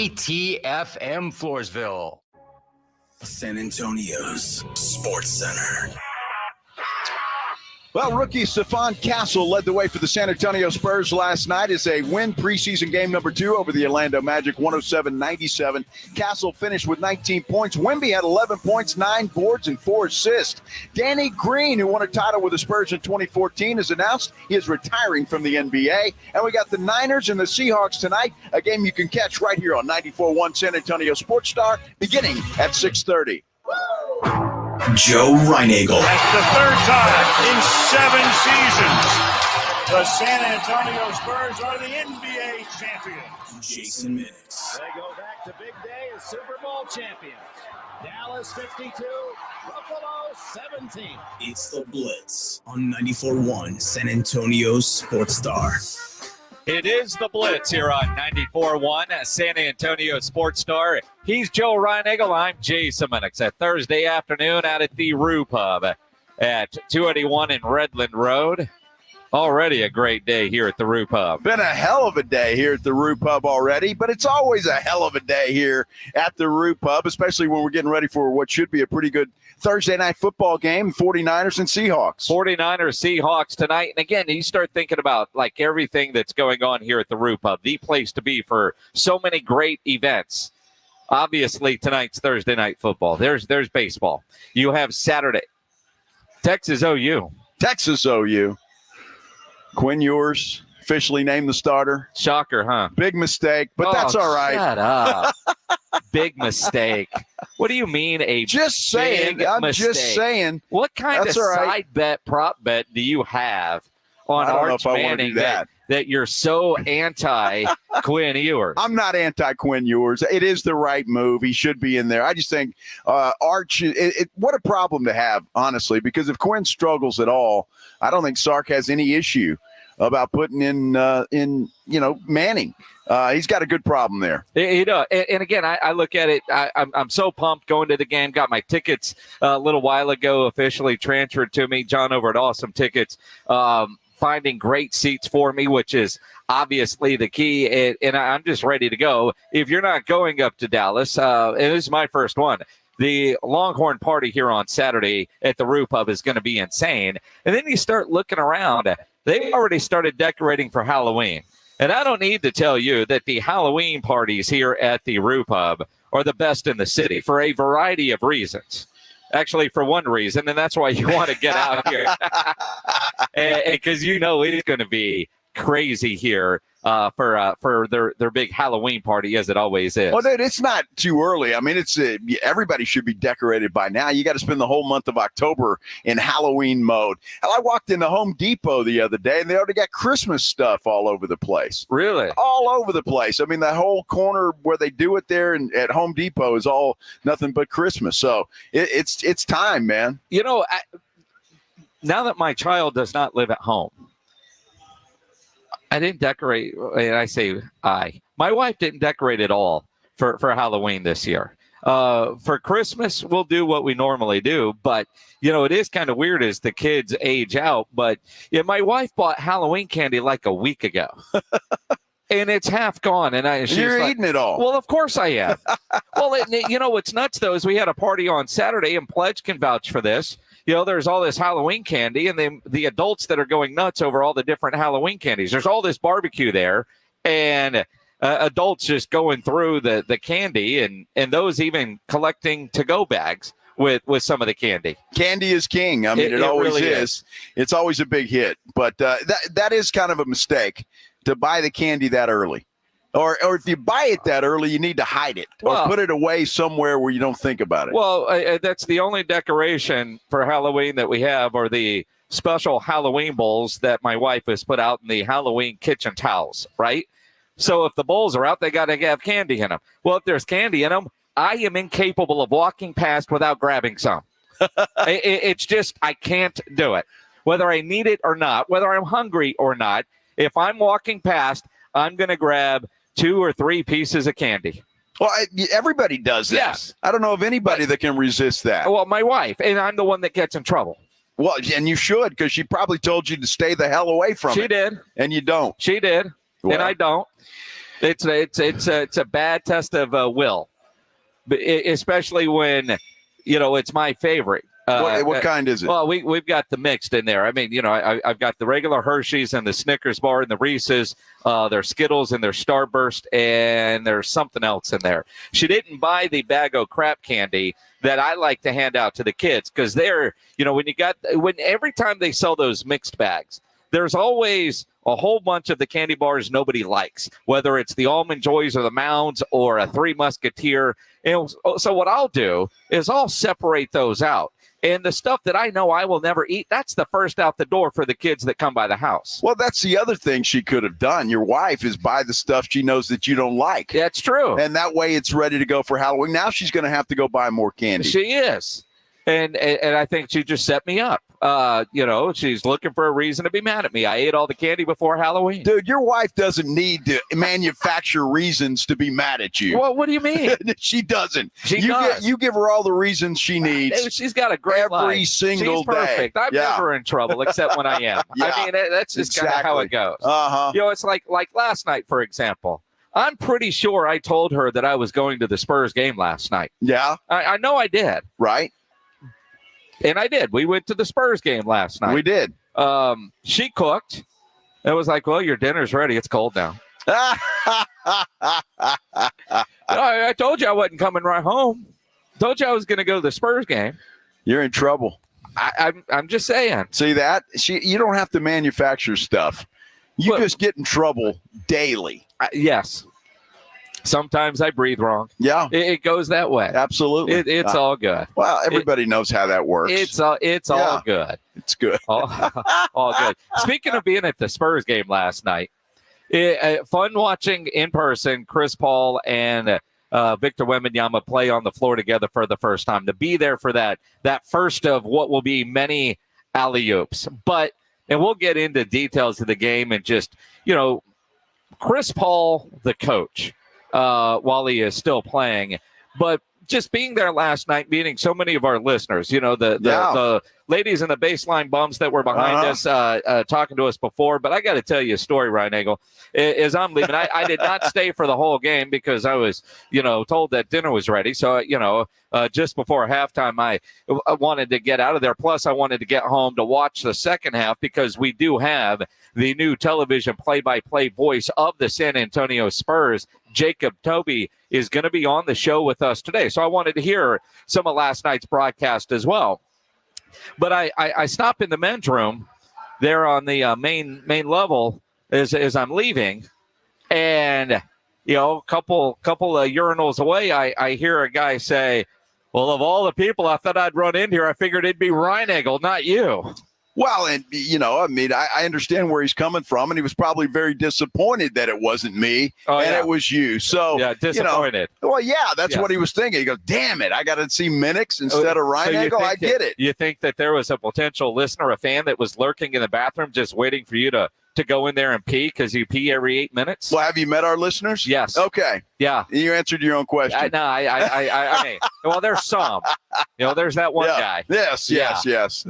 KTFM Floresville. San Antonio's Sports Center. Well, rookie Stephon Castle led the way for the San Antonio Spurs last night as they win preseason game number 2 over the Orlando Magic, 107-97. Castle finished with 19 points. Wemby had 11 points, 9 boards, and 4 assists. Danny Green, who won a title with the Spurs in 2014, has announced he is retiring from the NBA. And we got the Niners and the Seahawks tonight, a game you can catch right here on 94.1 San Antonio Sports Star, beginning at 6:30. Joe Reinagel. That's the third time in 7 seasons the San Antonio Spurs are the NBA champions. Jason Minnix. They go back to big day as Super Bowl champions. Dallas 52, Buffalo 17. It's the Blitz on 94.1 San Antonio's Sports Star. It is the Blitz here on 94.1 San Antonio Sports Star. He's Joe Reinagel. I'm Jason Minnix. A Thursday afternoon out at the Rue Pub at 281 in Redland Road. Already a great day here at the Rue Pub. Been a hell of a day here at the Rue Pub already, but it's always a hell of a day here at the Rue Pub, especially when we're getting ready for what should be a pretty good Thursday night football game, 49ers and Seahawks. 49ers, Seahawks tonight. And again, you start thinking about like everything that's going on here at the Rue Pub, the place to be for so many great events. Obviously, tonight's Thursday night football. There's baseball. You have Saturday, Texas OU. Texas OU. Quinn Ewers officially named the starter. Shocker, huh? Big mistake, but that's all right. Shut up. Big mistake. What do you mean a just saying? big I'm mistake? just saying. What kind That's of all right. side bet, prop bet do you have on I don't know Arch if I wanna do Manning that. that you're so anti-Quinn Ewers? I'm not anti-Quinn Ewers. It is the right move. He should be in there. I just think Arch, what a problem to have, honestly, because if Quinn struggles at all, I don't think Sark has any issue about putting in Manning. He's got a good problem there. You know, and again, I look at it. I'm so pumped going to the game. Got my tickets a little while ago, officially transferred to me. John over at Awesome Tickets, finding great seats for me, which is obviously the key. And I'm just ready to go. If you're not going up to Dallas, and this is my first one, the Longhorn party here on Saturday at the Rue Pub is going to be insane. And then you start looking around. They've already started decorating for Halloween. And I don't need to tell you that the Halloween parties here at the Rue Pub are the best in the city for a variety of reasons. Actually, for one reason, and that's why you want to get out here. Because you know it's going to be crazy here for their big Halloween party, as it always is. Well, dude, it's not too early. I mean, it's everybody should be decorated by now. You got to spend the whole month of October in Halloween mode. I walked into Home Depot the other day, and they already got Christmas stuff all over the place. Really? All over the place. I mean, the whole corner where they do it there at Home Depot is all nothing but Christmas. So it's time, man. You know, now that my child does not live at home, I didn't decorate, and I say my wife didn't decorate at all for Halloween this year. For Christmas, we'll do what we normally do, but, you know, it is kind of weird as the kids age out. But yeah, my wife bought Halloween candy like a week ago, and it's half gone. And you're eating it all. Well, of course I am. Well, you know, what's nuts, though, is we had a party on Saturday, and Pledge can vouch for this. You know, there's all this Halloween candy, and the adults that are going nuts over all the different Halloween candies. There's all this barbecue there, and adults just going through the candy, and those even collecting to-go bags with some of the candy. Candy is king. I mean, it always really is. It's always a big hit. But that is kind of a mistake to buy the candy that early. Or if you buy it that early, you need to hide it or put it away somewhere where you don't think about it. Well, that's the only decoration for Halloween that we have are the special Halloween bowls that my wife has put out in the Halloween kitchen towels, right? So if the bowls are out, they got to have candy in them. Well, if there's candy in them, I am incapable of walking past without grabbing some. It's just I can't do it. Whether I need it or not, whether I'm hungry or not, if I'm walking past, I'm going to grab 2 or 3 pieces of candy. Well, everybody does that. Yes. I don't know of anybody that can resist that. Well, my wife, and I'm the one that gets in trouble. Well, and you should, because she probably told you to stay the hell away from it. She did. And you don't. She did. Well. And I don't. It's a bad test of will, especially when it's my favorite. What kind is it? Well, we've got the mixed in there. I mean, I've got the regular Hershey's and the Snickers bar and the Reese's. There's Skittles and there's Starburst, and there's something else in there. She didn't buy the bag of crap candy that I like to hand out to the kids because they're, when every time they sell those mixed bags, there's always a whole bunch of the candy bars nobody likes, whether it's the Almond Joys or the Mounds or a Three Musketeer. And so what I'll do is I'll separate those out. And the stuff that I know I will never eat, that's the first out the door for the kids that come by the house. Well, that's the other thing she could have done. Your wife is buy the stuff she knows that you don't like. That's true. And that way it's ready to go for Halloween. Now she's going to have to go buy more candy. She is. And I think she just set me up. She's looking for a reason to be mad at me. I ate all the candy before Halloween. Dude, your wife doesn't need to manufacture reasons to be mad at you. Well, what do you mean? She doesn't. She does. You give her all the reasons she needs. She's got a great every life. single She's perfect. day. I'm never in trouble except when I am. Yeah, I mean, that's just kind of how it goes. Uh-huh. It's like last night, for example. I'm pretty sure I told her that I was going to the Spurs game last night. Yeah. I know I did. Right. And I did. We went to the Spurs game last night. We did. She cooked. It was like, well, your dinner's ready. It's cold now. I told you I wasn't coming right home. Told you I was going to go to the Spurs game. You're in trouble. I'm just saying. See that? You don't have to manufacture stuff. You just get in trouble daily. Yes. Sometimes I breathe wrong. Yeah. It goes that way. Absolutely. It's all good. Well, everybody knows how that works. It's all good. It's good. all good. Speaking of being at the Spurs game last night, fun watching in person Chris Paul and Victor Wembanyama play on the floor together for the first time. To be there for that first of what will be many alley-oops. And we'll get into details of the game and just, Chris Paul, the coach, while he is still playing, but just being there last night, meeting so many of our listeners, the ladies in the baseline bums that were behind us talking to us before. But I got to tell you a story, Reinagel. As I'm leaving, I did not stay for the whole game because I was, told that dinner was ready. So, just before halftime, I wanted to get out of there. Plus, I wanted to get home to watch the second half because we do have the new television play-by-play voice of the San Antonio Spurs. Jacob Tobey is going to be on the show with us today. So I wanted to hear some of last night's broadcast as well. But I stop in the men's room there on the main level as I'm leaving. And, a couple of urinals away, I hear a guy say, well, of all the people I thought I'd run in here, I figured it'd be Reinagel, not you. Well, and, I understand where he's coming from, and he was probably very disappointed that it wasn't me and it was you. So, yeah, disappointed. That's what he was thinking. He goes, damn it, I got to see Minnix instead of Reinagel. So I get it. You think that there was a potential listener, a fan that was lurking in the bathroom just waiting for you to go in there and pee because you pee every 8 minutes? Well, have you met our listeners? Yes. Okay. Yeah. You answered your own question. I mean, well, there's some. There's that one guy. Yes.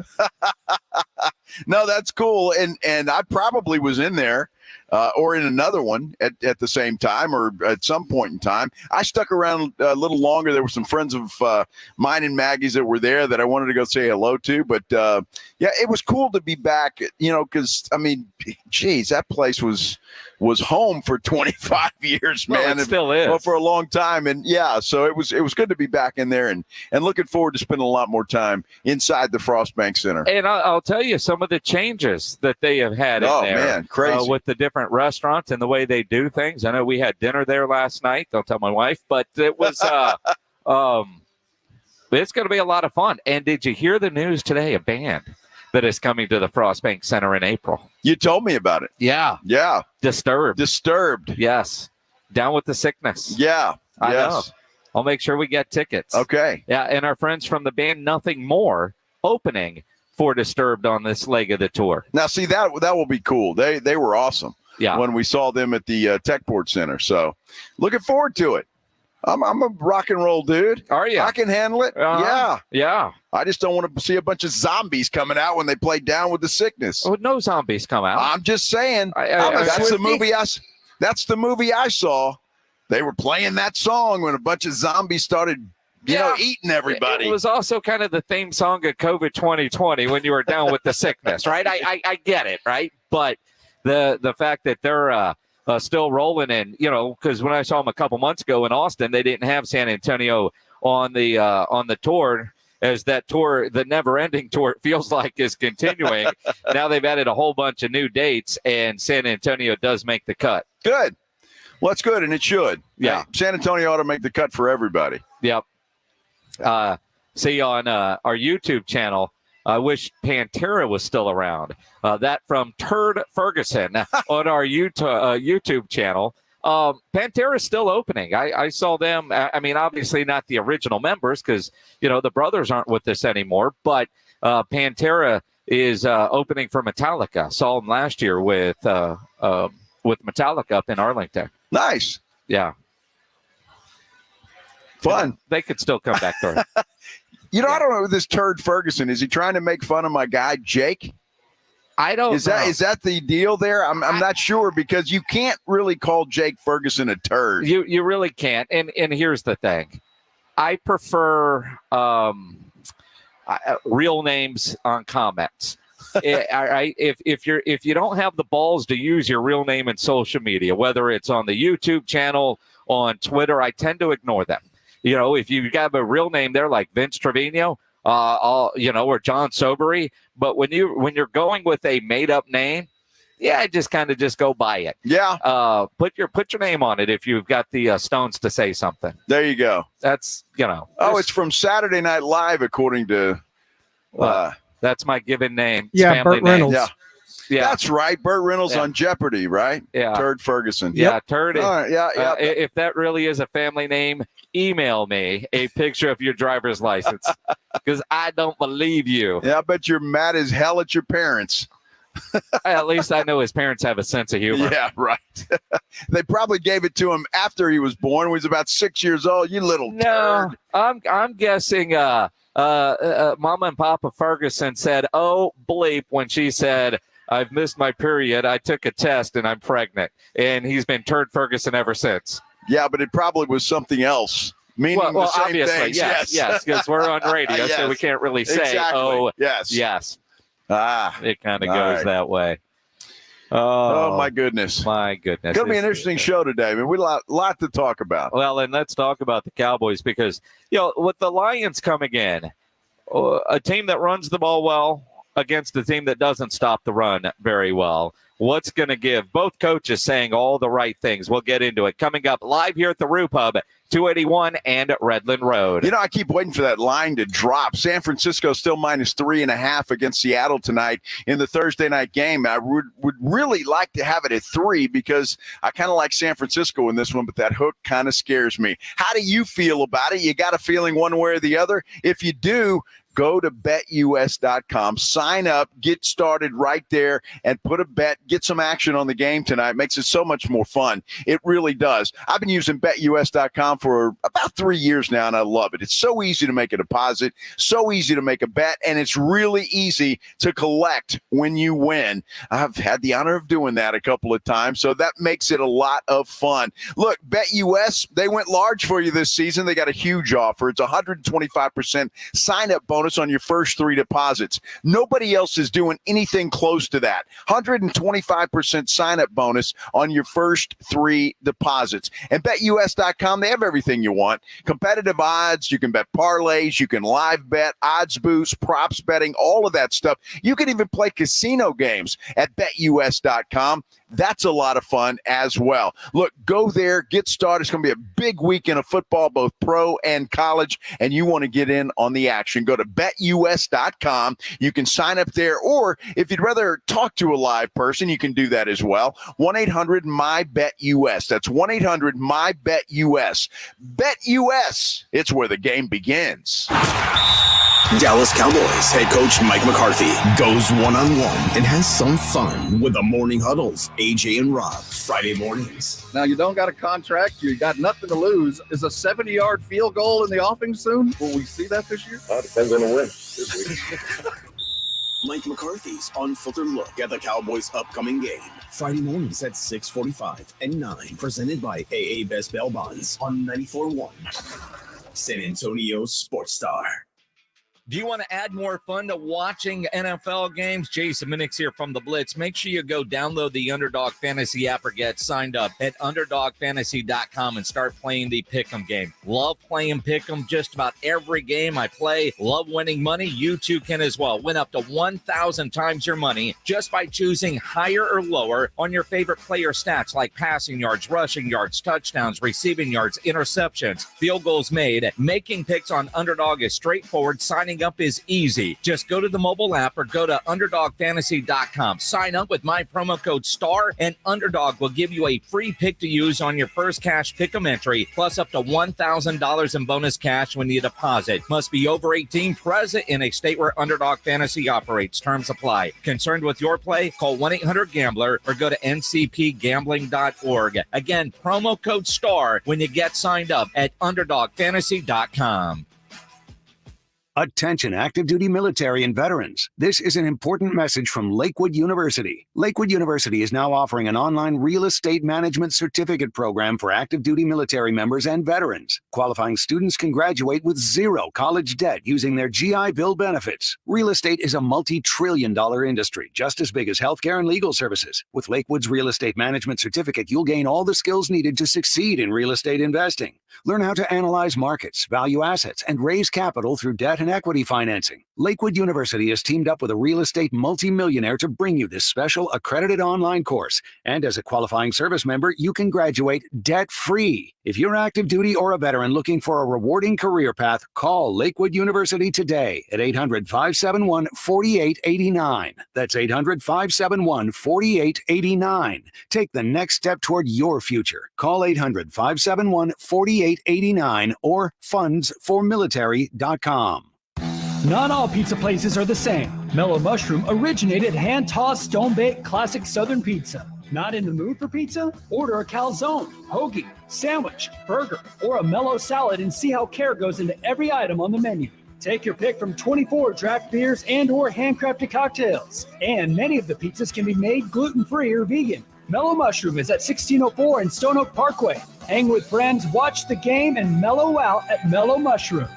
No, that's cool. And I probably was in there or in another one at the same time or at some point in time. I stuck around a little longer. There were some friends of mine and Maggie's that were there that I wanted to go say hello to. But, it was cool to be back, because, geez, that place was home for 25 years, man. Well, it still is. Well, for a long time. And, so it was good to be back in there and looking forward to spending a lot more time inside the Frostbank Center. And I'll tell you some of the changes that they have had in there. Oh, man, crazy. With the different restaurants and the way they do things. I know we had dinner there last night. Don't tell my wife. But it was it's going to be a lot of fun. And did you hear the news today? A band that is coming to the Frostbank Center in April. You told me about it. Yeah. Yeah. Disturbed. Yes. Down with the sickness. Yeah. I know. I'll make sure we get tickets. Okay. Yeah, and our friends from the band Nothing More opening for Disturbed on this leg of the tour. Now, see, that will be cool. They were awesome. Yeah. When we saw them at the Techport Center. So looking forward to it. I'm a rock and roll dude. Are you? I can handle it. Yeah. I just don't want to see a bunch of zombies coming out when they play Down with the Sickness. Oh, no zombies come out. I'm just saying. That's the movie That's the movie I saw. They were playing that song when a bunch of zombies started, eating everybody. It was also kind of the theme song of COVID 2020 when you were down with the sickness, right? I get it, right? But the fact that they're still rolling in, because when I saw them a couple months ago in Austin, they didn't have San Antonio on the tour. As that tour, the never-ending tour, it feels like is continuing. Now they've added a whole bunch of new dates, and San Antonio does make the cut. Good. Well, that's good, and it should. Yeah. Hey, San Antonio ought to make the cut for everybody. Yep. See on our YouTube channel, I wish Pantera was still around. That from Turd Ferguson on our YouTube channel. Pantera is still opening. I saw them. I mean, obviously not the original members because, the brothers aren't with us anymore. But Pantera is opening for Metallica. Saw them last year with Metallica up in Arlington. Nice. Yeah. Fun. They could still come back there. I don't know this Turd Ferguson. Is he trying to make fun of my guy, Jake? I don't know. Is that the deal there? I'm not sure because you can't really call Jake Ferguson a turd. You really can't. And here's the thing. I prefer real names on comments. If you don't have the balls to use your real name in social media, whether it's on the YouTube channel, on Twitter, I tend to ignore them. If you got a real name there like Vince Trevino, or John Sobery, but when you're going with a made up name, just go by it. Yeah. Put your name on it if you've got the stones to say something. There you go. That's it's from Saturday Night Live, according to. That's my given name. Yeah, Burt Reynolds. Yeah, that's right. Burt Reynolds on Jeopardy, right? Yeah. Turd Ferguson. Yeah, Turd. All right, yeah. If that really is a family name, email me a picture of your driver's license because I don't believe you. Yeah, I bet you're mad as hell at your parents. At least I know his parents have a sense of humor. Yeah, right. They probably gave it to him after he was born. When he was about 6 years old. You little turd. I'm guessing. Mama and Papa Ferguson said, "Oh bleep," when she said, "I've missed my period. I took a test and I'm pregnant." And he's been Turd Ferguson ever since. Yeah, but it probably was something else. Meaning the same obviously, things. yes, because we're on radio, so we can't really say, exactly. Yes. It kind of goes that way. Oh, my goodness. My goodness. It's going to be an interesting show today. I mean, we got a lot to talk about. Well, and let's talk about the Cowboys because, with the Lions coming in, a team that runs the ball well against a team that doesn't stop the run very well. What's going to give? Both coaches saying all the right things. We'll get into it. Coming up live here at the Roo Pub, 281 and Redland Road. I keep waiting for that line to drop. San Francisco still -3.5 against Seattle tonight in the Thursday night game. I would really like to have it at 3 because I kind of like San Francisco in this one, but that hook kind of scares me. How do you feel about it? You got a feeling one way or the other? If you do, go to betus.com, sign up, get started right there, and put a bet, get some action on the game tonight. Makes it so much more fun. It really does. I've been using betus.com for about 3 years now, and I love it. It's so easy to make a deposit, so easy to make a bet, and it's really easy to collect when you win. I've had the honor of doing that a couple of times, so that makes it a lot of fun. Look, BetUS, they went large for you this season. They got a huge offer. It's 125% sign-up bonus on your first 3 deposits. Nobody else is doing anything close to that. 125% sign-up bonus on your first 3 deposits. And BetUS.com, they have everything you want. Competitive odds, you can bet parlays, you can live bet, odds boost, props betting, all of that stuff. You can even play casino games at BetUS.com. That's a lot of fun as well. Look, go there, get started. It's going to be a big weekend of football, both pro and college, and you want to get in on the action. Go to betus.com. You can sign up there, or if you'd rather talk to a live person, you can do that as well. 1-800-MY-BET-US. That's 1-800-MY-BET-US. BetUS, it's where the game begins. Dallas Cowboys head coach Mike McCarthy goes one-on-one and has some fun with the morning huddles. AJ and Rob, Friday mornings. Now, you don't got a contract. You got nothing to lose. Is a 70-yard field goal in the offing soon? Will we see that this year? Depends on the win this week. Mike McCarthy's unfiltered look at the Cowboys' upcoming game. Friday mornings at 6:45 and 9. Presented by AA Best Bail Bonds on 94.1 San Antonio Sports Star. Do you want to add more fun to watching NFL games? Jason Minnix here from the Blitz. Make sure you go download the Underdog Fantasy app or get signed up at UnderdogFantasy.com and start playing the Pick'em game. Love playing Pick'em just about every game I play. Love winning money. You too can as well. Win up to 1,000 times your money just by choosing higher or lower on your favorite player stats like passing yards, rushing yards, touchdowns, receiving yards, interceptions, field goals made. Making picks on Underdog is straightforward. Signing up is easy. Just go to the mobile app or go to UnderdogFantasy.com. Sign up with my promo code STAR, and Underdog will give you a free pick to use on your first cash pick'em entry, plus up to $1,000 in bonus cash when you deposit. Must be over 18, present in a state where Underdog Fantasy operates. Terms apply. Concerned with your play? Call 1-800-GAMBLER or go to ncpgambling.org. Again, promo code STAR when you get signed up at UnderdogFantasy.com. Attention active duty military and veterans. This is an important message from Lakewood University. Lakewood University is now offering an online real estate management certificate program for active duty military members and veterans. Qualifying students can graduate with zero college debt using their GI Bill benefits. Real estate is a multi-trillion-dollar industry, just as big as healthcare and legal services. With Lakewood's real estate management certificate, you'll gain all the skills needed to succeed in real estate investing. Learn how to analyze markets, value assets, and raise capital through debt and equity financing. Lakewood University has teamed up with a real estate multimillionaire to bring you this special accredited online course. And as a qualifying service member, you can graduate debt-free. If you're active duty or a veteran looking for a rewarding career path, call Lakewood University today at 800-571-4889. That's 800-571-4889. Take the next step toward your future. Call 800-571-4889 or fundsformilitary.com. Not all pizza places are the same. Mellow Mushroom originated hand-tossed, stone-baked classic Southern pizza. Not in the mood for pizza? Order a calzone, hoagie, sandwich, burger, or a mellow salad and see how care goes into every item on the menu. Take your pick from 24 draft beers and or handcrafted cocktails. And many of the pizzas can be made gluten-free or vegan. Mellow Mushroom is at 1604 in Stone Oak Parkway. Hang with friends, watch the game, and mellow out at Mellow Mushroom.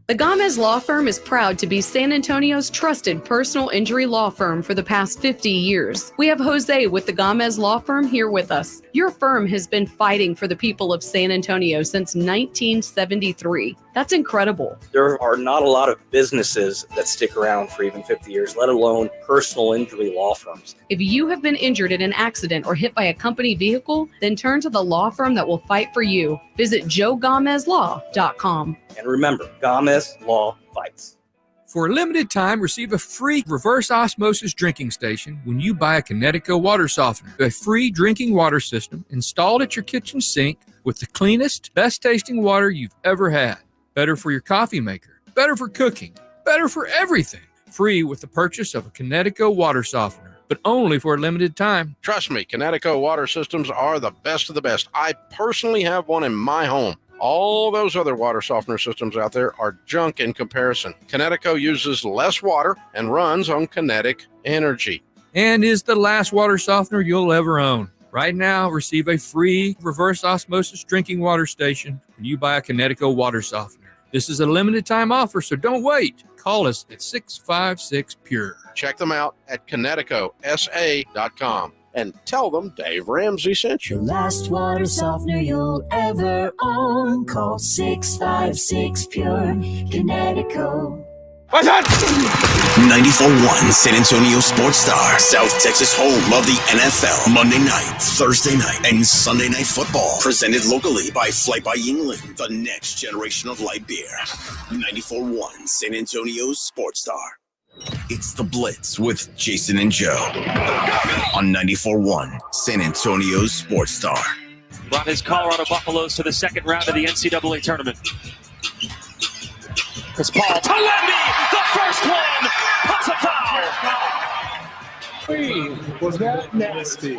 The Gomez Law Firm is proud to be San Antonio's trusted personal injury law firm for the past 50 years. We have Jose with the Gomez Law Firm here with us. Your firm has been fighting for the people of San Antonio since 1973. That's incredible. There are not a lot of businesses that stick around for even 50 years, let alone personal injury law firms. If you have been injured in an accident or hit by a company vehicle, then turn to the law firm that will fight for you. Visit joegomezlaw.com. And remember, Gomez Law fights. For a limited time, receive a free reverse osmosis drinking station when you buy a Connecticut water softener. A free drinking water system installed at your kitchen sink with the cleanest, best tasting water you've ever had. Better for your coffee maker, better for cooking, better for everything. Free with the purchase of a Connecticut water softener, but only for a limited time. Trust me, Connecticut water systems are the best of the best. I personally have one in my home. All those other water softener systems out there are junk in comparison. Connecticut uses less water and runs on kinetic energy. And is the last water softener you'll ever own. Right now, receive a free reverse osmosis drinking water station when you buy a Connecticut water softener. This is a limited time offer, so don't wait. Call us at 656-PURE. Check them out at ConnecticutSA.com. And tell them Dave Ramsey sent you. The last water softener you'll ever own. Call 656-PURE. Connecticut. What's that? 94.1 San Antonio Sports Star, South Texas home of the NFL. Monday night, Thursday night, and Sunday night football. Presented locally by Flight by Yingling, the next generation of light beer. 94.1 San Antonio Sports Star. It's the Blitz with Jason and Joe on 94.1 San Antonio Sports Star. Brought his Colorado Buffaloes to the second round of the NCAA tournament. Chris Paul to Wemby, the first one, puts a foul. Was that nasty?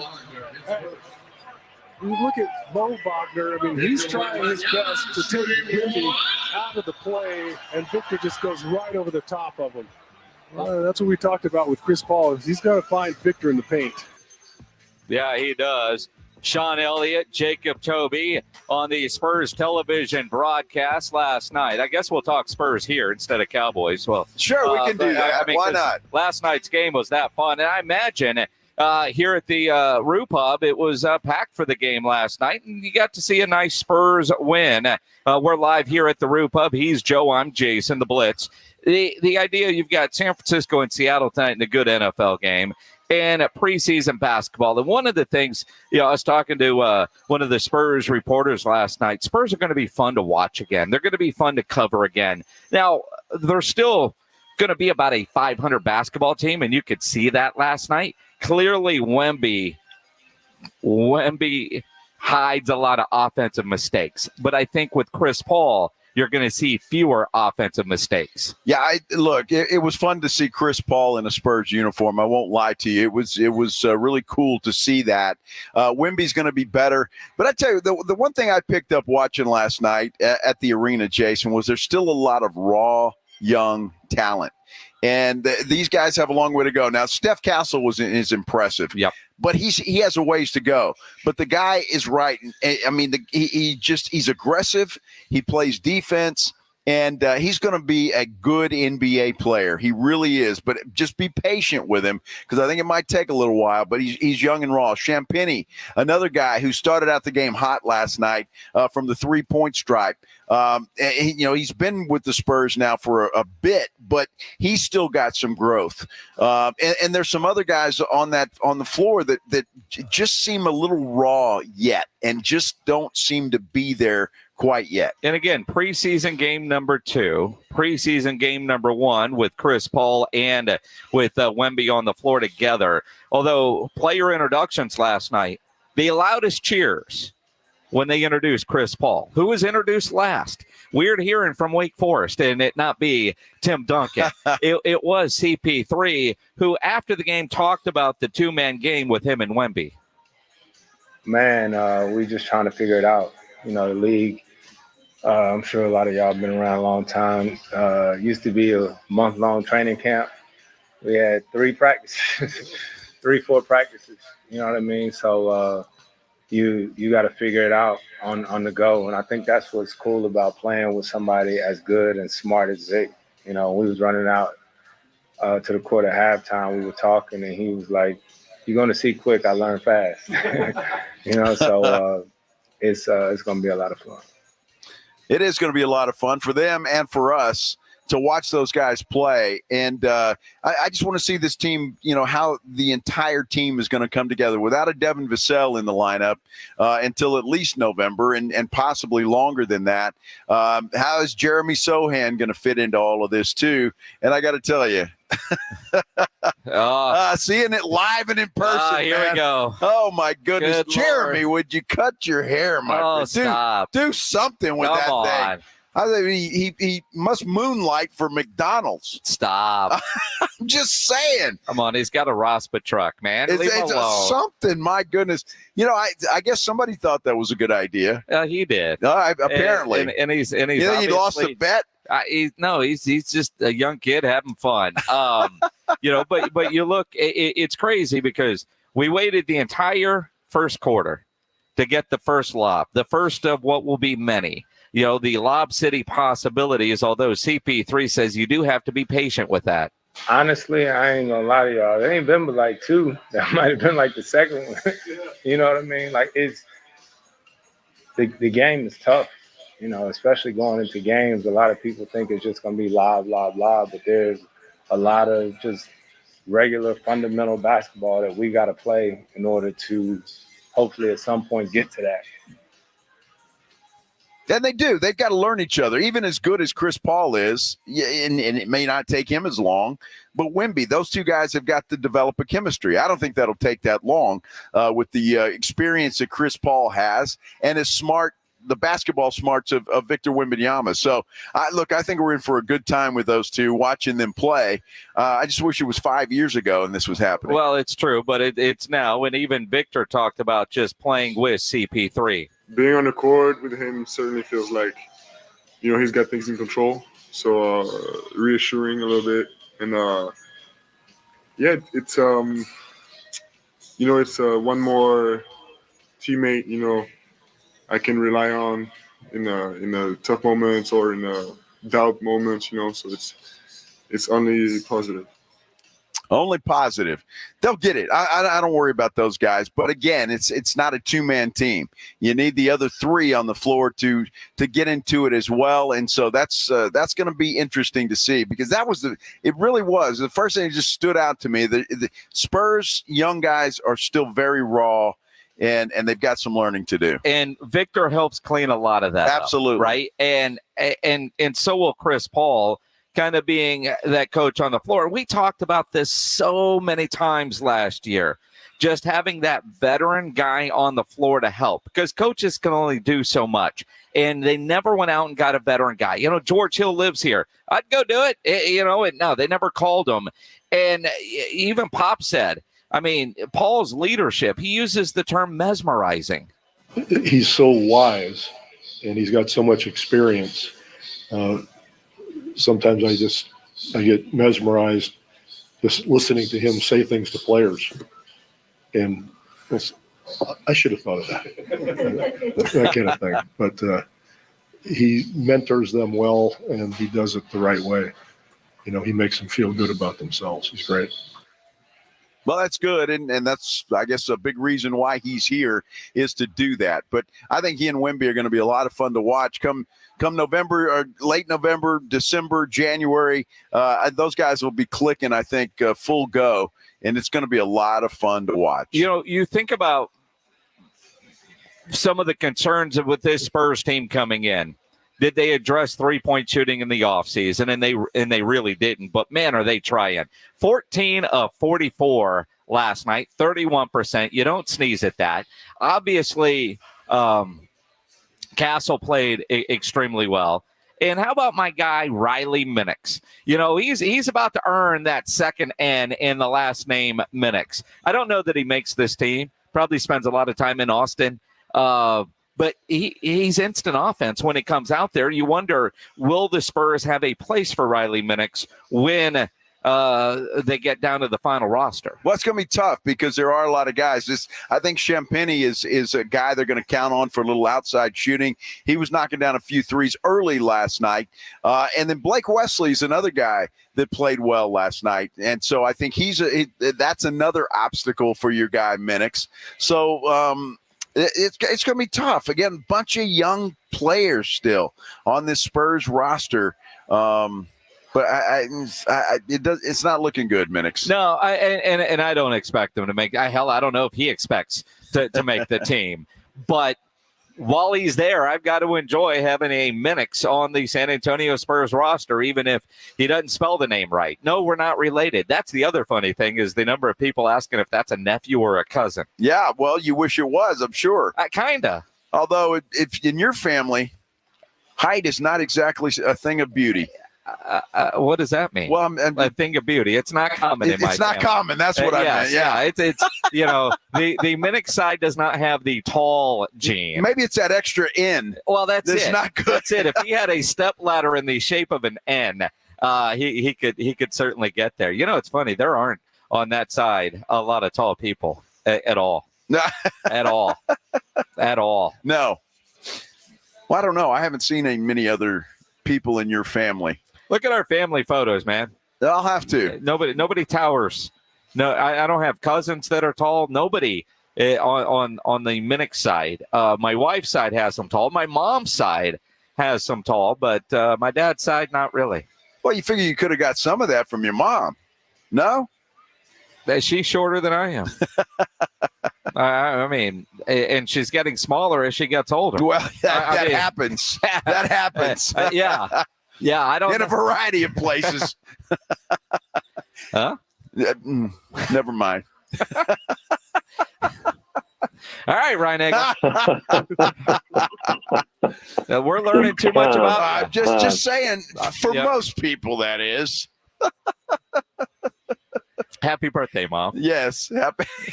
You look at Mo Wagner, I mean, he's trying his best to take Wemby out of the play, and Victor just goes right over the top of him. That's what we talked about with Chris Paul. He's got to find Victor in the paint. Yeah, he does. Sean Elliott, Jacob Tobey on the Spurs television broadcast last night. I guess we'll talk Spurs here instead of Cowboys. Well, sure, we can do that. Why not? Last night's game was that fun, and I imagine here at the Roo Pub, it was packed for the game last night, and you got to see a nice Spurs win. We're live here at the Roo Pub. He's Joe, I'm Jason, the Blitz. The idea, you've got San Francisco and Seattle tonight in a good NFL game and preseason basketball. And one of the things, I was talking to one of the Spurs reporters last night. Spurs are going to be fun to watch again. They're going to be fun to cover again. Now, they're still going to be about a 500 basketball team, and you could see that last night. Clearly, Wemby hides a lot of offensive mistakes. But I think with Chris Paul, you're going to see fewer offensive mistakes. Yeah, it was fun to see Chris Paul in a Spurs uniform. I won't lie to you. It was really cool to see that. Wemby's going to be better. But I tell you, the one thing I picked up watching last night at the arena, Jason, was there's still a lot of raw, young talent. And these guys have a long way to go. Now, Steph Castle is impressive. Yep. But he has a ways to go. But the guy is right. I mean, he's aggressive. He plays defense. And he's going to be a good NBA player. He really is. But just be patient with him because I think it might take a little while. But he's young and raw. Champagnie, another guy who started out the game hot last night from the three-point stripe. He's been with the Spurs now for a bit, but he's still got some growth. And there's some other guys on the floor that just seem a little raw yet and just don't seem to be there quite yet. And again, preseason game number 2, preseason game number 1 with Chris Paul and with Wemby on the floor together. Although player introductions last night, the loudest cheers when they introduced Chris Paul, who was introduced last. Weird hearing from Wake Forest and it not be Tim Duncan. It was CP3 who, after the game, talked about the two-man game with him and Wemby. Man, we just trying to figure it out. The league, I'm sure a lot of y'all been around a long time. Used to be a month-long training camp. We had 3 practices, 3-4 practices. You know what I mean? So you got to figure it out on the go. And I think that's what's cool about playing with somebody as good and smart as Vic. We was running out to the court at halftime. We were talking, and he was like, "You're going to see quick. I learn fast." So it's going to be a lot of fun. It is going to be a lot of fun for them and for us to watch those guys play. And I just want to see this team, how the entire team is going to come together without a Devin Vassell in the lineup until at least November and possibly longer than that. How is Jeremy Sohan going to fit into all of this too? And I got to tell you, seeing it live and in person. Here man. We go. Oh my goodness, Good Jeremy, Lord. would you cut your hair, my friend? Stop. Do something with Come that on. thing. I think he must moonlight for McDonald's. Stop. I'm just saying. Come on, he's got a Rospa truck, man. Leave him alone. Something. My goodness. I guess somebody thought that was a good idea. He did. Apparently. And he's. You think he lost the bet? He's just a young kid having fun. But you look, it's crazy because we waited the entire first quarter to get the first lob, the first of what will be many. The Lob City possibilities, although CP3 says you do have to be patient with that. Honestly, I ain't going to lie to y'all. There ain't been but like 2. That might have been like the second one. You know what I mean? Like, it's the game is tough, especially going into games. A lot of people think it's just going to be lob, but there's a lot of just regular fundamental basketball that we got to play in order to hopefully at some point get to that. And they do. They've got to learn each other. Even as good as Chris Paul is, and it may not take him as long, but Wemby, those two guys have got to develop a chemistry. I don't think that'll take that long with the experience that Chris Paul has and as smart, the basketball smarts of Victor Wembanyama. So, I think we're in for a good time with those two, watching them play. I just wish it was 5 years ago and this was happening. Well, it's true, but it's now. And even Victor talked about just playing with CP3. Being on the court with him certainly feels like, he's got things in control. So reassuring a little bit. And yeah, it's it's one more teammate I can rely on in the tough moments or in the doubt moments. So it's only positive. Only positive. They'll get it. I don't worry about those guys. But again, it's not a two-man team. You need the other three on the floor to get into it as well. And so that's going to be interesting to see, because it really was the first thing that just stood out to me. The Spurs young guys are still very raw, and they've got some learning to do. And Victor helps clean a lot of that Absolutely. up, right? And so will Chris Paul, kind of being that coach on the floor. We talked about this so many times last year, just having that veteran guy on the floor to help, because coaches can only do so much. And they never went out and got a veteran guy. George Hill lives here. I'd go do it. No, they never called him. And even Pop said, Paul's leadership, he uses the term mesmerizing. He's so wise, and he's got so much experience. Sometimes I get mesmerized just listening to him say things to players. And I should have thought of that kind of thing. But he mentors them well, and he does it the right way. He makes them feel good about themselves. He's great. Well, that's good, and that's, I guess, a big reason why he's here is to do that. But I think he and Wemby are going to be a lot of fun to watch come November, or late November, December, January. Those guys will be clicking, I think, full go, and it's going to be a lot of fun to watch. You think about some of the concerns with this Spurs team coming in. Did they address three-point shooting in the offseason? And they really didn't. But, man, are they trying. 14 of 44 last night, 31%. You don't sneeze at that. Obviously, Castle played extremely well. And how about my guy, Riley Minnix? He's about to earn that second N in the last name Minnix. I don't know that he makes this team. Probably spends a lot of time in Austin. But he's instant offense when it comes out there. You wonder, will the Spurs have a place for Riley Minnix when they get down to the final roster? Well, it's going to be tough because there are a lot of guys. I think Champagny is a guy they're going to count on for a little outside shooting. He was knocking down a few threes early last night. And then Blake Wesley's another guy that played well last night. And so I think that's another obstacle for your guy, Minnix. So, it's going to be tough. Again, bunch of young players still on this Spurs roster. But it's not looking good, Minnix. No, I don't expect them to make. I don't know if he expects to make the team. But while he's there, I've got to enjoy having a Minnix on the San Antonio Spurs roster, even if he doesn't spell the name right. No, we're not related. That's the other funny thing, is the number of people asking if that's a nephew or a cousin. Yeah, well, you wish it was, I'm sure. Kinda. Although, if in your family, height is not exactly a thing of beauty. What does that mean? Well, a thing of beauty. It's not common in my It's not family. common. That's what I meant. Yeah. It's the Minnix side does not have the tall gene. Maybe it's that extra N. Well, that's it. It's not good. That's it. If he had a step ladder in the shape of an N, he could certainly get there. It's funny. There aren't on that side a lot of tall people at all. At all. At all. No. Well, I don't know. I haven't seen many other people in your family. Look at our family photos, man. I'll have to. Nobody towers. No, I don't have cousins that are tall. Nobody on the Minnix side. My wife's side has some tall. My mom's side has some tall, but my dad's side, not really. Well, you figure you could have got some of that from your mom. No? She's shorter than I am. And she's getting smaller as she gets older. Well, that happens. That happens. Yeah. Yeah, I don't. In a variety of places. Huh? Never mind. All right, Reinagel. We're learning too much about. Just saying. For most people, that is. Happy birthday, Mom. Yes.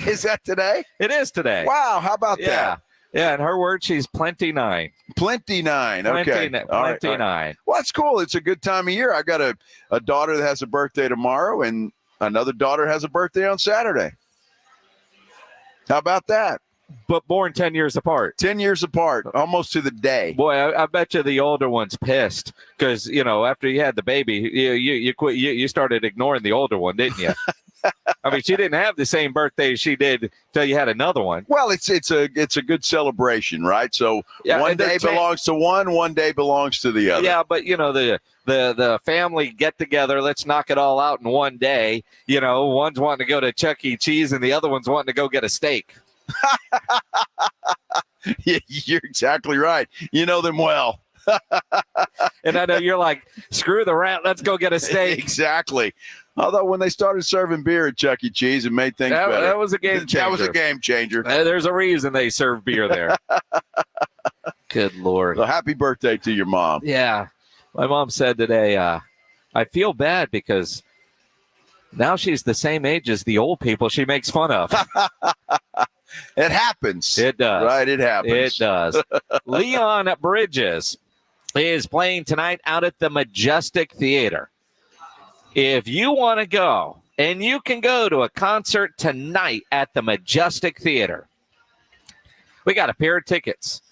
Is that today? It is today. Wow. How about that? Yeah, in her words, she's plenty 9. Plenty 9. Okay. Plenty 9. Well, that's cool. It's a good time of year. I got a daughter that has a birthday tomorrow, and another daughter has a birthday on Saturday. How about that? But born 10 years apart. 10 years apart, almost to the day. Boy, I bet you the older one's pissed because, after you had the baby, you quit. You started ignoring the older one, didn't you? I mean, she didn't have the same birthday she did till you had another one. Well, it's a good celebration, right? So one day belongs to one day belongs to the other. Yeah, but the family get together. Let's knock it all out in one day. One's wanting to go to Chuck E. Cheese and the other one's wanting to go get a steak. You're exactly right. You know them well. And I know you're like, screw the rat, let's go get a steak. Exactly. Although when they started serving beer at Chuck E. Cheese, it made things better. That was a game changer. That was a game changer. There's a reason they serve beer there. Good Lord. Well, happy birthday to your mom. Yeah. My mom said today, I feel bad because now she's the same age as the old people she makes fun of. It happens. It does. Right, it happens. It does. Leon Bridges is playing tonight out at the Majestic Theater. If you want to go, and you can go to a concert tonight at the Majestic Theater, we got a pair of tickets.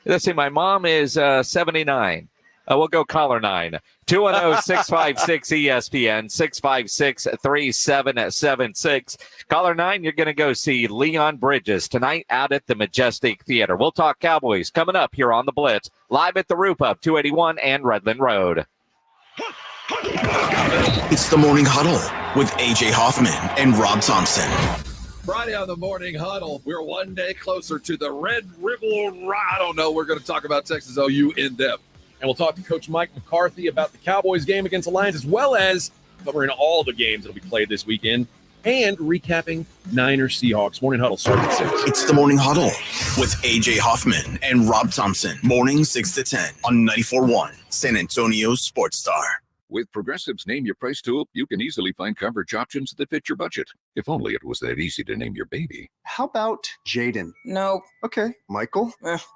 Let's see, my mom is 79. We'll go caller 9. 210-656-ESPN, 656-3776. Caller 9, you're going to go see Leon Bridges tonight out at the Majestic Theater. We'll talk Cowboys coming up here on the Blitz, live at the Roof Up, 281 and Redland Road. It's the Morning Huddle with A.J. Hoffman and Rob Thompson. Friday on the Morning Huddle, we're one day closer to the Red River. I don't know. We're going to talk about Texas OU in depth. And we'll talk to Coach Mike McCarthy about the Cowboys game against the Lions, as well as covering all the games that will be played this weekend and recapping Niners Seahawks. Morning Huddle starts at 6. It's the Morning Huddle with A.J. Hoffman and Rob Thompson. Morning 6 to 10 on 94.1 San Antonio Sports Star. With Progressive's Name Your Price tool, you can easily find coverage options that fit your budget. If only it was that easy to name your baby. How about Jaden? No. Okay. Michael?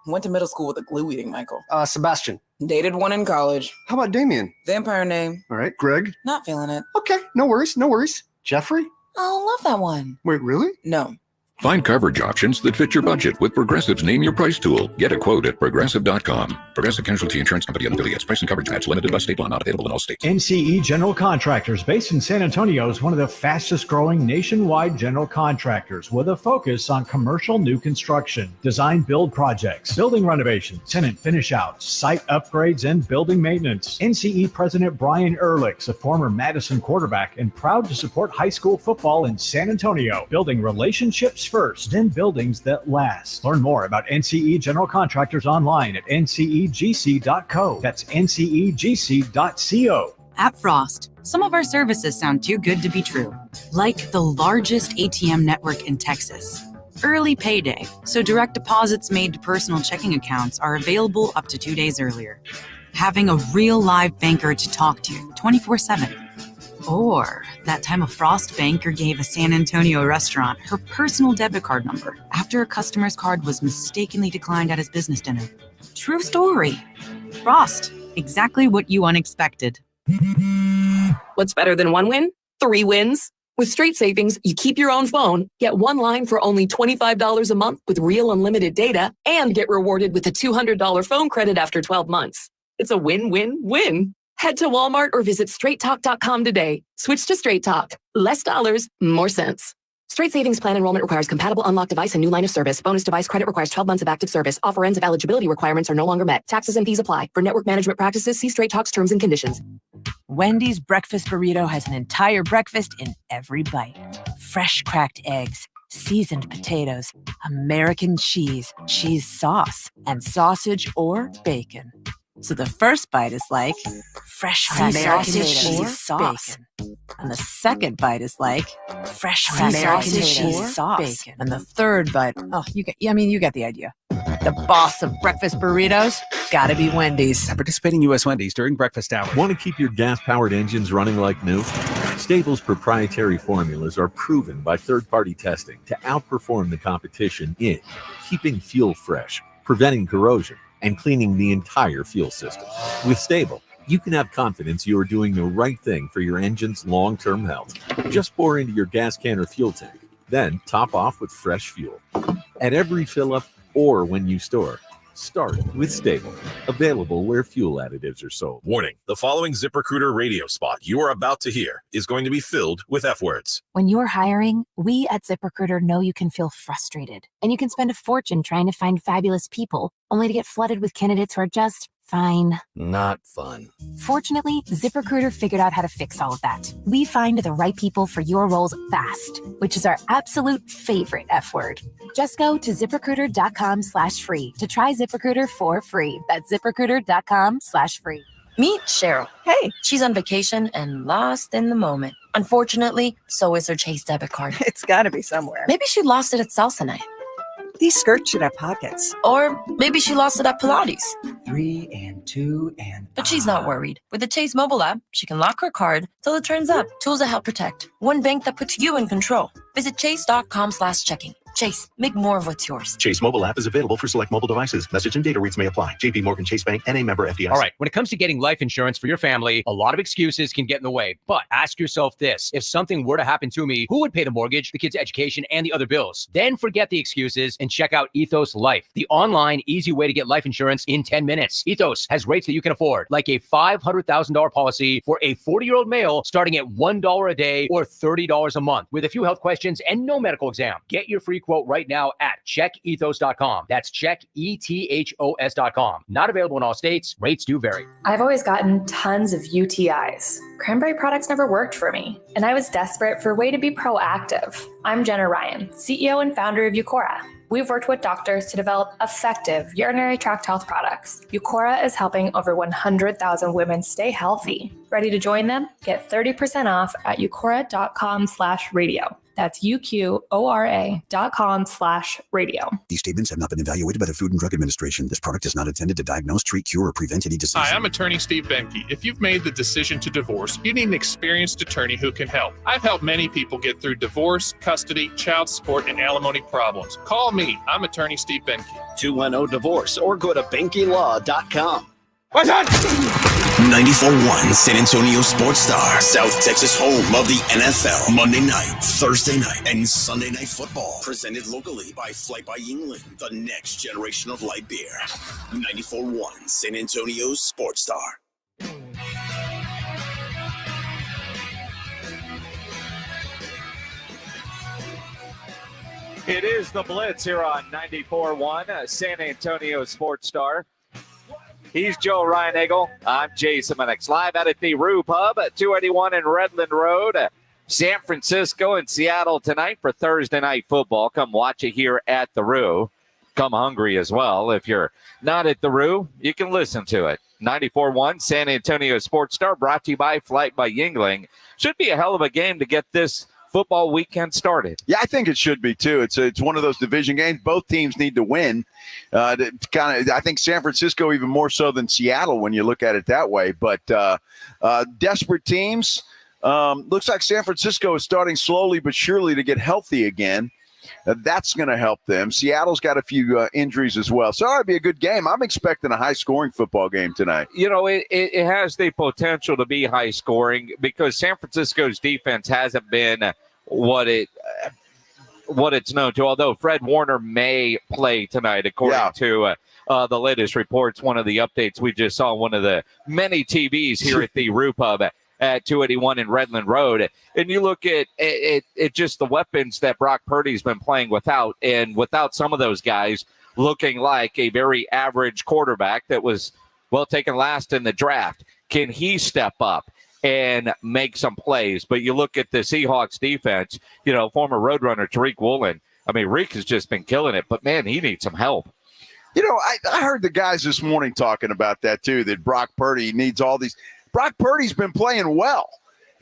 Went to middle school with a glue-eating Michael. Sebastian? Dated one in college. How about Damien? Vampire name. All right. Greg? Not feeling it. Okay. No worries. Jeffrey? Oh, love that one. Wait, really? No. Find coverage options that fit your budget with Progressive's Name Your Price tool. Get a quote at Progressive.com. Progressive Casualty Insurance Company and affiliates. Price and coverage match limited by state law. Not available in all states. NCE General Contractors, based in San Antonio, is one of the fastest growing nationwide general contractors with a focus on commercial new construction, design build projects, building renovations, tenant finish outs, site upgrades, and building maintenance. NCE President Brian Ehrlich's a former Madison quarterback and proud to support high school football in San Antonio, building relationships first, then buildings that last. Learn more about NCE General Contractors online at ncegc.co. That's ncegc.co. At Frost, some of our services sound too good to be true. Like the largest ATM network in Texas. Early payday, so direct deposits made to personal checking accounts are available up to 2 days earlier. Having a real live banker to talk to 24/7. Or that time a Frost banker gave a San Antonio restaurant her personal debit card number after a customer's card was mistakenly declined at his business dinner. True story. Frost, exactly what you unexpected. What's better than one win? 3 wins. With Straight Savings, you keep your own phone, get one line for only $25 a month with real unlimited data, and get rewarded with a $200 phone credit after 12 months. It's a win-win-win. Head to Walmart or visit straighttalk.com today. Switch to Straight Talk. Less dollars, more sense. Straight Savings Plan enrollment requires compatible unlocked device and new line of service. Bonus device credit requires 12 months of active service. Offer ends if eligibility requirements are no longer met. Taxes and fees apply. For network management practices, see Straight Talk's terms and conditions. Wendy's breakfast burrito has an entire breakfast in every bite. Fresh cracked eggs, seasoned potatoes, American cheese, cheese sauce, and sausage or bacon. So the first bite is like fresh American cheese sauce. Bacon. And the second bite is like fresh American cheese sauce. Bacon. And the third bite, you get the idea. The boss of breakfast burritos, gotta be Wendy's. Participating U.S. Wendy's during breakfast hour. Want to keep your gas-powered engines running like new? Stable's proprietary formulas are proven by third-party testing to outperform the competition in keeping fuel fresh, preventing corrosion, and cleaning the entire fuel system. With Stable, you can have confidence you are doing the right thing for your engine's long-term health. Just pour into your gas can or fuel tank, then top off with fresh fuel. At every fill-up or when you store, start with Stable. Available where fuel additives are sold. Warning, the following ZipRecruiter radio spot you are about to hear is going to be filled with F words. When you're hiring, we at ZipRecruiter know you can feel frustrated, and you can spend a fortune trying to find fabulous people, only to get flooded with candidates who are just fine. Not fun. Fortunately, ZipRecruiter figured out how to fix all of that. We find the right people for your roles fast, which is our absolute favorite F word. Just go to ZipRecruiter.com/free to try ZipRecruiter for free. That's ZipRecruiter.com/free. Meet Cheryl. Hey, she's on vacation and lost in the moment. Unfortunately, so is her Chase debit card. It's got to be somewhere. Maybe she lost it at salsa night. These skirts should have pockets. Or maybe she lost it at Pilates. 3 and 2 and. But she's not worried. With the Chase mobile app, she can lock her card till it turns up. Tools that help protect. One bank that puts you in control. Visit chase.com/checking. Chase, make more of what's yours. Chase mobile app is available for select mobile devices. Message and data rates may apply. JP Morgan Chase Bank, N.A. member FDIC. All right, when it comes to getting life insurance for your family, a lot of excuses can get in the way. But ask yourself this. If something were to happen to me, who would pay the mortgage, the kids' education, and the other bills? Then forget the excuses and check out Ethos Life, the online, easy way to get life insurance in 10 minutes. Ethos has rates that you can afford, like a $500,000 policy for a 40-year-old male starting at $1 a day or $30 a month with a few health questions and no medical exam. Get your free quote right now at checkethos.com. That's checkethos.com. Not available in all states. Rates do vary. I've always gotten tons of UTIs. Cranberry products never worked for me, and I was desperate for a way to be proactive. I'm Jenna Ryan, CEO and founder of Eucora. We've worked with doctors to develop effective urinary tract health products. Eucora is helping over 100,000 women stay healthy. Ready to join them? Get 30% off at eucora.com/radio. That's UQORA.com/radio. These statements have not been evaluated by the Food and Drug Administration. This product is not intended to diagnose, treat, cure, or prevent any disease. Hi, I'm attorney Steve Benke. If you've made the decision to divorce, you need an experienced attorney who can help. I've helped many people get through divorce, custody, child support, and alimony problems. Call me. I'm attorney Steve Benke. 210-DIVORCE or go to BenkeLaw.com. What's on? 94.1 San Antonio Sports Star, South Texas home of the NFL. Monday night, Thursday night, and Sunday night football. Presented locally by Flight by Yingling, the next generation of light beer. 94.1 San Antonio Sports Star. It is the Blitz here on 94.1 San Antonio Sports Star. He's Joe Reinagel. I'm Jason Minnix. Live out at the Rue Pub at 281 in Redland Road. San Francisco and Seattle tonight for Thursday night football. Come watch it here at the Rue. Come hungry as well. If you're not at the Rue, you can listen to it. 94.1 San Antonio Sports Star, brought to you by Flight by Yingling. Should be a hell of a game to get this football weekend started. Yeah, I think it should be too. It's one of those division games. Both teams need to win. I think San Francisco even more so than Seattle when you look at it that way. But desperate teams. Looks like San Francisco is starting slowly but surely to get healthy again. That's going to help them. Seattle's got a few injuries as well. So it'll be a good game. I'm expecting a high-scoring football game tonight. You know, it has the potential to be high-scoring because San Francisco's defense hasn't been what it's known to, although Fred Warner may play tonight, according to the latest reports. One of the updates we just saw, one of the many TVs here at the Rue Pub at 281 in Redland Road. And you look at it just the weapons that Brock Purdy's been playing without, and without some of those guys looking like a very average quarterback that was, well, taken last in the draft. Can he step up and make some plays? But you look at the Seahawks defense, you know, former Roadrunner Tariq Woolen. I mean, Reek has just been killing it, but, man, he needs some help. You know, I heard the guys this morning talking about that, too, that Brock Purdy needs all these. Brock Purdy's been playing well.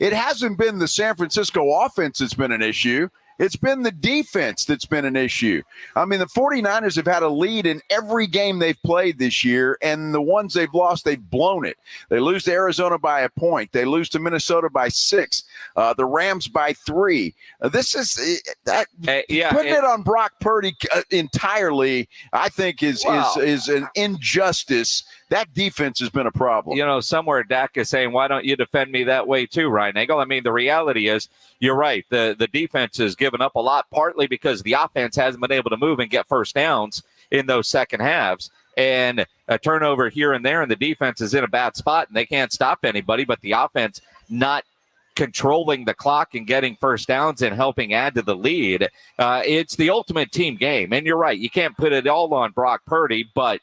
It hasn't been the San Francisco offense that's been an issue. It's been the defense that's been an issue. I mean, the 49ers have had a lead in every game they've played this year, and the ones they've lost, they've blown it. They lose to Arizona by a point. They lose to Minnesota by 6. The Rams by 3. This is that putting it on Brock Purdy entirely, I think, is an injustice. That defense has been a problem. You know, somewhere Dak is saying, why don't you defend me that way too, Reinagel? I mean, the reality is, you're right. The defense has given up a lot, partly because the offense hasn't been able to move and get first downs in those second halves. And a turnover here and there, and the defense is in a bad spot, and they can't stop anybody, but the offense not controlling the clock and getting first downs and helping add to the lead. It's the ultimate team game. And you're right. You can't put it all on Brock Purdy, but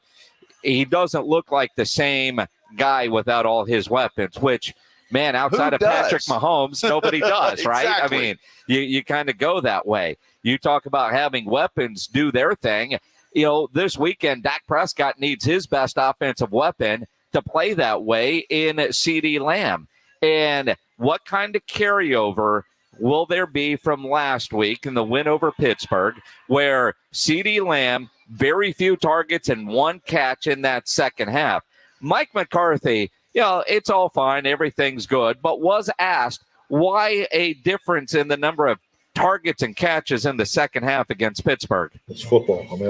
he doesn't look like the same guy without all his weapons, which, man, outside of Patrick Mahomes, nobody does, right? Exactly. I mean, you kind of go that way. You talk about having weapons do their thing. You know, this weekend, Dak Prescott needs his best offensive weapon to play that way in CeeDee Lamb. And what kind of carryover will there be from last week in the win over Pittsburgh, where CeeDee Lamb, very few targets and 1 catch in that second half? Mike McCarthy, you know, it's all fine, everything's good, but was asked why a difference in the number of targets and catches in the second half against Pittsburgh. It's football. I mean,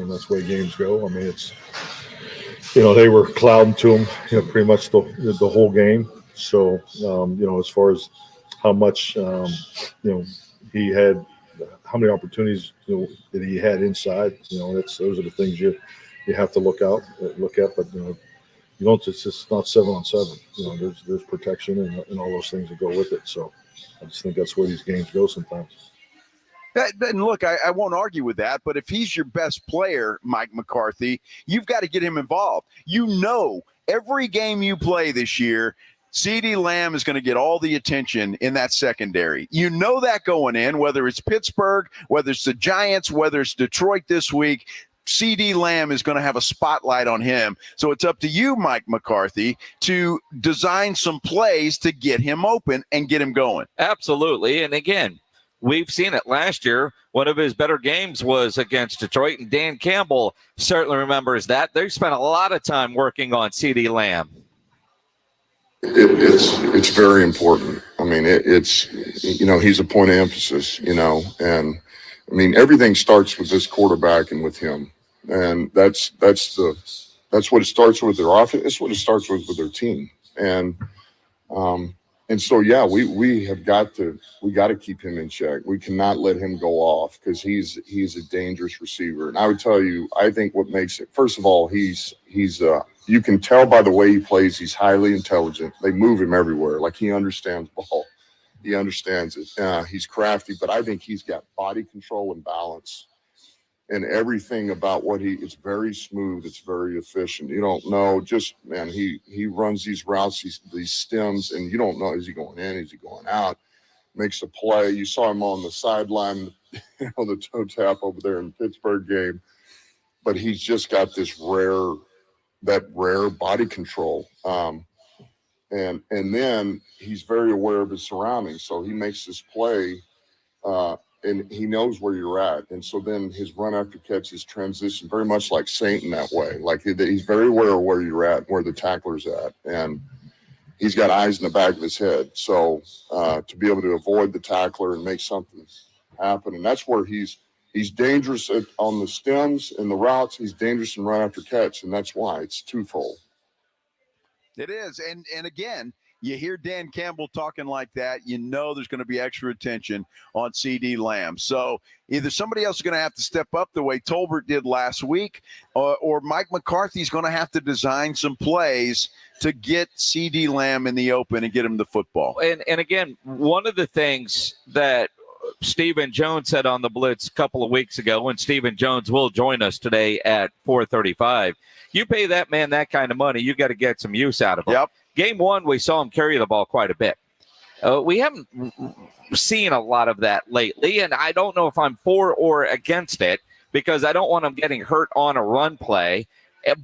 that's the way games go. I mean, it's, they were clouding to him, pretty much the whole game. So, as far as how much, he had, how many opportunities, that he had inside, those are the things you have to look at. But, you don't, it's just not 7-on-7. There's protection and all those things that go with it. So I just think that's where these games go sometimes. And look, I won't argue with that, but if he's your best player, Mike McCarthy, you've got to get him involved. Every game you play this year, CeeDee Lamb is going to get all the attention in that secondary. You know that going in, whether it's Pittsburgh, whether it's the Giants, whether it's Detroit this week, CeeDee Lamb is going to have a spotlight on him. So it's up to you, Mike McCarthy, to design some plays to get him open and get him going. Absolutely. And again, we've seen it last year. One of his better games was against Detroit, and Dan Campbell certainly remembers that. They spent a lot of time working on CeeDee Lamb. It's very important. I mean, it's he's a point of emphasis, and I mean, everything starts with this quarterback and with him. And that's what it starts with their offense. It's what it starts with their team. And so, yeah, we got to keep him in check. We cannot let him go off because he's a dangerous receiver. And I would tell you, I think what makes it, first of all, he's you can tell by the way he plays, he's highly intelligent. They move him everywhere. Like, he understands ball. He understands it. He's crafty, but I think he's got body control and balance. And everything about it's very smooth. It's very efficient. You don't know, he runs these routes, these stems, and you don't know, is he going in? Is he going out? Makes a play. You saw him on the sideline, the toe tap over there in the Pittsburgh game. But he's just got this rare body control. And then he's very aware of his surroundings. So he makes this play, and he knows where you're at. And so then his run after catch is transition, very much like Saint in that way. Like, he's very aware of where you're at, where the tackler's at. And he's got eyes in the back of his head. So to be able to avoid the tackler and make something happen. And that's where he's dangerous on the stems and the routes. He's dangerous in run after catch. And that's why it's twofold. It is. And again, you hear Dan Campbell talking like that, there's going to be extra attention on CeeDee Lamb. So either somebody else is going to have to step up the way Tolbert did last week, or Mike McCarthy's going to have to design some plays to get CeeDee Lamb in the open and get him the football. And again, one of the things that Stephen Jones said on the Blitz a couple of weeks ago, and Stephen Jones will join us today at 4:35. You pay that man that kind of money, you got to get some use out of him. Yep. Game one, we saw him carry the ball quite a bit. We haven't seen a lot of that lately, and I don't know if I'm for or against it because I don't want him getting hurt on a run play.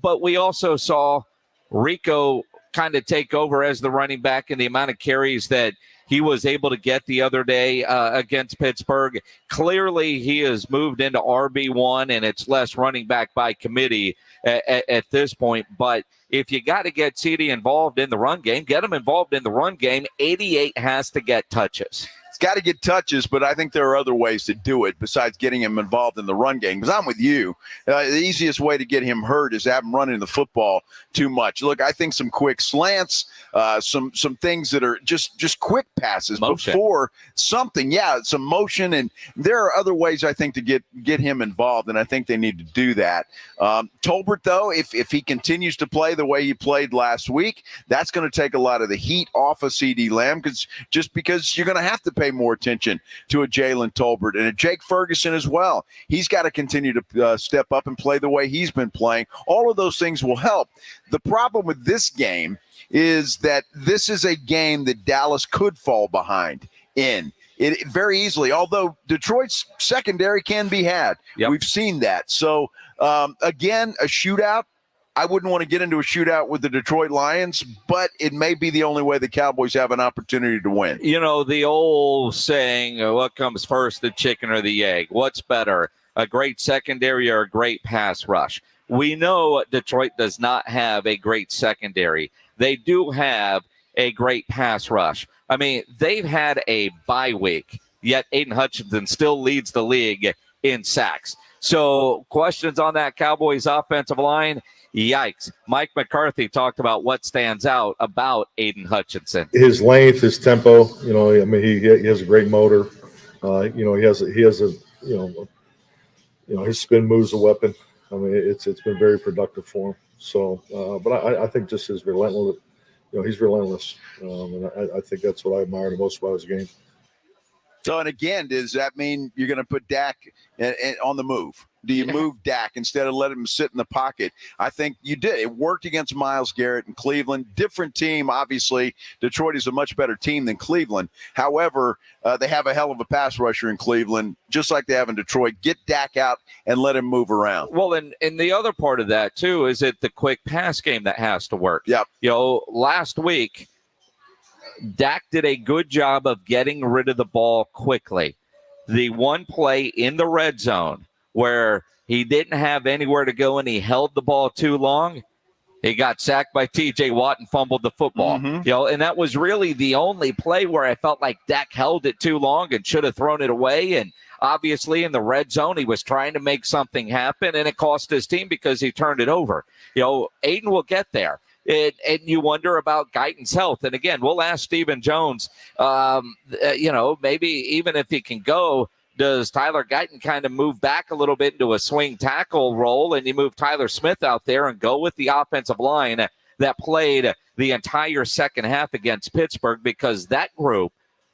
But we also saw Rico kind of take over as the running back, and the amount of carries that he was able to get the other day against Pittsburgh. Clearly, he has moved into RB1, and it's less running back by committee at this point. But if you got to get CeeDee involved in the run game, get him involved in the run game. 88 has to get touches. It's got to get touches, but I think there are other ways to do it besides getting him involved in the run game. Because I'm with you. The easiest way to get him hurt is have him running the football too much. Look, I think some quick slants, some things that are just quick passes before something. Yeah, some motion, and there are other ways I think to get him involved, and I think they need to do that. Tolbert, though, if he continues to play the way he played last week, that's going to take a lot of the heat off of CeeDee Lamb because you're going to have to pay more attention to a Jalen Tolbert and a Jake Ferguson as well. He's got to continue to step up and play the way he's been playing. All of those things will help. The problem with this game is that this is a game that Dallas could fall behind in. It very easily, although Detroit's secondary can be had. Yep. We've seen that. So, again, a shootout. I wouldn't want to get into a shootout with the Detroit Lions, but it may be the only way the Cowboys have an opportunity to win. You know, the old saying, what comes first, the chicken or the egg? What's better, a great secondary or a great pass rush? We know Detroit does not have a great secondary. They do have a great pass rush. I mean, they've had a bye week, yet Aiden Hutchinson still leads the league in sacks. So questions on that Cowboys offensive line? Yikes. Mike McCarthy talked about what stands out about Aiden Hutchinson. His length, his tempo, I mean, he has a great motor. He has his spin move's a weapon. I mean, it's been very productive for him. So, but I think just his relentless, he's relentless. And I think that's what I admire the most about his game. So, and again, does that mean you're going to put Dak on the move? Do you move Dak instead of letting him sit in the pocket? I think you did. It worked against Myles Garrett in Cleveland. Different team, obviously. Detroit is a much better team than Cleveland. However, they have a hell of a pass rusher in Cleveland, just like they have in Detroit. Get Dak out and let him move around. Well, and the other part of that, too, is it the quick pass game that has to work. Yep. Last week, Dak did a good job of getting rid of the ball quickly. The one play in the red zone where he didn't have anywhere to go and he held the ball too long, he got sacked by T.J. Watt and fumbled the football. Mm-hmm. And that was really the only play where I felt like Dak held it too long and should have thrown it away. And obviously in the red zone, he was trying to make something happen, and it cost his team because he turned it over. Aiden will get there. And you wonder about Guyton's health. And again, we'll ask Stephen Jones, maybe even if he can go, does Tyler Guyton kind of move back a little bit into a swing tackle role, and you move Tyler Smith out there and go with the offensive line that played the entire second half against Pittsburgh, because that group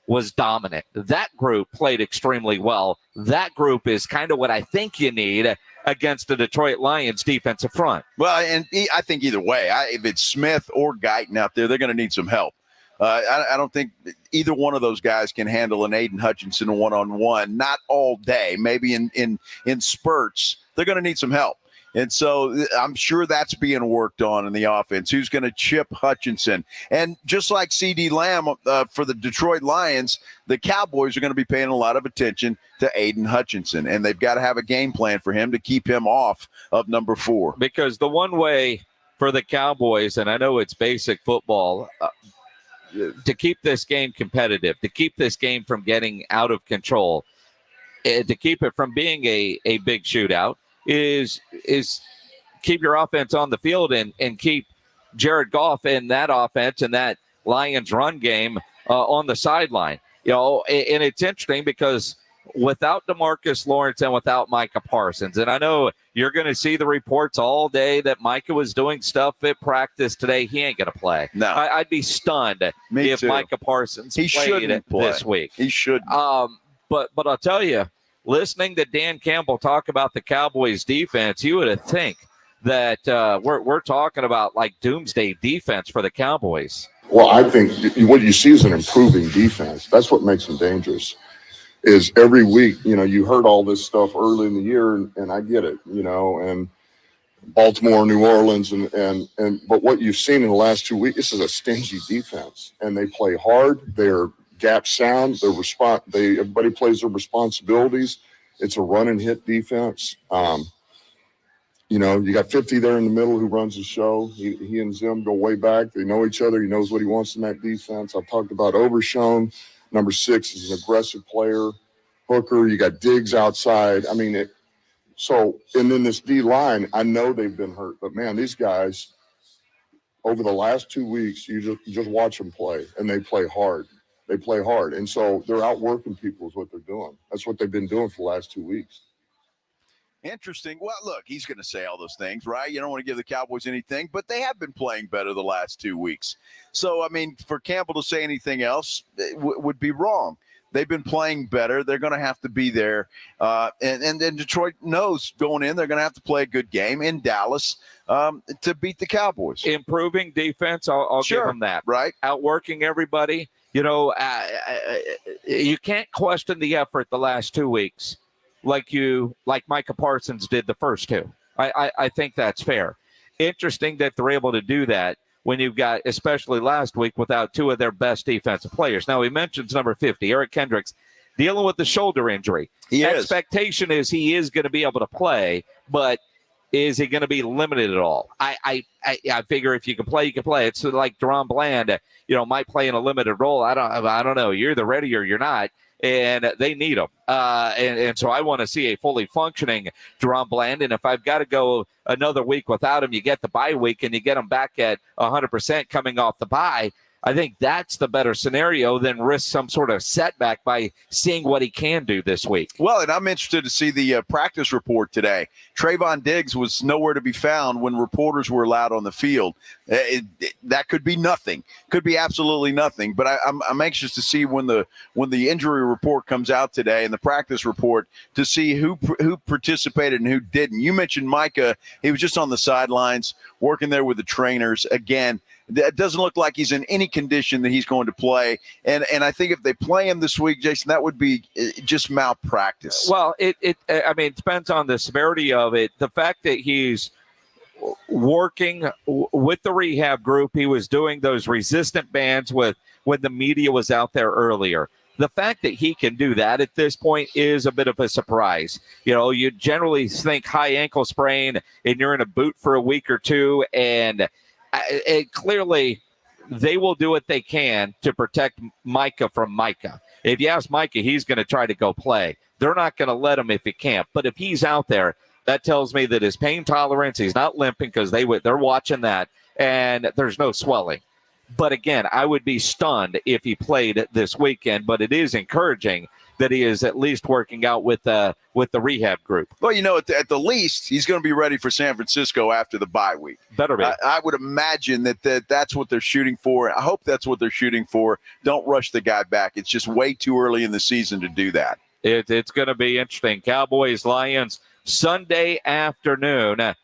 was dominant. That group played extremely well. That group is kind of what I think you need against the Detroit Lions defensive front. Well, and I think either way, if it's Smith or Guyton out there, they're going to need some help. I don't think either one of those guys can handle an Aiden Hutchinson one-on-one, not all day, maybe in spurts. They're going to need some help. And so I'm sure that's being worked on in the offense. Who's going to chip Hutchinson? And just like CeeDee Lamb for the Detroit Lions, the Cowboys are going to be paying a lot of attention to Aiden Hutchinson. And they've got to have a game plan for him to keep him off of number 4. Because the one way for the Cowboys, and I know it's basic football, to keep this game competitive, to keep this game from getting out of control, to keep it from being a big shootout, is keep your offense on the field and keep Jared Goff and that offense and that Lions run game on the sideline. And it's interesting because without DeMarcus Lawrence and without Micah Parsons, and I know you're going to see the reports all day that Micah was doing stuff at practice today. He ain't going to play. No, I'd be stunned if Micah Parsons played this week. He should. But I'll tell you, listening to Dan Campbell talk about the Cowboys defense, you would think that we're talking about like doomsday defense for the Cowboys. Well, I think what you see is an improving defense. That's what makes them dangerous. Is every week, you heard all this stuff early in the year, and I get it, and Baltimore, New Orleans, but what you've seen in the last 2 weeks, this is a stingy defense, and they play hard. They're gap sound. Everybody plays their responsibilities. It's a run and hit defense. You got 50 there in the middle who runs the show. He and Zim go way back. They know each other. He knows what he wants in that defense. I've talked about Overshown. Number 6 is an aggressive player. Hooker, you got Diggs outside. I mean, and then this D line, I know they've been hurt, but man, these guys over the last 2 weeks, you just watch them play, and they play hard. They play hard, and so they're outworking people is what they're doing. That's what they've been doing for the last 2 weeks. Interesting. Well, look, he's going to say all those things, right? You don't want to give the Cowboys anything, but they have been playing better the last 2 weeks. So, I mean, for Campbell to say anything else would be wrong. They've been playing better. They're going to have to be there. And Detroit knows going in, they're going to have to play a good game in Dallas to beat the Cowboys. Improving defense, I'll give them that. Right. Outworking everybody. You can't question the effort the last 2 weeks like Micah Parsons did the first two. I think that's fair. Interesting that they're able to do that when you've got, especially last week, without two of their best defensive players. Now, he mentions number 50, Eric Kendricks, dealing with the shoulder injury. Expectation is he is going to be able to play, but is he going to be limited at all? I figure if you can play, you can play. It's like Deron Bland, might play in a limited role. I don't know. You're either ready or you're not. And they need him. And so I want to see a fully functioning Deron Bland. And if I've got to go another week without him, you get the bye week and you get him back at 100% coming off the bye. I think that's the better scenario than risk some sort of setback by seeing what he can do this week. Well, and I'm interested to see the practice report today. Trayvon Diggs was nowhere to be found when reporters were allowed on the field. That could be nothing. Could be absolutely nothing. But I'm anxious to see when the injury report comes out today and the practice report to see who participated and who didn't. You mentioned Micah. He was just on the sidelines working there with the trainers. Again, that doesn't look like he's in any condition that he's going to play. And I think if they play him this week, Jason, that would be just malpractice. Well, it depends on the severity of it. The fact that he's working with the rehab group, he was doing those resistant bands when the media was out there earlier. The fact that he can do that at this point is a bit of a surprise. You generally think high ankle sprain and you're in a boot for a week or two, and clearly they will do what they can to protect Micah from Micah. If you ask Micah, he's going to try to go play. They're not going to let him if he can't. But if he's out there, that tells me that his pain tolerance, he's not limping because they're watching that, and there's no swelling. But again, I would be stunned if he played this weekend, but it is encouraging that he is at least working out with the rehab group. Well, at the least, he's going to be ready for San Francisco after the bye week. Better be. I would imagine that's what they're shooting for. I hope that's what they're shooting for. Don't rush the guy back. It's just way too early in the season to do that. It's going to be interesting. Cowboys, Lions, Sunday afternoon.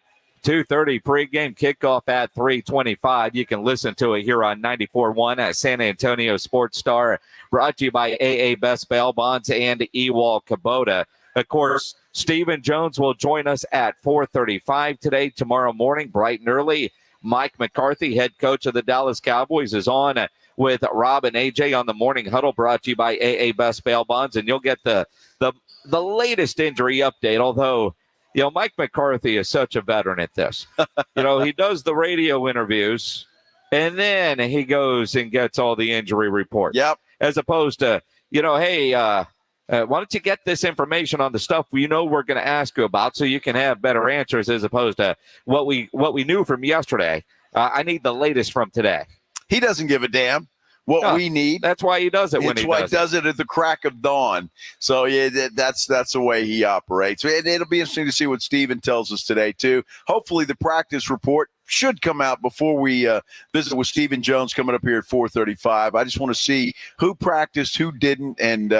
2:30 pregame, kickoff at 3:25. You can listen to it here on 94.1 at San Antonio Sports Star, brought to you by AA Best Bail Bonds and Ewald Kubota. Of course, Stephen Jones will join us at 4:35 today. Tomorrow morning, bright and early, Mike McCarthy, head coach of the Dallas Cowboys, is on with Rob and AJ on the Morning Huddle, brought to you by AA Best Bail Bonds, and you'll get the latest injury update, although Mike McCarthy is such a veteran at this. He does the radio interviews, and then he goes and gets all the injury reports. Yep. As opposed to, hey, why don't you get this information on the stuff we're going to ask you about so you can have better answers, as opposed to what we knew from yesterday. I need the latest from today. He doesn't give a damn what we need. That's why he does it when he does it. That's why he does it at the crack of dawn. So, yeah, that's the way he operates. It'll be interesting to see what Steven tells us today, too. Hopefully the practice report should come out before we visit with Stephen Jones coming up here at 4:35. I just want to see who practiced, who didn't, and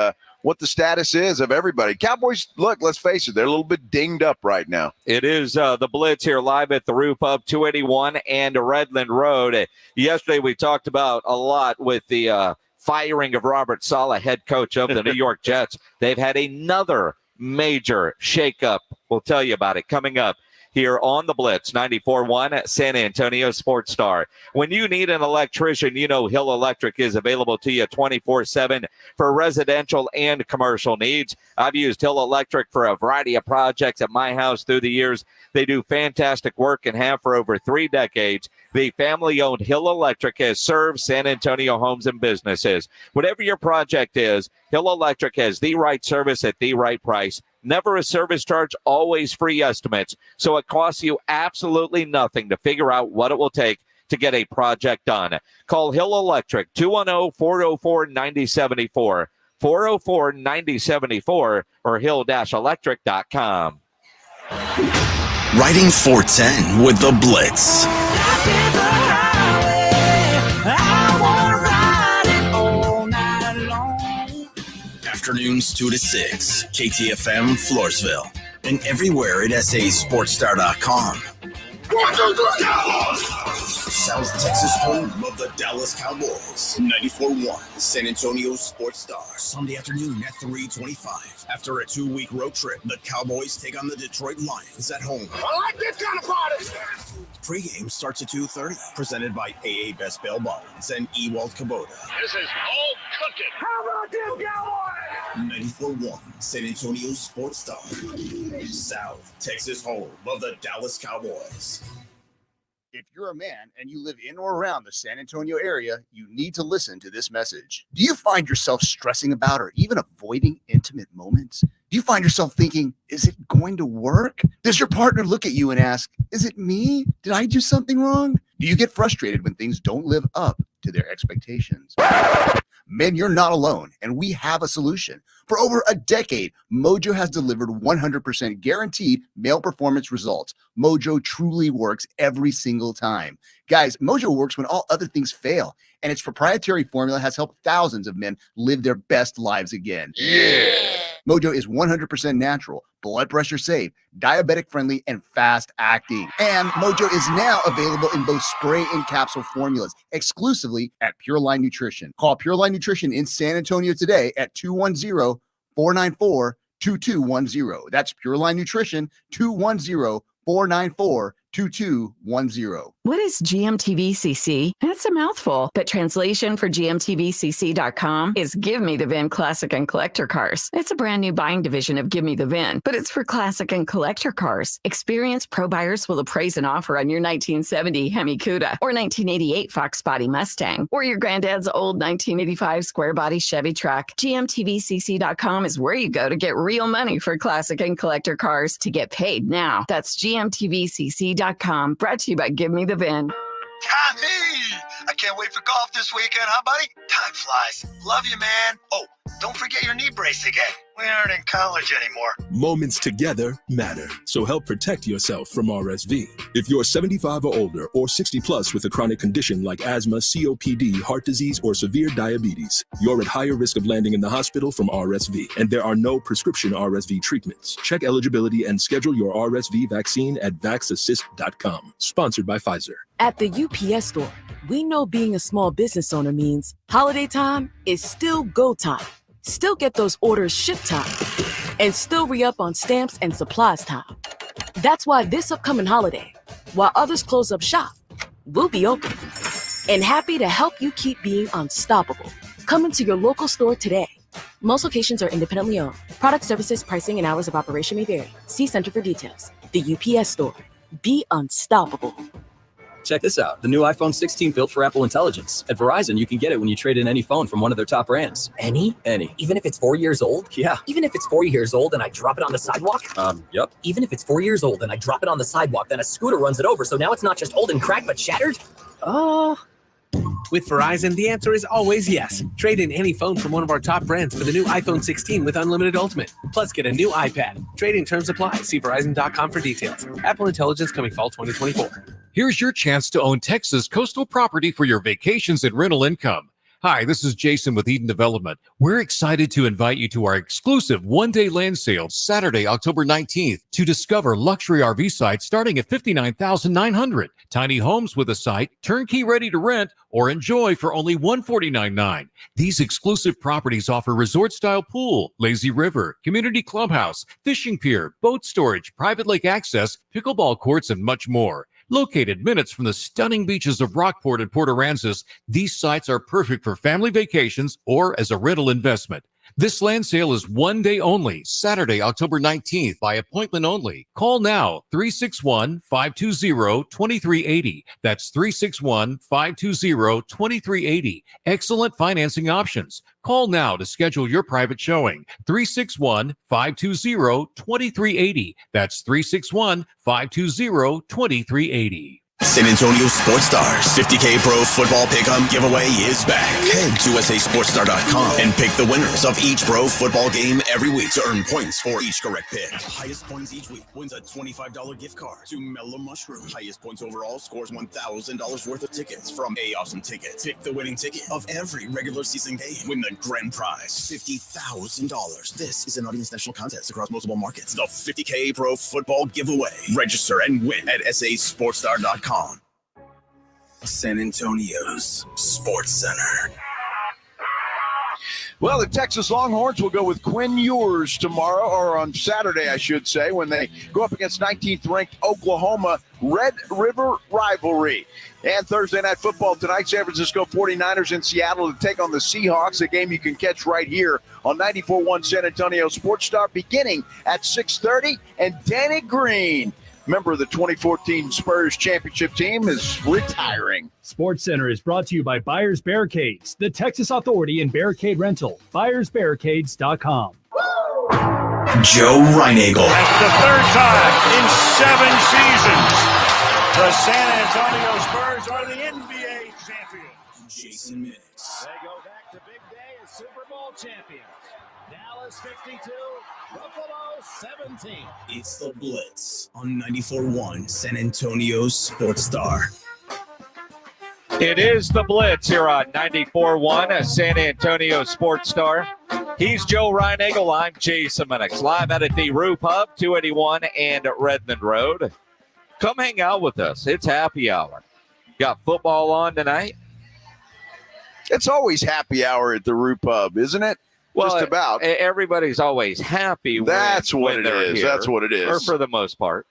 what the status is of everybody. Cowboys, look, let's face it, they're a little bit dinged up right now. It is the Blitz here live at the roof of 281 and Redland Road. Yesterday we talked about a lot with the firing of Robert Saleh, head coach of the New York Jets. They've had another major shakeup. We'll tell you about it coming up here on the Blitz 94.1 San Antonio Sports Star. When you need an electrician, you know Hill Electric is available to you 24/7 for residential and commercial needs. I've used Hill Electric for a variety of projects at my house through the years. They do fantastic work and have for over 3 decades. The family-owned Hill Electric has served San Antonio homes and businesses. Whatever your project is, Hill Electric has the right service at the right price. Never a service charge, always free estimates. So it costs you absolutely nothing to figure out what it will take to get a project done. Call Hill Electric, 210-404-9074, 404-9074, or hill-electric.com. Riding 410 with the Blitz. Afternoons 2 to 6, KTFM Floresville, and everywhere at sasportstar.com. South Texas home of the Dallas Cowboys. 94.1 San Antonio Sports Star. Sunday afternoon at 3:25. After a 2-week road trip, the Cowboys take on the Detroit Lions at home. I like this kind of party. Pre-game starts at 2:30. Presented by AA Best Bail Bonds and Ewald Kubota. This is all cooking. How about them Cowboys? 94.1 San Antonio Sports Star. South Texas home of the Dallas Cowboys. If you're a man and you live in or around the San Antonio area, you need to listen to this message. Do you find yourself stressing about or even avoiding intimate moments? Do you find yourself thinking, is it going to work? Does your partner look at you and ask, is it me? Did I do something wrong? Do you get frustrated when things don't live up to their expectations? Men, you're not alone, and we have a solution. For over a decade, Mojo has delivered 100% guaranteed male performance results. Mojo truly works every single time. Guys, Mojo works when all other things fail, and its proprietary formula has helped thousands of men live their best lives again. Yeah. Mojo is 100% natural, blood pressure safe, diabetic friendly, and fast acting. And Mojo is now available in both spray and capsule formulas exclusively at Pure Line Nutrition. Call Pure Line Nutrition in San Antonio today at 210-494-2210. That's Pure Line Nutrition, 210-494-2210. What is GMTVCC? That's a mouthful, but translation for GMTVCC.com is Give Me the VIN Classic and Collector Cars. It's a brand new buying division of Give Me the VIN, but it's for classic and collector cars. Experienced pro buyers will appraise an offer on your 1970 Hemi Cuda or 1988 Fox Body Mustang or your granddad's old 1985 square body Chevy truck. GMTVCC.com is where you go to get real money for classic and collector cars to get paid now. That's GMTVCC.com, brought to you by Give Me the VIN. Hey, I can't wait for golf this weekend, huh, buddy? Time flies. Love you, man. Oh, don't forget your knee brace again. We aren't in college anymore. Moments together matter, so help protect yourself from RSV. If you're 75 or older or 60 plus with a chronic condition like asthma, COPD, heart disease, or severe diabetes, you're at higher risk of landing in the hospital from RSV, and there are no prescription RSV treatments. Check eligibility and schedule your RSV vaccine at vaxassist.com. Sponsored by Pfizer. At the UPS store, we know being a small business owner means holiday time is still go time. Still get those orders shipped time. And still re-up on stamps and supplies time. That's why this upcoming holiday, while others close up shop, we'll be open. And happy to help you keep being unstoppable. Come into your local store today. Most locations are independently owned. Product services, pricing, and hours of operation may vary. See Center for details. The UPS store. Be unstoppable. Check this out. The new iPhone 16 built for Apple Intelligence. At Verizon, you can get it when you trade in any phone from one of their top brands. Any? Any. Even if it's 4 years old? Yeah. Even if it's 4 years old and I drop it on the sidewalk? Yep. Even if it's 4 years old and I drop it on the sidewalk, then a scooter runs it over, so now it's not just old and cracked, but shattered? With Verizon, the answer is always yes. Trade in any phone from one of our top brands for the new iPhone 16 with Unlimited Ultimate. Plus, get a new iPad. Trade-in terms apply. See Verizon.com for details. Apple Intelligence coming fall 2024. Here's your chance to own Texas coastal property for your vacations and rental income. Hi, this is Jason with Eden Development. We're excited to invite you to our exclusive one-day land sale Saturday, October 19th to discover luxury RV sites starting at $59,900. Tiny homes with a site, turnkey ready to rent, or enjoy for only $149,900. These exclusive properties offer resort-style pool, lazy river, community clubhouse, fishing pier, boat storage, private lake access, pickleball courts, and much more. Located minutes from the stunning beaches of Rockport and Port Aransas, these sites are perfect for family vacations or as a rental investment. This land sale is one day only, Saturday, October 19th, by appointment only. Call now, 361-520-2380. That's 361-520-2380. Excellent financing options. Call now to schedule your private showing. 361-520-2380. That's 361-520-2380. San Antonio Sports Stars 50K Pro Football Pick'em giveaway is back. Head to SASportsStar.com and pick the winners of each pro football game every week to earn points for each correct pick. Highest points each week wins a $25 gift card to Mellow Mushroom. Highest points overall scores $1,000 worth of tickets from A Awesome Tickets. Pick the winning ticket of every regular season game. Win the grand prize, $50,000. This is an audience national contest across multiple markets. The 50K Pro Football giveaway. Register and win at SASportsStar.com. San Antonio's Sports Center. Well, the Texas Longhorns will go with Quinn Ewers tomorrow, or on Saturday, I should say, when they go up against 19th-ranked Oklahoma. Red River rivalry. And Thursday Night Football tonight, San Francisco 49ers in Seattle to take on the Seahawks, a game you can catch right here on 94.1 San Antonio Sports Star, beginning at 6:30. And Danny Green, member of the 2014 Spurs championship team, is retiring. Sports Center is brought to you by Buyers Barricades, the Texas Authority in Barricade Rental. BuyersBarricades.com. Joe Reinagel. That's the third time in 7 seasons the San Antonio Spurs are the NBA champions. Jason Minnix. They go back to big day as Super Bowl champions. Dallas 52, Buffalo 17. It's the Blitz on 94.1 San Antonio Sports Star. It is the Blitz here on 94.1 San Antonio Sports Star. He's Joe Reinagel. I'm Jason Minnix. Live out at the Roo Pub, 281 and Redmond Road. Come hang out with us. It's happy hour. Got football on tonight? It's always happy hour at the Roo Pub, isn't it? Well, just about. Everybody's always happy. That's what it is. Here, that's what it is. Or for the most part.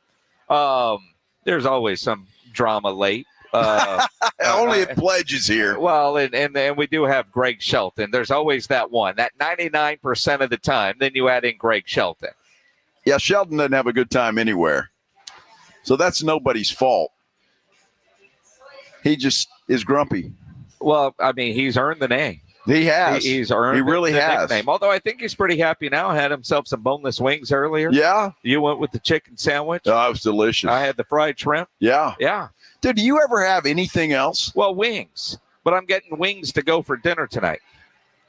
There's always some drama late. Only at Pledges here. Well, and we do have Greg Shelton. There's always that one. That 99% of the time, then you add in Greg Shelton. Yeah, Shelton doesn't have a good time anywhere. So that's nobody's fault. He just is grumpy. Well, I mean, he's earned the name. He has. He's earned He really the has. nickname. Although I think he's pretty happy now. Had himself some boneless wings earlier. Yeah. You went with the chicken sandwich. Oh, it was delicious. I had the fried shrimp. Yeah. Yeah. Dude, do you ever have anything else? Well, wings. But I'm getting wings to go for dinner tonight.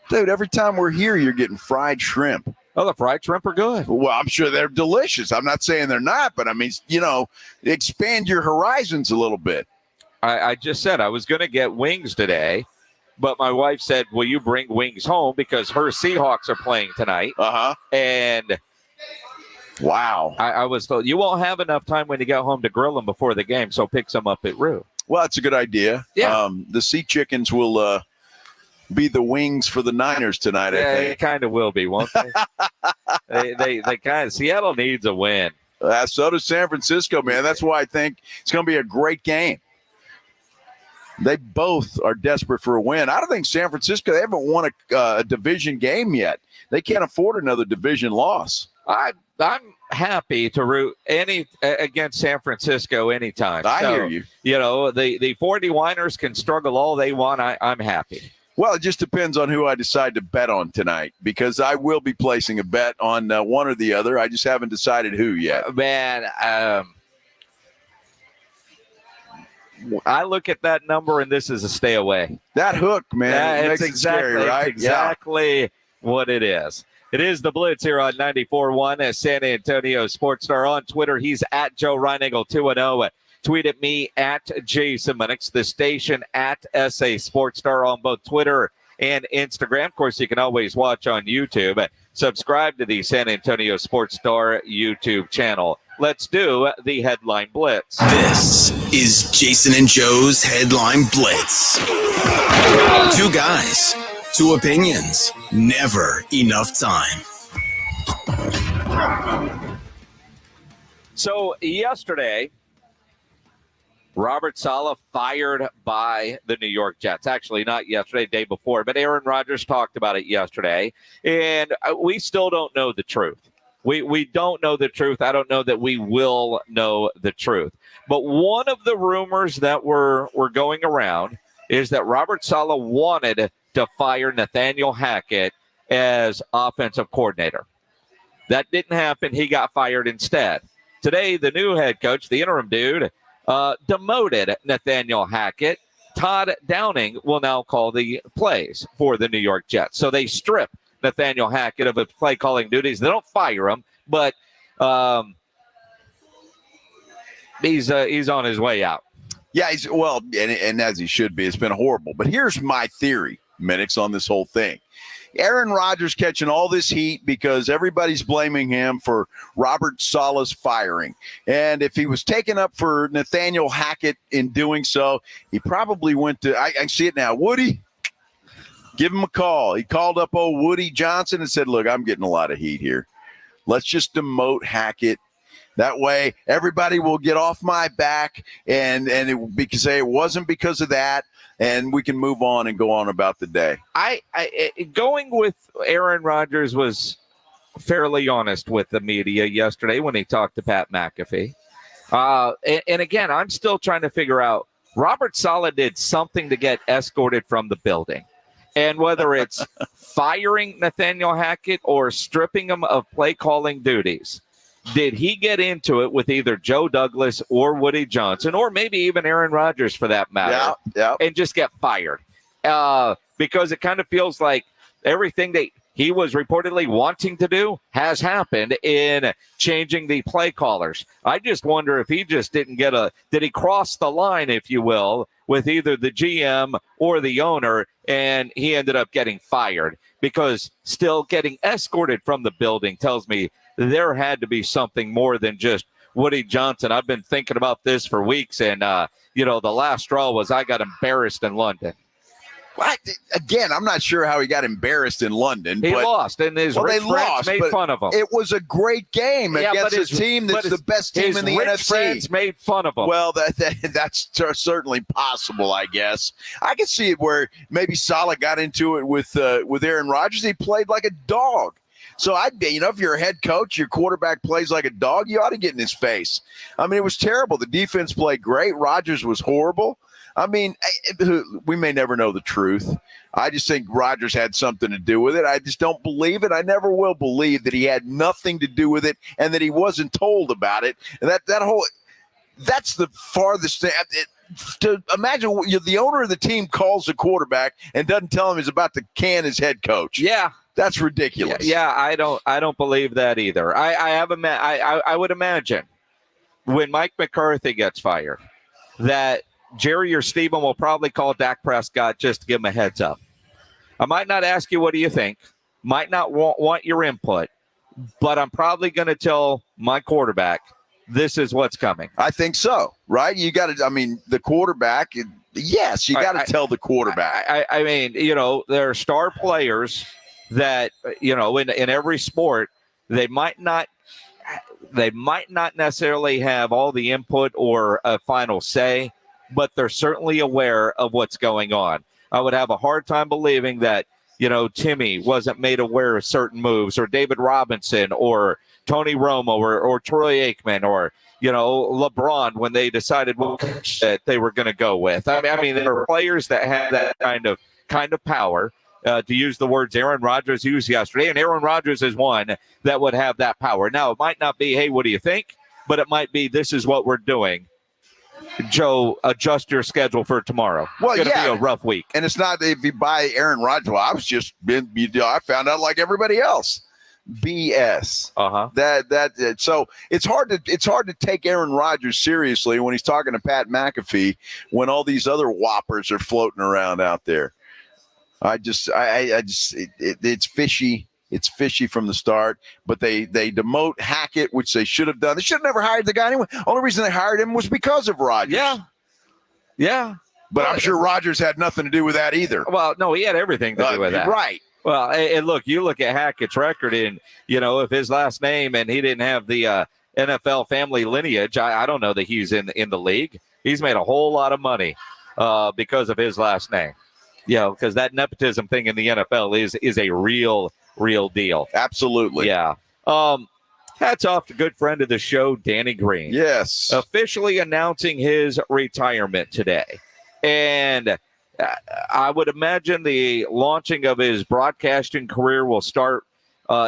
Dude, every time we're here, you're getting fried shrimp. Oh, the fried shrimp are good. Well, I'm sure they're delicious. I'm not saying they're not, but I mean, expand your horizons a little bit. I just said I was going to get wings today, but my wife said, will you bring wings home because her Seahawks are playing tonight? Uh-huh. And wow. I was told, you won't have enough time when you get home to grill them before the game, so pick some up at Roo. Well, that's a good idea. Yeah. The Sea Chickens will be the wings for the Niners tonight, I Yeah, think. they kind of will be, won't they? they kind of, Seattle needs a win. So does San Francisco, man. That's why I think it's going to be a great game. They both are desperate for a win. I don't think San Francisco, they haven't won a division game yet. They can't afford another division loss. I'm happy to root against San Francisco anytime. I hear you. You know, the 49ers can struggle all they want. I'm happy. Well, it just depends on who I decide to bet on tonight, because I will be placing a bet on one or the other. I just haven't decided who yet. Man, I look at that number, and this is a stay away. That hook, man. It's exactly what it is. It is the Blitz here on 94.1 at San Antonio Sports Star. On Twitter, he's at Joe Reinagel 210. Tweet at me at Jason Minnix, the station at SA Sports Star on both Twitter and Instagram. Of course, you can always watch on YouTube. Subscribe to the San Antonio Sports Star YouTube channel. Let's do the Headline Blitz. This is Jason and Joe's Headline Blitz. Two guys, two opinions, never enough time. So yesterday, Robert Saleh fired by the New York Jets. Actually, not yesterday, day before, but Aaron Rodgers talked about it yesterday, and we still don't know the truth. We don't know the truth. I don't know that we will know the truth. But one of the rumors that were going around is that Robert Saleh wanted to fire Nathaniel Hackett as offensive coordinator. That didn't happen. He got fired instead. Today, the new head coach, the interim dude, demoted Nathaniel Hackett. Todd Downing will now call the plays for the New York Jets. So they strip Nathaniel Hackett of his play calling duties. They don't fire him, but he's on his way out. Yeah, and as he should be. It's been horrible. But here's my theory, Minnix, on this whole thing. Aaron Rodgers catching all this heat because everybody's blaming him for Robert Saleh's firing. And if he was taken up for Nathaniel Hackett in doing so, he probably went to, I see it now, Woody, give him a call. He called up old Woody Johnson and said, look, I'm getting a lot of heat here. Let's just demote Hackett. That way everybody will get off my back and say it wasn't because of that. And we can move on and go on about the day. Going with Aaron Rodgers was fairly honest with the media yesterday when he talked to Pat McAfee. And again, I'm still trying to figure out, Robert Saleh did something to get escorted from the building. And whether it's firing Nathaniel Hackett or stripping him of play calling duties, did he get into it with either Joe Douglas or Woody Johnson, or maybe even Aaron Rodgers for that matter, and just get fired? Because it kind of feels like everything that he was reportedly wanting to do has happened in changing the play callers. I just wonder if he just did he cross the line, if you will, with either the GM or the owner, and he ended up getting fired, because still getting escorted from the building tells me there had to be something more than just Woody Johnson. I've been thinking about this for weeks, and, the last straw was I got embarrassed in London. Again, I'm not sure how he got embarrassed in London. He lost, and his rich friends made fun of him. It was a great game against a team that's the best team in the NFC. His friends made fun of him. Well, that's certainly possible, I guess. I can see it where maybe Saleh got into it with Aaron Rodgers. He played like a dog. So if you're a head coach, your quarterback plays like a dog, you ought to get in his face. I mean, it was terrible. The defense played great. Rodgers was horrible. I mean, we may never know the truth. I just think Rodgers had something to do with it. I just don't believe it. I never will believe that he had nothing to do with it and that he wasn't told about it. And that's the farthest thing. To imagine the owner of the team calls the quarterback and doesn't tell him he's about to can his head coach. Yeah. That's ridiculous. Yeah, I don't believe that either. I would imagine when Mike McCarthy gets fired that Jerry or Steven will probably call Dak Prescott just to give him a heads up. I might not ask you, what do you think? Might not want your input, but I'm probably going to tell my quarterback, this is what's coming. I think so, right? You got to, the quarterback, yes, you got to tell the quarterback. I mean, there are star players that, in every sport, they might not necessarily have all the input or a final say, but they're certainly aware of what's going on. I would have a hard time believing that, Timmy wasn't made aware of certain moves, or David Robinson, or Tony Romo, or Troy Aikman, or, LeBron, when they decided what that they were going to go with. I mean, there are players that have that kind of power. To use the words Aaron Rodgers used yesterday, and Aaron Rodgers is one that would have that power. Now, it might not be, hey, what do you think? But it might be, this is what we're doing. Joe, adjust your schedule for tomorrow. Well, it's going to be a rough week. And it's not if you buy Aaron Rodgers. Well, I found out like everybody else. BS. So it's hard to take Aaron Rodgers seriously when he's talking to Pat McAfee when all these other whoppers are floating around out there. It's fishy. It's fishy from the start, but they demote Hackett, which they should have done. They should have never hired the guy anyway. Only reason they hired him was because of Rodgers. Yeah. But I'm sure Rodgers had nothing to do with that either. Well, no, he had everything to do with that. Right. Well, and look, you look at Hackett's record, and if his last name and he didn't have the NFL family lineage, I don't know that he's in the league. He's made a whole lot of money because of his last name. Because that nepotism thing in the NFL is a real deal. Absolutely. Yeah. Hats off to good friend of the show, Danny Green. Yes. Officially announcing his retirement today. And I would imagine the launching of his broadcasting career will start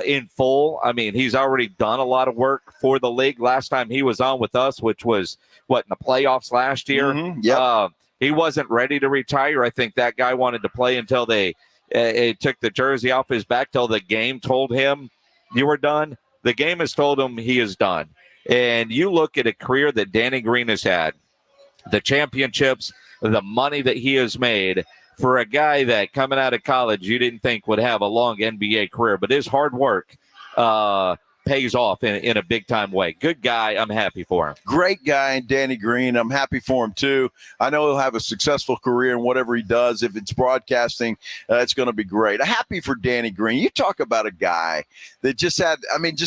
in full. I mean, he's already done a lot of work for the league. Last time he was on with us, which was, in the playoffs last year? Mm-hmm. Yep. He wasn't ready to retire. I think that guy wanted to play until they took the jersey off his back, till the game told him you were done. The game has told him he is done. And you look at a career that Danny Green has had, the championships, the money that he has made for a guy that coming out of college you didn't think would have a long NBA career, but his hard work pays off in a big-time way. Good guy. I'm happy for him. Great guy, Danny Green. I'm happy for him, too. I know he'll have a successful career in whatever he does. If it's broadcasting, it's going to be great. I'm happy for Danny Green. You talk about a guy that just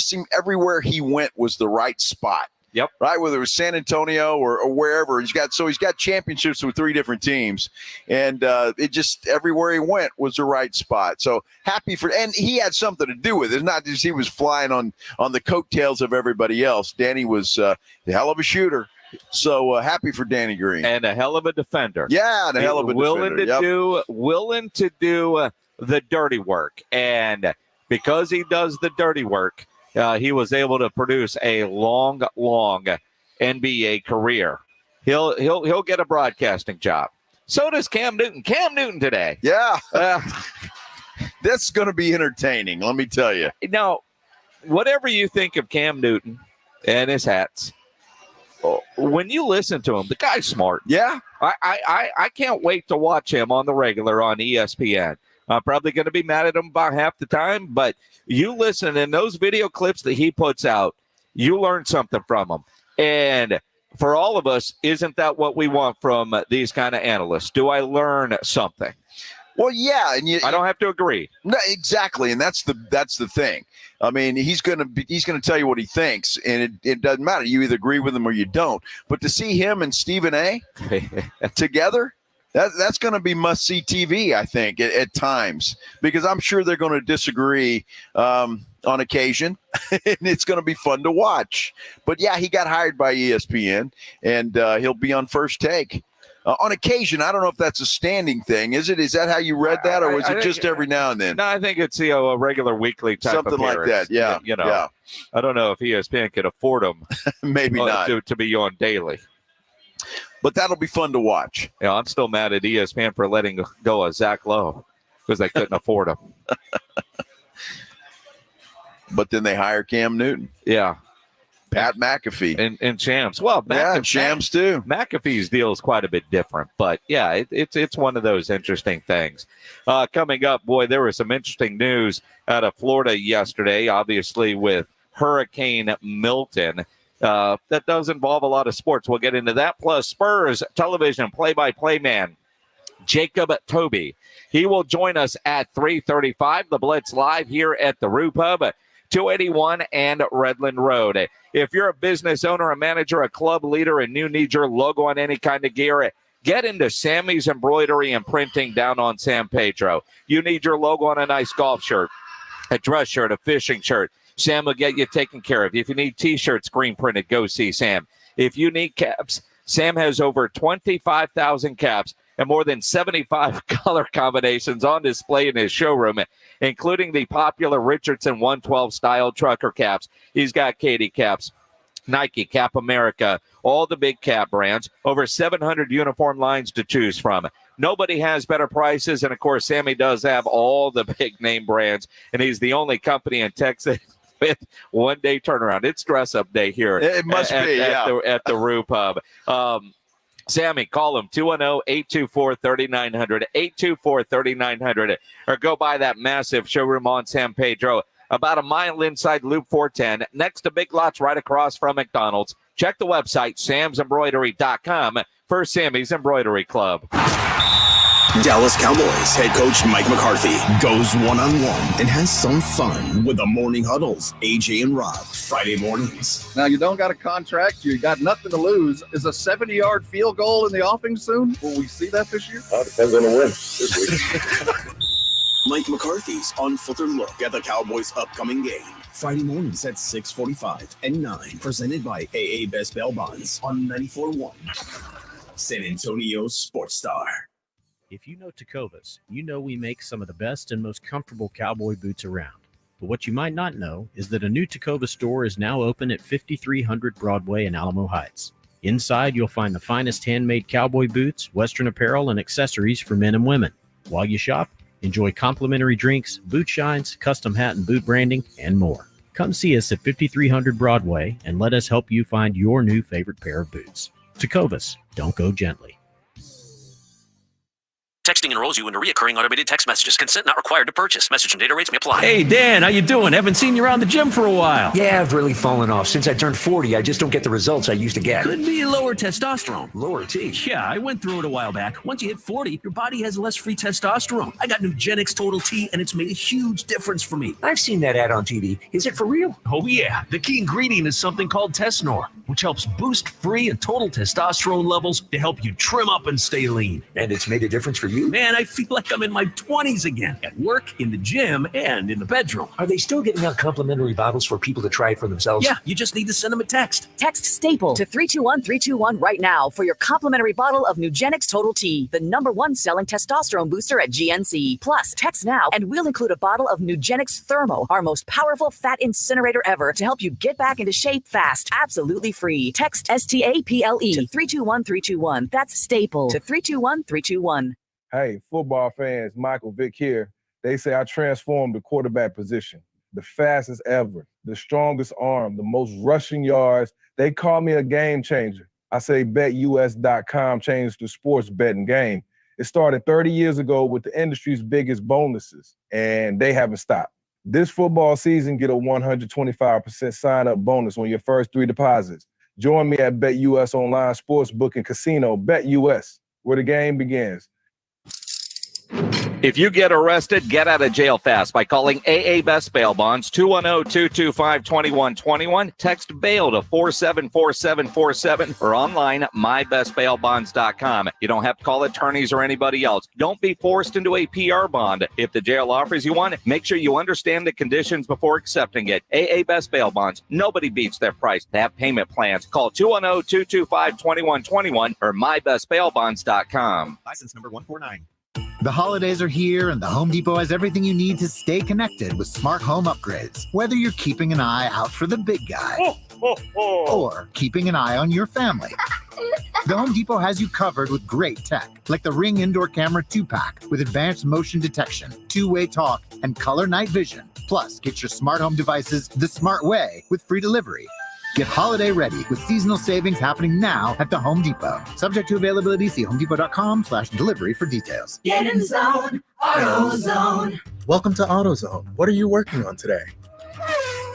seemed everywhere he went was the right spot. Yep. Right, whether it was San Antonio or wherever. He's got championships with 3 different teams. And it just everywhere he went was the right spot. So happy for, and he had something to do with it. It's not just he was flying on the coattails of everybody else. Danny was a hell of a shooter. So happy for Danny Green. And a hell of a defender. Yeah, and a hell of a defender. Willing to do the dirty work. And because he does the dirty work, he was able to produce a long NBA career. He'll get a broadcasting job. So does Cam Newton. Cam Newton today. Yeah. That's going to be entertaining, let me tell you. Now, whatever you think of Cam Newton and his hats, when you listen to him, the guy's smart. Yeah. I can't wait to watch him on the regular on ESPN. I'm probably going to be mad at him about half the time, but you listen, in those video clips that he puts out, you learn something from him. And for all of us, isn't that what we want from these kind of analysts? Do I learn something? Well, yeah, and I don't have to agree. No, exactly, and that's the thing. I mean, he's gonna tell you what he thinks, and it doesn't matter. You either agree with him or you don't. But to see him and Stephen A. together, that's going to be must-see TV, I think, at times, because I'm sure they're going to disagree on occasion, and it's going to be fun to watch. But, yeah, he got hired by ESPN, and he'll be on First Take. On occasion, I don't know if that's a standing thing. Is it? Is that how you read that, or was it just every now and then? No, I think it's a regular weekly type something appearance. Like that. Yeah, yeah. I don't know if ESPN could afford them. Maybe not to be on daily. But that'll be fun to watch. Yeah, I'm still mad at ESPN for letting go of Zach Lowe because they couldn't afford him. But then they hire Cam Newton. Yeah. Pat McAfee. And Shams. Well, and Shams too. McAfee's deal is quite a bit different. But, yeah, it's one of those interesting things. Coming up, boy, there was some interesting news out of Florida yesterday, obviously with Hurricane Milton. That does involve a lot of sports. We'll get into that. Plus, Spurs television play-by-play man, Jacob Tobey. He will join us at 3:35. The Blitz live here at the Roo Pub, 281 and Redland Road. If you're a business owner, a manager, a club leader, and you need your logo on any kind of gear, get into Sammy's Embroidery and Printing down on San Pedro. You need your logo on a nice golf shirt, a dress shirt, a fishing shirt. Sam will get you taken care of. If you need T-shirts screen printed, go see Sam. If you need caps, Sam has over 25,000 caps and more than 75 color combinations on display in his showroom, including the popular Richardson 112 style trucker caps. He's got Katie caps, Nike, Cap America, all the big cap brands, over 700 uniform lines to choose from. Nobody has better prices, and of course, Sammy does have all the big name brands, and he's the only company in Texas with one-day turnaround. It's dress-up day here. It must be, at the Roo Pub. Sammy, call him 210-824-3900, 824-3900, or go by that massive showroom on San Pedro, about a mile inside Loop 410, next to Big Lots right across from McDonald's. Check the website, samsembroidery.com, for Sammy's Embroidery Club. Dallas Cowboys head coach Mike McCarthy goes one-on-one and has some fun with the Morning Huddles, AJ and Rob, Friday mornings. Now, you don't got a contract. You got nothing to lose. Is a 70-yard field goal in the offing soon? Will we see that this year? Depends on the win this week. Mike McCarthy's unfiltered look at the Cowboys' upcoming game. Friday mornings at 6:45 and 9. Presented by AA Best Bail Bonds on 94.1. San Antonio Sports Star. If you know Tecovas, you know we make some of the best and most comfortable cowboy boots around. But what you might not know is that a new Tecovas store is now open at 5300 Broadway in Alamo Heights. Inside, you'll find the finest handmade cowboy boots, Western apparel, and accessories for men and women. While you shop, enjoy complimentary drinks, boot shines, custom hat and boot branding, and more. Come see us at 5300 Broadway and let us help you find your new favorite pair of boots. Tecovas, don't go gently. Texting enrolls you into recurring automated text messages. Consent not required to purchase. Message and data rates may apply. Hey, Dan, how you doing? Haven't seen you around the gym for a while. Yeah, I've really fallen off. Since I turned 40, I just don't get the results I used to get. Could be lower testosterone. Lower T? Yeah, I went through it a while back. Once you hit 40, your body has less free testosterone. I got Nugenix Total T, and it's made a huge difference for me. I've seen that ad on TV. Is it for real? Oh, yeah. The key ingredient is something called Tesnor, which helps boost free and total testosterone levels to help you trim up and stay lean. And it's made a difference for you? Man, I feel like I'm in my 20s again, at work, in the gym, and in the bedroom. Are they still giving out complimentary bottles for people to try it for themselves? Yeah, you just need to send them a text. Text STAPLE to 321-321 right now for your complimentary bottle of Nugenix Total T, the #1 selling testosterone booster at GNC. Plus, text now and we'll include a bottle of Nugenix Thermo, our most powerful fat incinerator ever, to help you get back into shape fast, absolutely free. Text STAPLE to 321-321. That's STAPLE to 321-321. Hey, football fans, Michael Vick here. They say I transformed the quarterback position. The fastest ever, the strongest arm, the most rushing yards. They call me a game changer. I say BetUS.com changed the sports betting game. It started 30 years ago with the industry's biggest bonuses, and they haven't stopped. This football season, get a 125% sign-up bonus on your first 3 deposits. Join me at BetUS Online Sportsbook and Casino, BetUS, where the game begins. If you get arrested, get out of jail fast by calling AA Best Bail Bonds, 210-225-2121. Text BAIL to 474747 or online at mybestbailbonds.com. You don't have to call attorneys or anybody else. Don't be forced into a PR bond. If the jail offers you one, make sure you understand the conditions before accepting it. AA Best Bail Bonds. Nobody beats their price. They have payment plans. Call 210-225-2121 or mybestbailbonds.com. License number 149. The holidays are here, and the Home Depot has everything you need to stay connected with smart home upgrades. Whether you're keeping an eye out for the big guy or keeping an eye on your family, the Home Depot has you covered with great tech, like the Ring Indoor Camera 2-pack with advanced motion detection, two-way talk, and color night vision. Plus, get your smart home devices the smart way with free delivery. Get holiday ready with seasonal savings happening now at the Home Depot. Subject to availability, see homedepot.com/delivery for details. Get in the zone, AutoZone. Welcome to AutoZone. What are you working on today?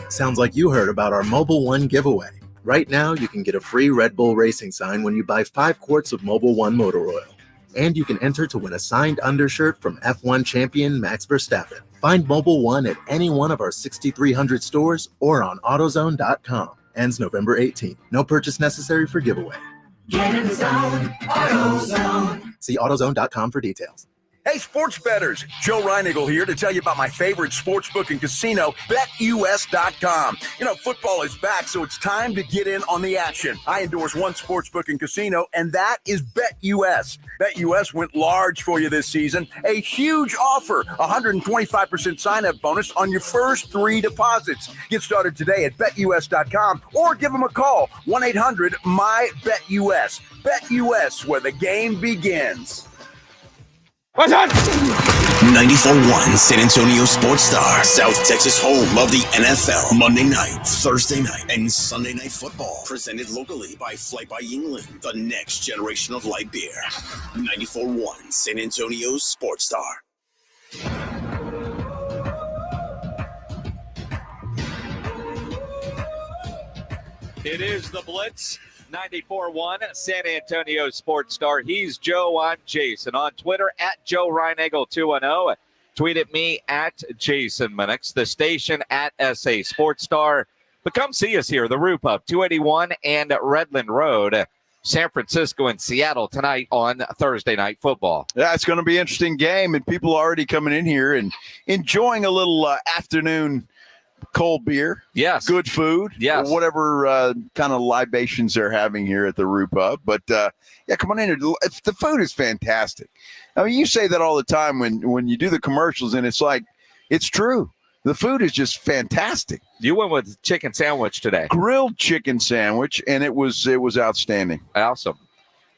Sounds like you heard about our Mobile One giveaway. Right now, you can get a free Red Bull racing sign when you buy 5 quarts of Mobile One motor oil. And you can enter to win a signed undershirt from F1 champion Max Verstappen. Find Mobile One at any one of our 6,300 stores or on AutoZone.com. Ends November 18th. No purchase necessary for giveaway. Get in the zone, AutoZone. See AutoZone.com for details. Hey, sports bettors, Joe Reinagel here to tell you about my favorite sportsbook and casino, BetUS.com. You know, football is back, so it's time to get in on the action. I endorse one sportsbook and casino, and that is BetUS. BetUS went large for you this season. A huge offer, 125% sign-up bonus on your first 3 deposits. Get started today at BetUS.com or give them a call, 1-800-MY-BetUS. BetUS, where the game begins. What's on? 94.1 San Antonio Sports Star, South Texas home of the NFL. Monday night, Thursday night, and Sunday night football. Presented locally by Flight by Yingling, the next generation of light beer. 94.1 San Antonio Sports Star. It is the Blitz, 94.1 San Antonio Sports Star. He's Joe, I'm Jason. On Twitter, at Joe Reinagel 210. Tweet at me, at Jason Minnix. The station, at SA Sports Star. But come see us here, the Roof Up, 281 and Redland Road. San Francisco and Seattle tonight on Thursday Night Football. Yeah, it's going to be an interesting game, and people are already coming in here and enjoying a little afternoon cold beer. Yes. Good food. Yes. Whatever kind of libations they're having here at the Roof Up. But, yeah, come on in here. The food is fantastic. I mean, you say that all the time when you do the commercials, and it's like, it's true. The food is just fantastic. You went with chicken sandwich today. Grilled chicken sandwich, and it was outstanding. Awesome.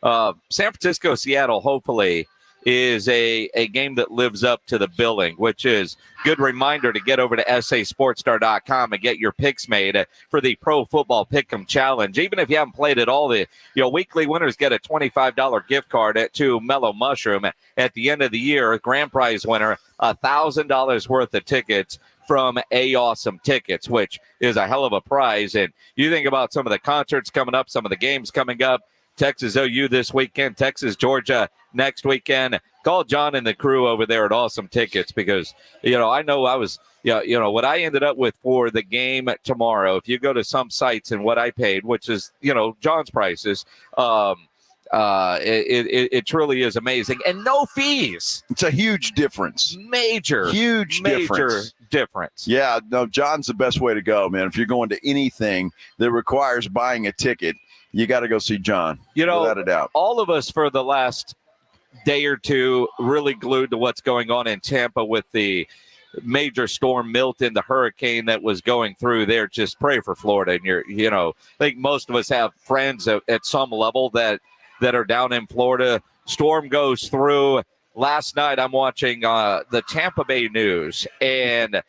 San Francisco, Seattle, hopefully, is a game that lives up to the billing, which is good reminder to get over to sasportstar.com and get your picks made for the Pro Football Pick'em Challenge. Even if you haven't played it all, the weekly winners get a $25 gift card to Mellow Mushroom. At the end of the year, grand prize winner, $1,000 worth of tickets from Awesome Tickets, which is a hell of a prize. And you think about some of the concerts coming up, some of the games coming up. Texas OU this weekend, Texas, Georgia next weekend. Call John and the crew over there at Awesome Tickets because, I know I was, what I ended up with for the game tomorrow, if you go to some sites and what I paid, which is, John's prices, it truly is amazing. And no fees. It's a huge difference. Major difference. Yeah, no, John's the best way to go, man. If you're going to anything that requires buying a ticket, you got to go see John, without a doubt. All of us for the last day or two really glued to what's going on in Tampa with the major storm Milton, the hurricane that was going through there. Just pray for Florida. And I think most of us have friends at some level that are down in Florida. Storm goes through. Last night I'm watching the Tampa Bay news and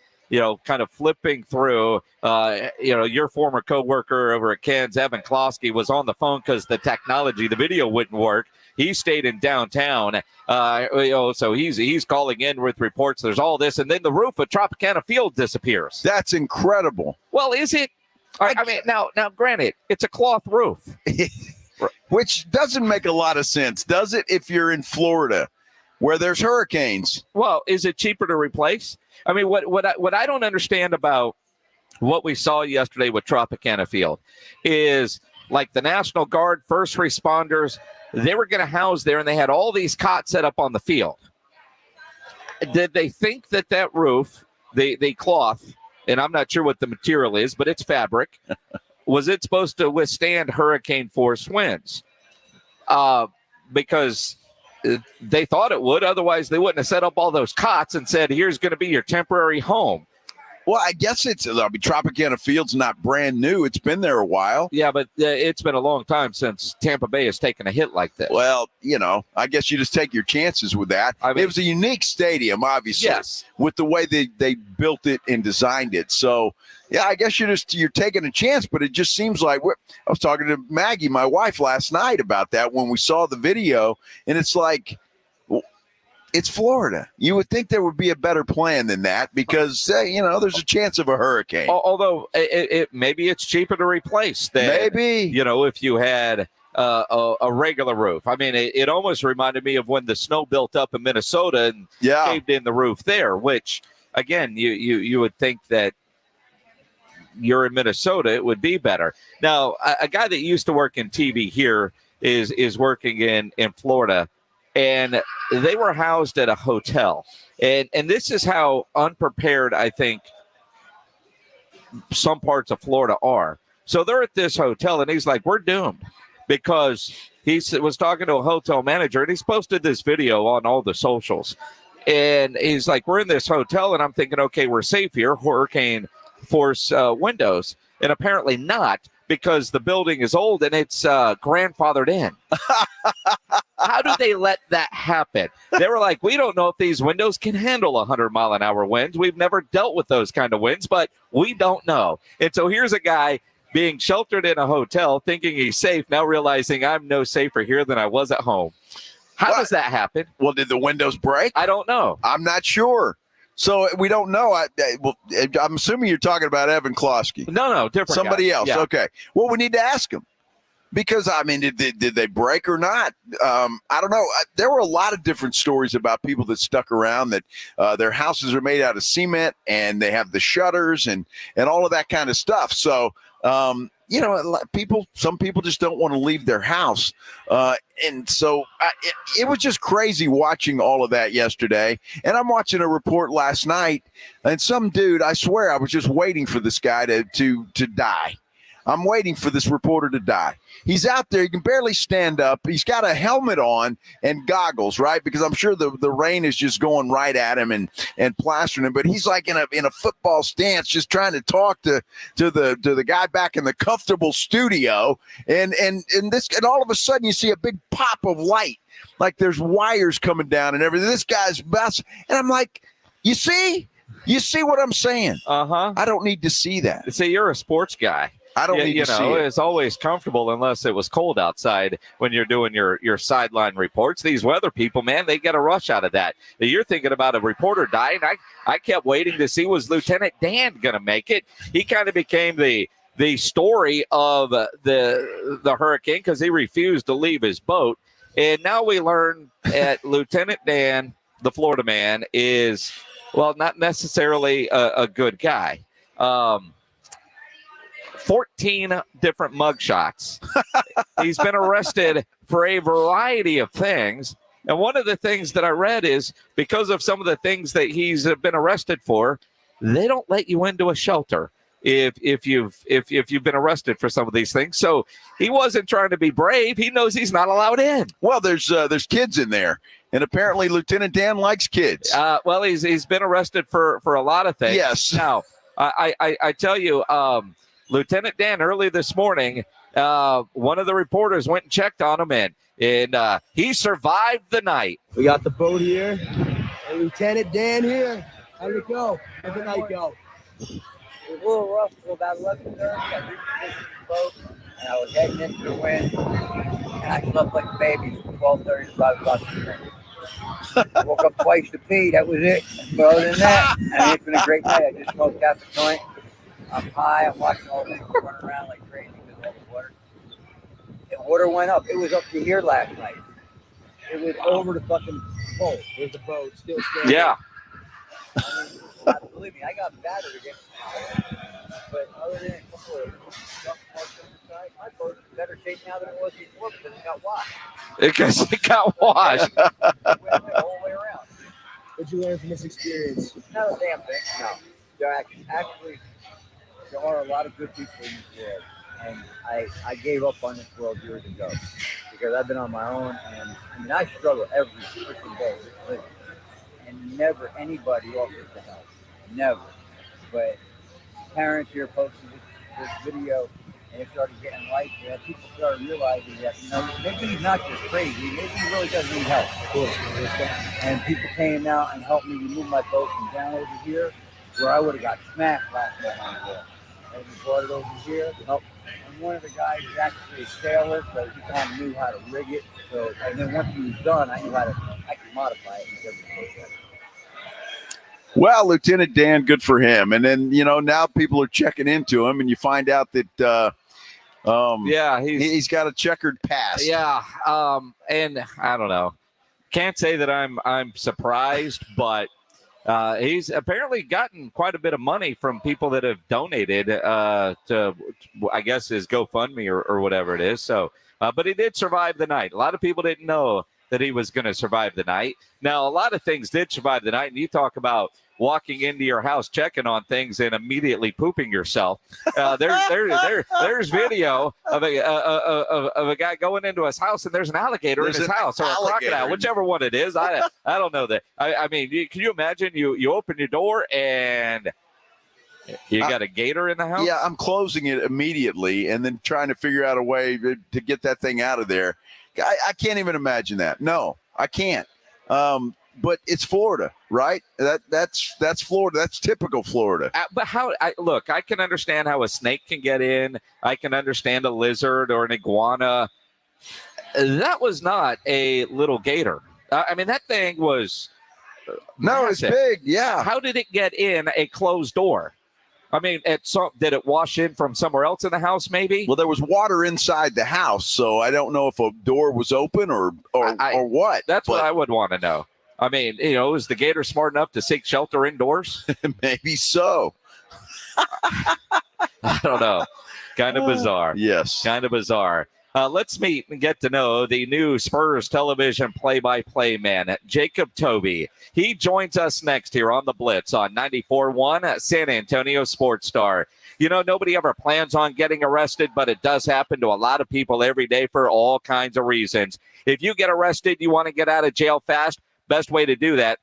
kind of flipping through, your former coworker over at Ken's, Evan Klosky, was on the phone because the video wouldn't work. He stayed in downtown. So he's calling in with reports. There's all this. And then the roof of Tropicana Field disappears. That's incredible. Well, is it? I mean, now, granted, it's a cloth roof. Which doesn't make a lot of sense, does it, if you're in Florida where there's hurricanes? Well, is it cheaper to replace? I mean, what I don't understand about what we saw yesterday with Tropicana Field is like the National Guard, first responders, they were going to house there, and they had all these cots set up on the field. Did they think that roof, the cloth, and I'm not sure what the material is, but it's fabric, was it supposed to withstand hurricane force winds? Because they thought it would. Otherwise, they wouldn't have set up all those cots and said, here's going to be your temporary home. Well, I guess Tropicana Field's not brand new. It's been there a while. Yeah, but it's been a long time since Tampa Bay has taken a hit like this. Well, I guess you just take your chances with that. I mean, it was a unique stadium, obviously, yes, with the way they built it and designed it. So, yeah, I guess you're taking a chance, but it just seems like I was talking to Maggie, my wife, last night about that when we saw the video, and it's like, it's Florida. You would think there would be a better plan than that because, there's a chance of a hurricane. Although maybe it's cheaper to replace than, maybe, if you had a regular roof. I mean, it almost reminded me of when the snow built up in Minnesota and caved in the roof there, which, again, you would think that you're in Minnesota, it would be better. Now, a guy that used to work in TV here is working in Florida. And they were housed at a hotel. And this is how unprepared I think some parts of Florida are. So they're at this hotel, and he's like, we're doomed. Because he was talking to a hotel manager, and he's posted this video on all the socials. And he's like, we're in this hotel, and I'm thinking, okay, we're safe here, hurricane force windows. And apparently not, because the building is old and it's grandfathered in. How do they let that happen? They were like, we don't know if these windows can handle 100-mile-an-hour winds. We've never dealt with those kind of winds, but we don't know. And so here's a guy being sheltered in a hotel, thinking he's safe, now realizing I'm no safer here than I was at home. How does that happen? Well, did the windows break? I don't know. I'm not sure. So we don't know. I'm assuming you're talking about Evan Klosky. No, different Somebody guy. else. Yeah. Okay. Well, we need to ask him. Because, I mean, did they break or not? I don't know. There were a lot of different stories about people that stuck around that their houses are made out of cement and they have the shutters and all of that kind of stuff. So, some people just don't want to leave their house. And so it was just crazy watching all of that yesterday. And I'm watching a report last night, and some dude, I swear I was just waiting for this guy to die. I'm waiting for this reporter to die. He's out there. He can barely stand up. He's got a helmet on and goggles, right? Because I'm sure the rain is just going right at him and plastering him. But he's like in a football stance, just trying to talk to the guy back in the comfortable studio. And all of a sudden you see a big pop of light, like there's wires coming down and everything. This guy's bouncing. And I'm like, you see what I'm saying? Uh-huh. I don't need to see that. See, you're a sports guy. I don't need to see it. It's always comfortable unless it was cold outside when you're doing your sideline reports. These weather people, man, they get a rush out of that. You're thinking about a reporter dying. I kept waiting to see, was Lieutenant Dan going to make it? He kind of became the story of the hurricane because he refused to leave his boat. And now we learn that Lieutenant Dan, the Florida man, is, well, not necessarily a good guy. 14 different mugshots. He's been arrested for a variety of things. And one of the things that I read is because of some of the things that he's been arrested for, they don't let you into a shelter if you've been arrested for some of these things. So he wasn't trying to be brave. He knows he's not allowed in. Well, there's kids in there. And apparently Lieutenant Dan likes kids. Well, he's been arrested for a lot of things. Yes. Now, I tell you, Lieutenant Dan, early this morning, one of the reporters went and checked on him, and he survived the night. We got the boat here, and Lieutenant Dan here. How did it go? How did the night go? It was a little rough until about 11:30. I repositioned the boat, and I was heading into the wind, and I slept like a baby from 12:30 to 5 o'clock in the morning. I woke up twice to pee. That was it. But other than that, it's been a great night. I just smoked half a joint. I'm high. I'm watching all the people running around like crazy because of all the water. The water went up. It was up to here last night. It was over the fucking boat. There's the boat still standing. Yeah. Believe me, I got battered again. But other than a couple of stuff parked on the side, my boat is in better shape now than it was before because it got washed. Because it got washed. It went the whole way around. What'd you learn from this experience? Not a damn thing. No. There are a lot of good people in this world, and I gave up on this world years ago because I've been on my own, and I struggle every freaking day with living, and never anybody offers to help, never. But parents here posted this video, and it started getting likes, and people started realizing that maybe he's not just crazy, maybe he really does need help. Of course. And people came out and helped me remove my boat from down over here, where I would have got smacked last night on the boat. And we brought it over here. And one of the guys is actually a sailor, so he kind of knew how to rig it. So, and then once he was done, I could modify it and everything. Well, Lieutenant Dan, good for him. And then, now people are checking into him, and you find out that he's got a checkered past. Yeah. And I don't know. Can't say that I'm surprised, but he's apparently gotten quite a bit of money from people that have donated to, I guess, his GoFundMe or whatever it is. So, but he did survive the night. A lot of people didn't know that he was going to survive the night. Now, a lot of things did survive the night, and you talk about walking into your house, checking on things, and immediately pooping yourself. There's video of a guy going into his house, and there's an alligator in his house, or a crocodile, whichever one it is. I don't know that. I mean, can you imagine you open your door and you got a gator in the house? Yeah, I'm closing it immediately and then trying to figure out a way to get that thing out of there. I can't even imagine that. No, I can't. But it's Florida, right? That's Florida. That's typical Florida. But I can understand how a snake can get in. I can understand a lizard or an iguana. That was not a little gator. I mean, that thing was massive. It's big. Yeah. How did it get in a closed door? I mean, did it wash in from somewhere else in the house, maybe? Well, there was water inside the house, so I don't know if a door was open or what. What I would want to know. I mean, is the gator smart enough to seek shelter indoors? Maybe so. I don't know. Kind of bizarre. Yes. Kind of bizarre. Let's meet and get to know the new Spurs television play-by-play man, Jacob Tobey. He joins us next here on the Blitz on 94.1 San Antonio Sports Star. Nobody ever plans on getting arrested, but it does happen to a lot of people every day for all kinds of reasons. If you get arrested, you want to get out of jail fast, best way to do that,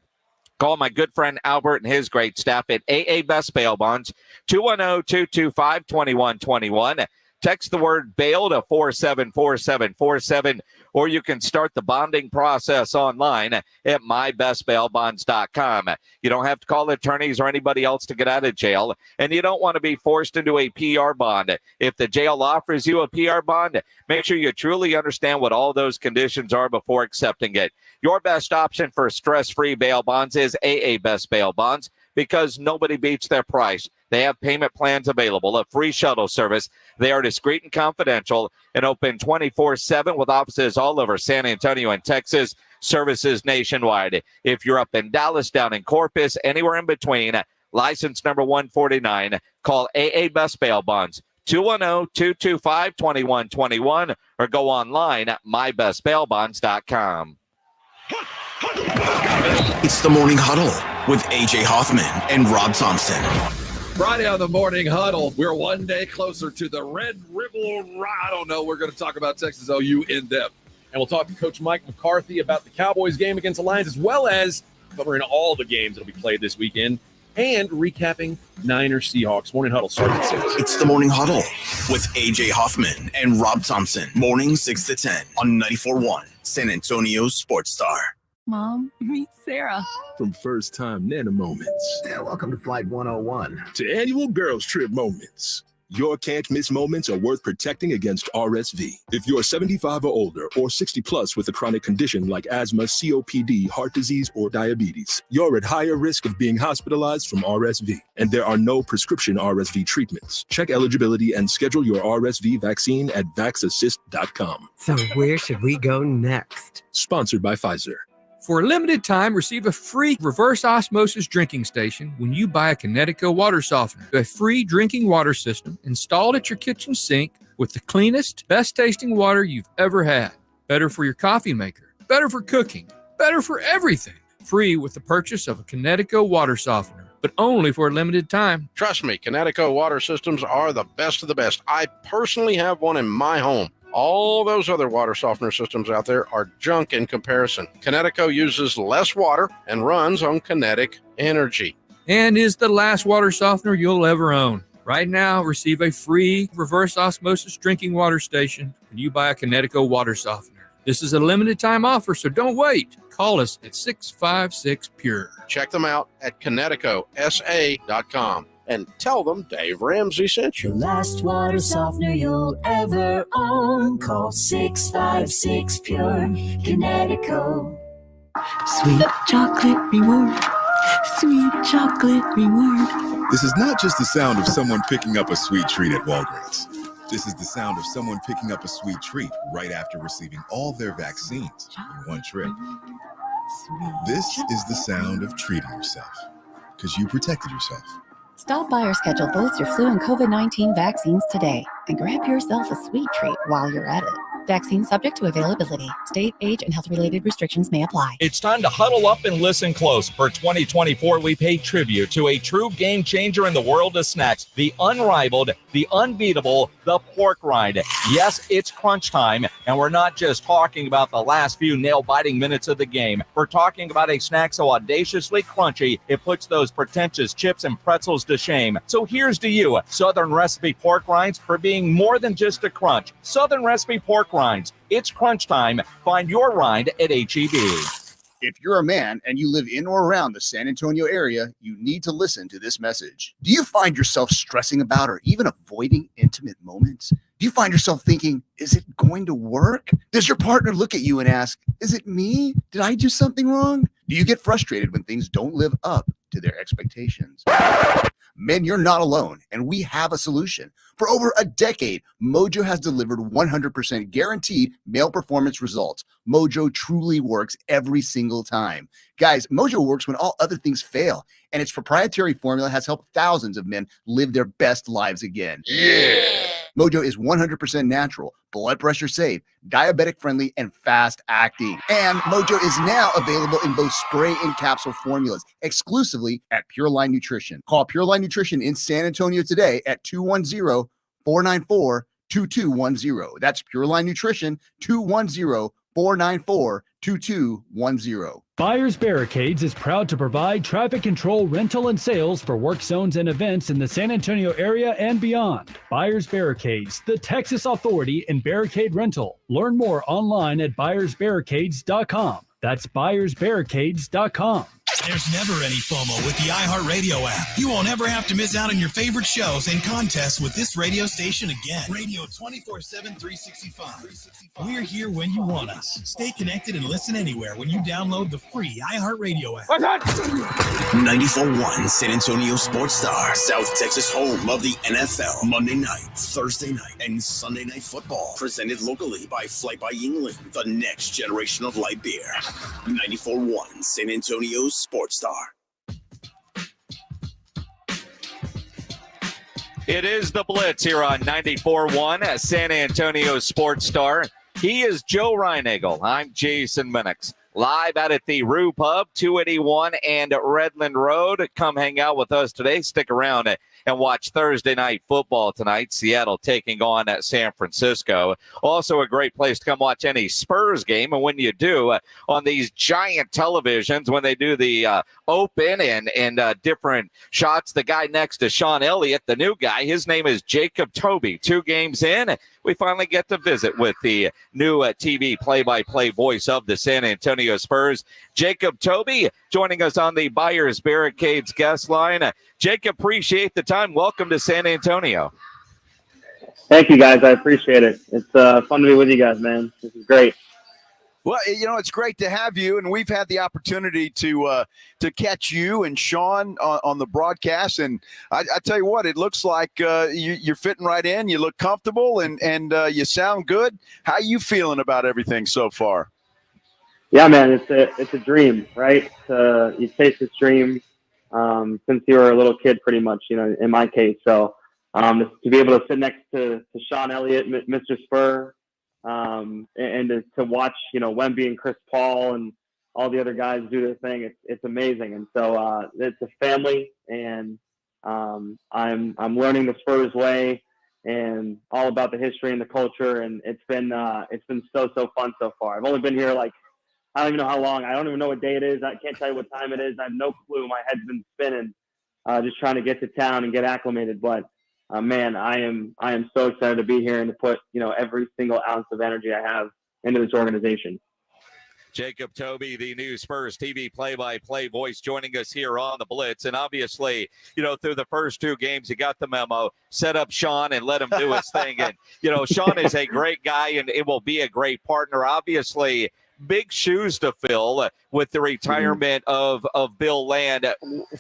call my good friend Albert and his great staff at AA Best Bail Bonds, 210-225-2121. Text the word bail to 474747, or you can start the bonding process online at mybestbailbonds.com. You don't have to call attorneys or anybody else to get out of jail, and you don't want to be forced into a PR bond. If the jail offers you a PR bond, make sure you truly understand what all those conditions are before accepting it. Your best option for stress-free bail bonds is AA Best Bail Bonds, because nobody beats their price. They have payment plans available, a free shuttle service. They are discreet and confidential and open 24/7 with offices all over San Antonio and Texas, services nationwide. If you're up in Dallas, down in Corpus, anywhere in between, license number 149, call AA Best Bail Bonds, 210-225-2121, or go online at mybestbailbonds.com. It's the Morning Huddle with AJ Hoffman and Rob Thompson. Friday on the Morning Huddle, we're one day closer to the Red River. I don't know. We're going to talk about Texas OU in depth. And we'll talk to Coach Mike McCarthy about the Cowboys game against the Lions, as well as covering all the games that will be played this weekend and recapping Niners Seahawks. Morning Huddle starts at 6. It's the Morning Huddle with AJ Hoffman and Rob Thompson. Morning 6 to 10 on 94.1 San Antonio Sports Star. Mom, meet Sarah. From first-time Nana moments. Yeah, welcome to Flight 101. To annual girls trip moments. Your can't-miss moments are worth protecting against RSV. If you're 75 or older or 60 plus with a chronic condition like asthma, COPD, heart disease, or diabetes, you're at higher risk of being hospitalized from RSV. And there are no prescription RSV treatments. Check eligibility and schedule your RSV vaccine at vaxassist.com. So where should we go next? Sponsored by Pfizer. For a limited time, receive a free reverse osmosis drinking station when you buy a Connecticut water softener. A free drinking water system installed at your kitchen sink with the cleanest, best tasting water you've ever had. Better for your coffee maker, better for cooking, better for everything. Free with the purchase of a Connecticut water softener, but only for a limited time. Trust me, Connecticut water systems are the best of the best. I personally have one in my home. All those other water softener systems out there are junk in comparison. Connecticut uses less water and runs on kinetic energy. And is the last water softener you'll ever own. Right now, receive a free reverse osmosis drinking water station when you buy a Connecticut water softener. This is a limited time offer, so don't wait. Call us at 656-PURE. Check them out at ConnecticutSA.com. And tell them Dave Ramsey sent you. The last water softener you'll ever own. Call 656-PURE. Connecticut. Sweet chocolate reward. Sweet chocolate reward. This is not just the sound of someone picking up a sweet treat at Walgreens. This is the sound of someone picking up a sweet treat right after receiving all their vaccines in one trip. This is the sound of treating yourself, because you protected yourself. Stop by or schedule both your flu and COVID-19 vaccines today and grab yourself a sweet treat while you're at it. Vaccine subject to availability. State, age, and health-related restrictions may apply. It's time to huddle up and listen close. For 2024, we pay tribute to a true game changer in the world of snacks. The unrivaled, the unbeatable, the pork rind. Yes, it's crunch time, and we're not just talking about the last few nail-biting minutes of the game. We're talking about a snack so audaciously crunchy, it puts those pretentious chips and pretzels to shame. So here's to you, Southern Recipe pork rinds, for being more than just a crunch. Southern Recipe pork rinds. It's crunch time. Find your rind at HEB. If you're a man and you live in or around the San Antonio area, you need to listen to this message. Do you find yourself stressing about or even avoiding intimate moments? Do you find yourself thinking, is it going to work? Does your partner look at you and ask, is it me? Did I do something wrong? Do you get frustrated when things don't live up to their expectations? Men, you're not alone, and we have a solution. For over a decade, Mojo has delivered 100% guaranteed male performance results. Mojo truly works every single time. Guys, Mojo works when all other things fail, and its proprietary formula has helped thousands of men live their best lives again. Yeah! Mojo is 100% natural, blood pressure safe, diabetic friendly, and fast acting. And Mojo is now available in both spray and capsule formulas exclusively at Pure Line Nutrition. Call Pure Line Nutrition in San Antonio today at 210-494-2210. That's Pure Line Nutrition, 210-494-2210. Buyers Barricades is proud to provide traffic control, rental, and sales for work zones and events in the San Antonio area and beyond. Buyers Barricades, the Texas authority in barricade rental. Learn more online at buyersbarricades.com. That's buyersbarricades.com. There's never any FOMO with the iHeartRadio app. You won't ever have to miss out on your favorite shows and contests with this radio station again. Radio 24/7, 365. We're here when you want us. Stay connected and listen anywhere when you download the free iHeartRadio app. 94.1 San Antonio Sports Star, South Texas home of the NFL. Monday night, Thursday night, and Sunday night football. Presented locally by Flight by Yingling, the next generation of light beer. 94.1 San Antonio Sports Star. It is the Blitz here on 94.1 at San Antonio Sports Star. He is Joe Reinagel. I'm Jason Minnix. Live out at the Rue Pub, 281 and Redland Road. Come hang out with us today. Stick around and watch Thursday night football tonight. Seattle taking on San Francisco. Also a great place to come watch any Spurs game. And when you do, on these giant televisions, when they do the open and different shots, the guy next to Sean Elliott, the new guy, his name is Jacob Tobey. 2 games in, we finally get to visit with the new TV play-by-play voice of the San Antonio Spurs, Jacob Tobey, joining us on the Buyers Barricades guest line. Jacob, appreciate the time. Welcome to San Antonio. Thank you, guys. I appreciate it. It's fun to be with you guys, man. This is great. Well, you know, it's great to have you, and we've had the opportunity to catch you and Sean on the broadcast. And I tell you what, it looks like you're fitting right in. You look comfortable, and you sound good. How you feeling about everything so far? Yeah, man, it's a dream, right? You chase this dream since you were a little kid, pretty much. You know, in my case, so to be able to sit next to Sean Elliott, Mr. Spur. And to watch, you know, Wemby and Chris Paul and all the other guys do their thing, it's amazing. And so it's a family, and I'm learning the Spurs way and all about the history and the culture, and it's been so fun so far. I've only been here I don't even know how long. I don't even know what day it is. I can't tell you what time it is. I have no clue. My head's been spinning, just trying to get to town and get acclimated. But man, I am so excited to be here and to put, you know, every single ounce of energy I have into this organization. Jacob Tobey, the new Spurs TV play-by-play voice, joining us here on the Blitz. And obviously, you know, through the first 2 games, you got the memo, set up Sean and let him do his thing. And, you know, Sean is a great guy, and it will be a great partner. Obviously, big shoes to fill with the retirement of Bill Land.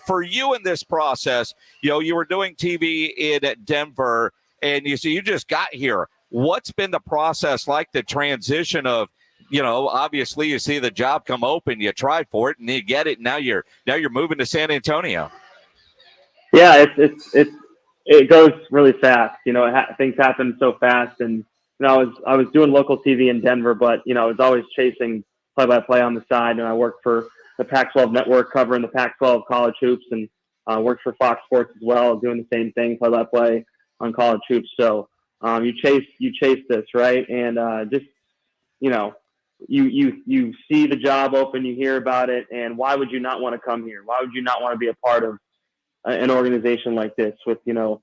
For you in this process, you know, you were doing TV in Denver, and you just got here. What's been the process like, the transition of, you know, obviously you see the job come open, you tried for it and you get it. And now you're moving to San Antonio. Yeah, it goes really fast. You know, things happen so fast. And, you know, I was doing local TV in Denver, but, you know, I was always chasing play-by-play on the side. And I worked for the Pac-12 network covering the Pac-12 college hoops, and worked for Fox Sports as well, doing the same thing, play-by-play on college hoops. So you chase this, right? And just, you know, you see the job open, you hear about it, and why would you not want to come here? Why would you not want to be a part of an organization like this with, you know,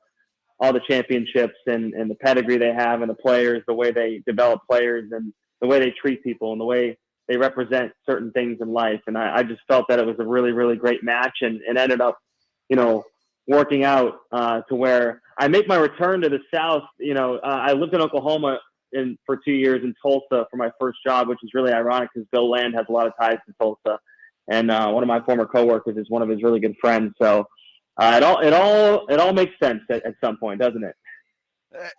all the championships and the pedigree they have and the players, the way they develop players and the way they treat people and the way they represent certain things in life. And I just felt that it was a really, really great match, and it ended up, working out to where I make my return to the South. I lived in Oklahoma for 2 years in Tulsa for my first job, which is really ironic because Bill Land has a lot of ties to Tulsa. And one of my former coworkers is one of his really good friends. So it all makes sense at some point, doesn't it?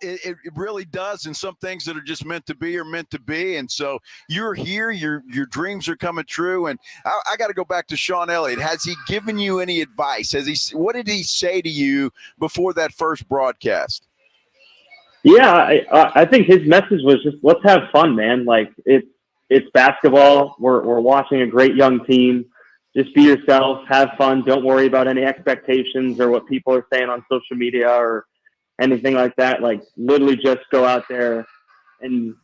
It really does, and some things that are just meant to be are meant to be. And so you're here, your dreams are coming true. And I got to go back to Sean Elliott. Has he given you any advice? What did he say to you before that first broadcast? Yeah, I think his message was just, let's have fun, man. Like it's basketball. We're watching a great young team. Just be yourself, have fun. Don't worry about any expectations or what people are saying on social media or anything like that. Like literally just go out there and,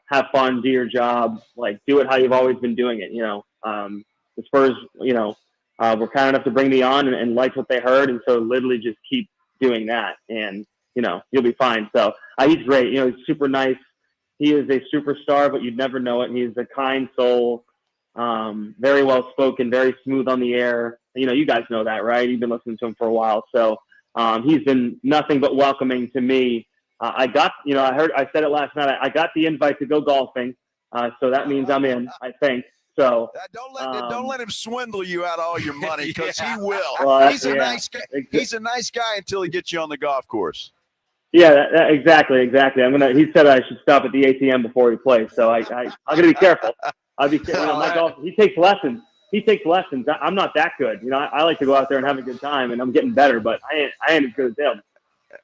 have fun, do your job, like do it how you've always been doing it. The Spurs, were kind enough to bring me on and liked what they heard. And so literally just keep doing that and, you'll be fine. So he's great. He's super nice. He is a superstar, but you'd never know it. He's a kind soul, very well spoken, very smooth on the air. You guys know that, right? You've been listening to him for a while. So, he's been nothing but welcoming to me. I said it last night. I got the invite to go golfing. So that means I'm in, I think. So don't let him swindle you out of all your money, because he will. Well, he's a nice guy. He's a nice guy until he gets you on the golf course. Yeah, exactly. He said I should stop at the ATM before he plays. So I'm gonna be careful. I'll be careful. My golf. He takes lessons. I'm not that good. I like to go out there and have a good time, and I'm getting better, but I ain't as good as him.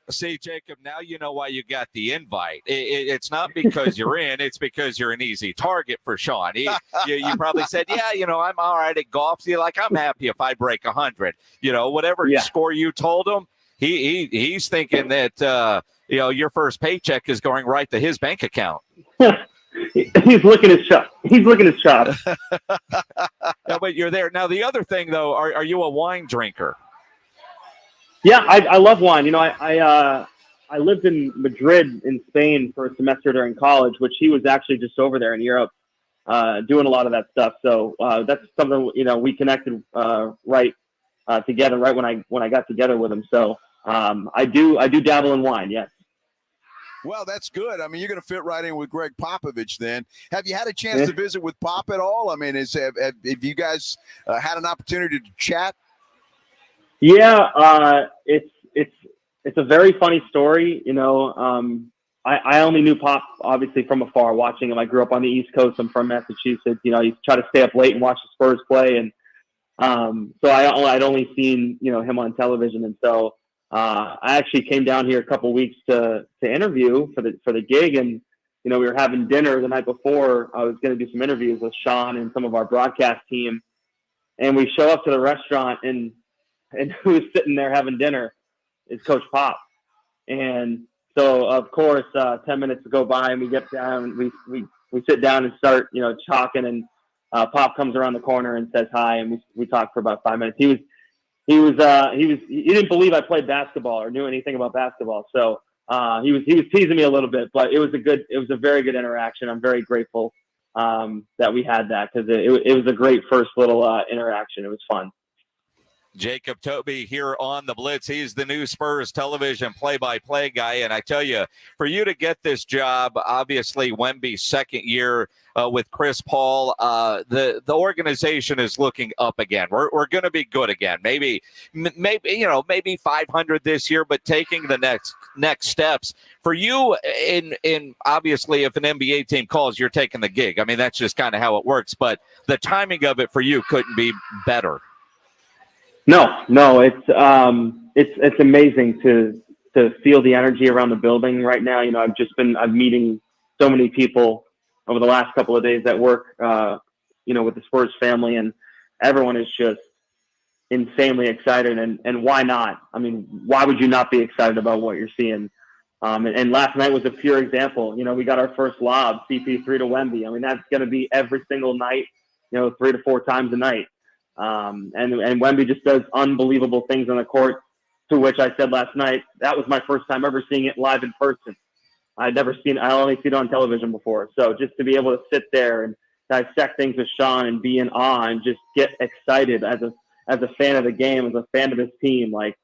See, Jacob, now you know why you got the invite. It's not because you're in; it's because you're an easy target for Sean. You probably said, "Yeah, I'm all right at golf." So you're like, "I'm happy if I break 100." Whatever score you told him, he's thinking that your first paycheck is going right to his bank account. He's licking his chops. Yeah, but you're there now. The other thing, though, are you a wine drinker? Yeah, I love wine. I lived in Madrid in Spain for a semester during college, which he was actually just over there in Europe doing a lot of that stuff. So that's something we connected right together right when I got together with him. So I do dabble in wine. Yes. Well, that's good. I mean, you're going to fit right in with Greg Popovich then. Have you had a chance to visit with Pop at all? I mean, have you guys had an opportunity to chat? Yeah, it's a very funny story. I only knew Pop obviously from afar, watching him. I grew up on the East Coast. I'm from Massachusetts. You try to stay up late and watch the Spurs play, and so I'd only seen him on television, and so I actually came down here a couple weeks to interview for the gig, and we were having dinner the night before. I was going to do some interviews with Sean and some of our broadcast team, and we show up to the restaurant, and who's sitting there having dinner is Coach Pop. And so, of course, 10 minutes go by, and we get down, we sit down and start, talking, and Pop comes around the corner and says hi, and we talked for about 5 minutes. He didn't believe I played basketball or knew anything about basketball. So he was teasing me a little bit, but it was a very good interaction. I'm very grateful that we had that, because it was a great first little interaction. It was fun. Jacob Tobey here on the Blitz. He's the new Spurs television play-by-play guy. And I tell you, for you to get this job, obviously Wemby's second year with Chris Paul, the organization is looking up again. We're going to be good again. Maybe 500 this year, but taking the next steps for you. In obviously, if an NBA team calls, you're taking the gig. I mean, that's just kind of how it works. But the timing of it for you couldn't be better. No, it's amazing to feel the energy around the building right now. I'm meeting so many people over the last couple of days at work, with the Spurs family, and everyone is just insanely excited. And why not? I mean, why would you not be excited about what you're seeing? And last night was a pure example. We got our first lob, CP3 to Wemby. I mean, that's going to be every single night, 3 to 4 times a night. And Wemby just does unbelievable things on the court. to which I said last night, that was my first time ever seeing it live in person. I only seen it on television before. So just to be able to sit there and dissect things with Sean and be in awe and just get excited as a fan of the game, as a fan of this team, like,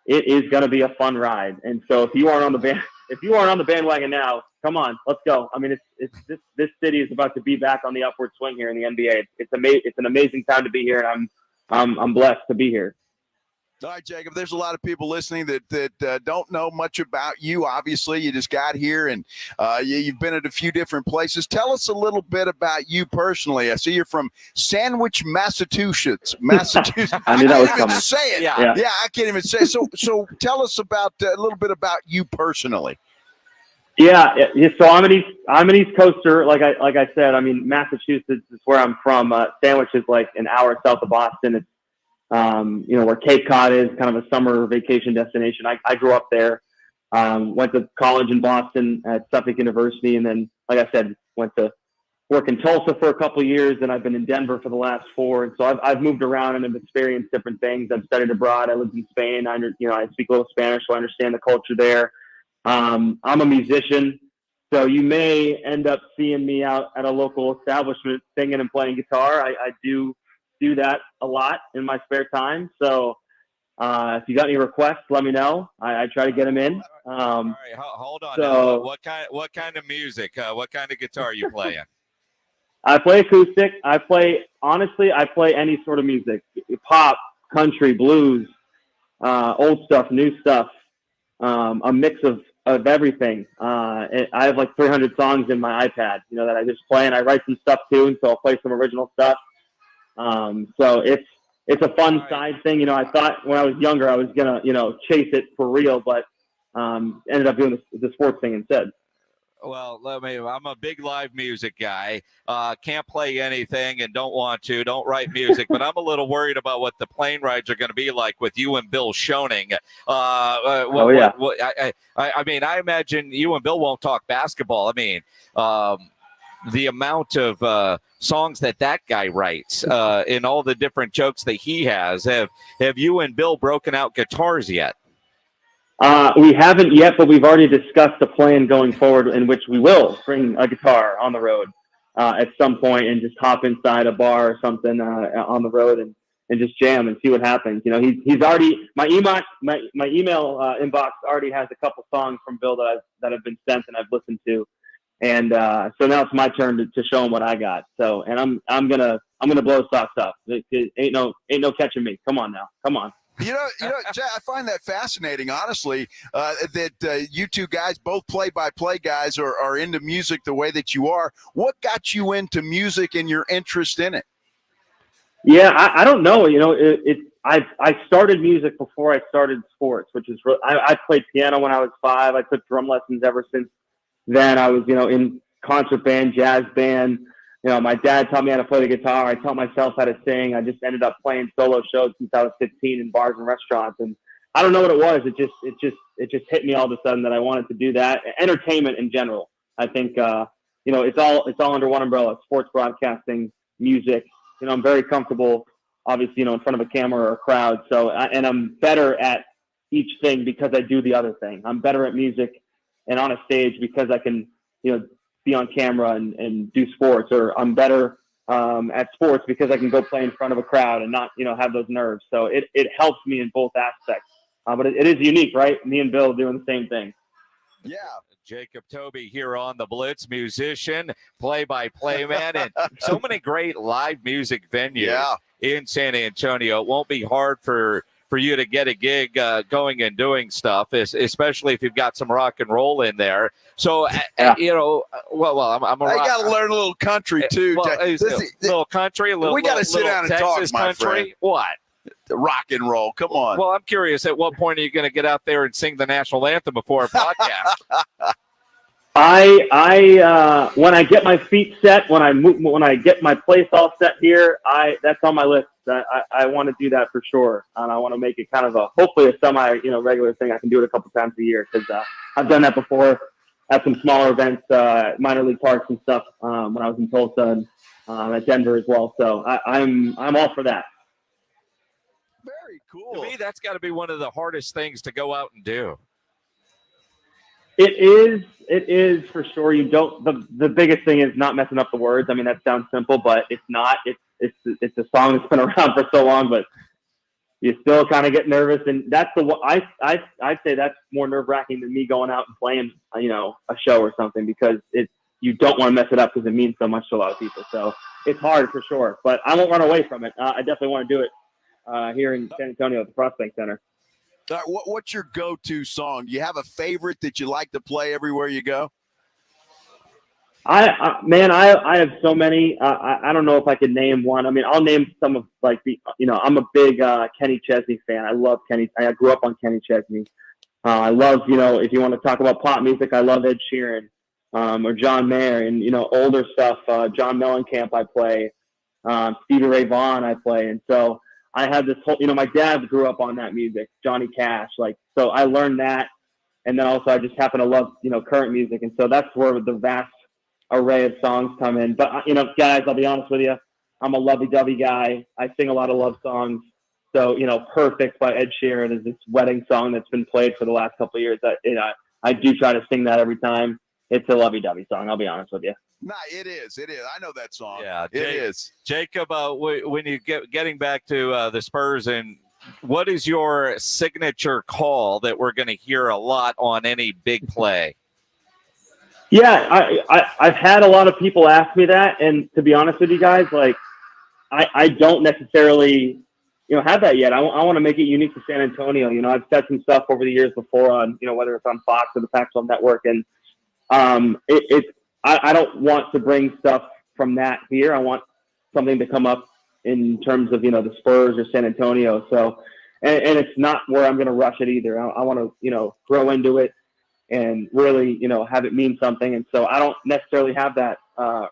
it is going to be a fun ride. And so if you aren't on the bandwagon now, come on, let's go. I mean, this city is about to be back on the upward swing here in the NBA. It's an amazing time to be here, and I'm blessed to be here. All right, Jacob, there's a lot of people listening that don't know much about you. Obviously, you just got here, and you've been at a few different places. Tell us a little bit about you personally. I see you're from Sandwich, Massachusetts. I knew that was coming. Say it. Yeah, I can't even say it. So tell us about a little bit about you personally. Yeah. So I'm an East Coaster. Like I said, I mean, Massachusetts is where I'm from. Sandwich is like an hour south of Boston. It's where Cape Cod is, kind of a summer vacation destination. I grew up there, went to college in Boston at Suffolk University, and then, like I said, went to work in Tulsa for a couple of years, and I've been in Denver for the last 4. And so I've moved around and have experienced different things. I've studied abroad. I lived in Spain. I speak a little Spanish, so I understand the culture there. I'm a musician, so you may end up seeing me out at a local establishment singing and playing guitar. I do that a lot in my spare time. So if you got any requests, let me know. I try to get them in. All right, hold on. So, what kind of music? What kind of guitar are you playing? I play acoustic. I play any sort of music: pop, country, blues, old stuff, new stuff, a mix of everything. I have like 300 songs in my iPad, that I just play, and I write some stuff too. And so I'll play some original stuff. So it's a fun side thing. I thought when I was younger I was gonna, chase it for real, but ended up doing the sports thing instead. Well, I'm a big live music guy. Can't play anything and don't write music, but I'm a little worried about what the plane rides are going to be like with you and Bill Schoening. I mean, I imagine you and Bill won't talk basketball. I mean, the amount of songs that guy writes and all the different jokes that he has. Have you and Bill broken out guitars yet? We haven't yet, but we've already discussed a plan going forward in which we will bring a guitar on the road at some point and just hop inside a bar or something on the road and just jam and see what happens. He's already my email inbox already has a couple songs from Bill that have been sent and I've listened to. And so now it's my turn to show him what I got. So, and I'm gonna blow socks up. Ain't no catching me. Come on now. Come on. Jack, I find that fascinating, honestly, that you two guys, both play-by-play guys, are into music the way that you are. What got you into music and your interest in it? Yeah, I don't know. I started music before I started sports, which is I played piano when I was 5. I took drum lessons ever since then. I was, in concert band, jazz band. My dad taught me how to play the guitar. I taught myself how to sing. I just ended up playing solo shows since I was 15 in bars and restaurants. And I don't know what it was. It just hit me all of a sudden that I wanted to do that. Entertainment in general. I think, it's all under one umbrella: sports broadcasting, music. I'm very comfortable, obviously, in front of a camera or a crowd. So, and I'm better at each thing because I do the other thing. I'm better at music and on a stage because I can, be on camera and do sports, or I'm better at sports because I can go play in front of a crowd and not, have those nerves. So it helps me in both aspects. But it is unique, right? Me and Bill doing the same thing. Yeah. Jacob Tobey here on the Blitz, musician, play-by-play man, and so many great live music venues in San Antonio. It won't be hard for you to get a gig going and doing stuff, especially if you've got some rock and roll in there. So, I'm I got to learn a little country too. A little country, we got to sit down and Texas talk, my country. friend. What? Rock and roll. Come on. Well, I'm curious, at what point are you going to get out there and sing the national anthem before a podcast? When I get my feet set, when I get my place all set here, that's on my list. I want to do that for sure, and I want to make it kind of hopefully a semi regular thing. I can do it a couple times a year because I've done that before at some smaller events, minor league parks and stuff when I was in Tulsa and at Denver as well. So I'm all for that. Very cool. To me, that's got to be one of the hardest things to go out and do. It is for sure. You don't. The biggest thing is not messing up the words. I mean, that sounds simple, but it's not. It's a song that's been around for so long, but you still kind of get nervous, and that's I'd say that's more nerve wracking than me going out and playing, a show or something, because you don't want to mess it up because it means so much to a lot of people. So it's hard for sure, but I won't run away from it. I definitely want to do it here in San Antonio at the Prospect Center. All right, what's your go-to song? Do you have a favorite that you like to play everywhere you go? I have so many. I don't know if I could name one. I mean, I'll name some of I'm a big Kenny Chesney fan. I love Kenny. I grew up on Kenny Chesney. I love, if you want to talk about pop music, I love Ed Sheeran or John Mayer, and older stuff. John Mellencamp I play. Stevie Ray Vaughan I play, and so I have this whole. My dad grew up on that music, Johnny Cash, so I learned that, and then also I just happen to love current music, and so that's where the vast array of songs come in. But guys, I'll be honest with you, I'm a lovey-dovey guy. I sing a lot of love songs. So Perfect by Ed Sheeran is this wedding song that's been played for the last couple of years. I do try to sing that every time. It's a lovey-dovey song, I'll be honest with you. Nah, it is. I know that song. Yeah, it is. Jacob, when you getting back to the Spurs, and what is your signature call that we're going to hear a lot on any big play? Yeah, I've had a lot of people ask me that, and to be honest with you guys, I don't necessarily, have that yet. I want to make it unique to San Antonio. I've said some stuff over the years before on, whether it's on Fox or the Pac-12 Network, and I don't want to bring stuff from that here. I want something to come up in terms of, the Spurs or San Antonio. So, and it's not where I'm going to rush it either. I want to, grow into it and really, have it mean something. And so I don't necessarily have that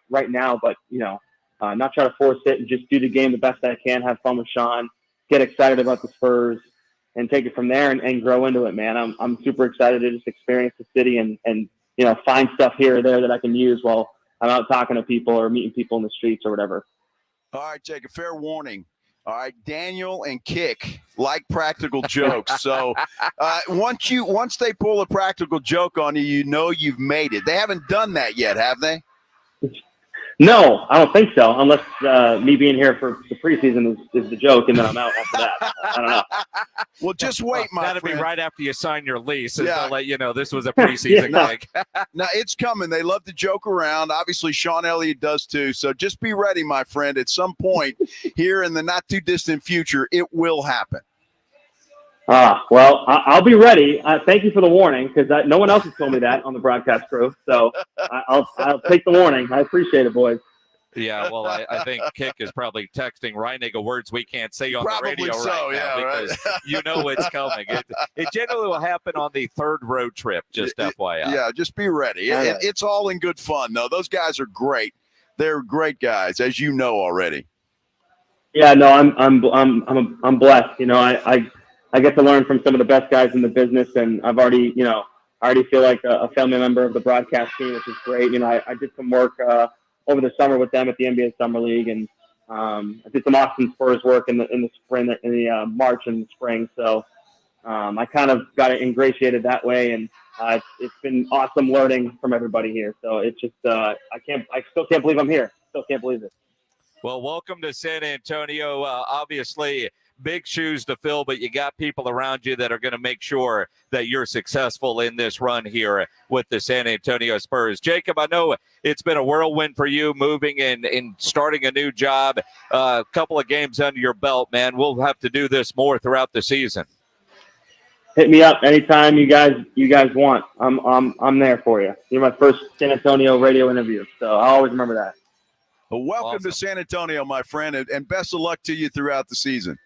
right now, but, not try to force it and just do the game the best I can, have fun with Sean, get excited about the Spurs, and take it from there and grow into it, man. I'm super excited to just experience the city and find stuff here or there that I can use while I'm out talking to people or meeting people in the streets or whatever. All right, Jake, a fair warning. All right, Daniel and Kick like practical jokes. So once they pull a practical joke on you, you've made it. They haven't done that yet, have they? No, I don't think so, unless me being here for the preseason is the joke, and then I'm out after that. I don't know. Well, just wait, my friend. That'll be right after you sign your lease, and they'll let you know this was a preseason gig. No, it's coming. They love to joke around. Obviously, Sean Elliott does too. So just be ready, my friend. At some point here in the not-too-distant future, it will happen. Well, I'll be ready. Thank you for the warning, because no one else has told me that on the broadcast crew. So I'll take the warning. I appreciate it, boys. Yeah, well, I think Kick is probably texting Reinagel words we can't say on the radio right now because it's coming. It generally will happen on the third road trip, just FYI. Yeah, just be ready. It's all in good fun, though. Those guys are great. They're great guys, as you know already. Yeah, no, I'm blessed. I get to learn from some of the best guys in the business, and I've already, I already feel like a family member of the broadcast team, which is great. I did some work over the summer with them at the NBA Summer League, and I did some Austin Spurs work in the spring, in the March and spring. So I kind of got ingratiated that way, and it's been awesome learning from everybody here. So it's just I still can't believe I'm here. Still can't believe it. Well, welcome to San Antonio. Obviously, big shoes to fill, but you got people around you that are going to make sure that you're successful in this run here with the San Antonio Spurs. Jacob, I know it's been a whirlwind for you moving and starting a new job. A couple of games under your belt, man. We'll have to do this more throughout the season. Hit me up anytime you guys want. I'm there for you. You're my first San Antonio radio interview, so I'll always remember that. Well, welcome to San Antonio, my friend, and best of luck to you throughout the season.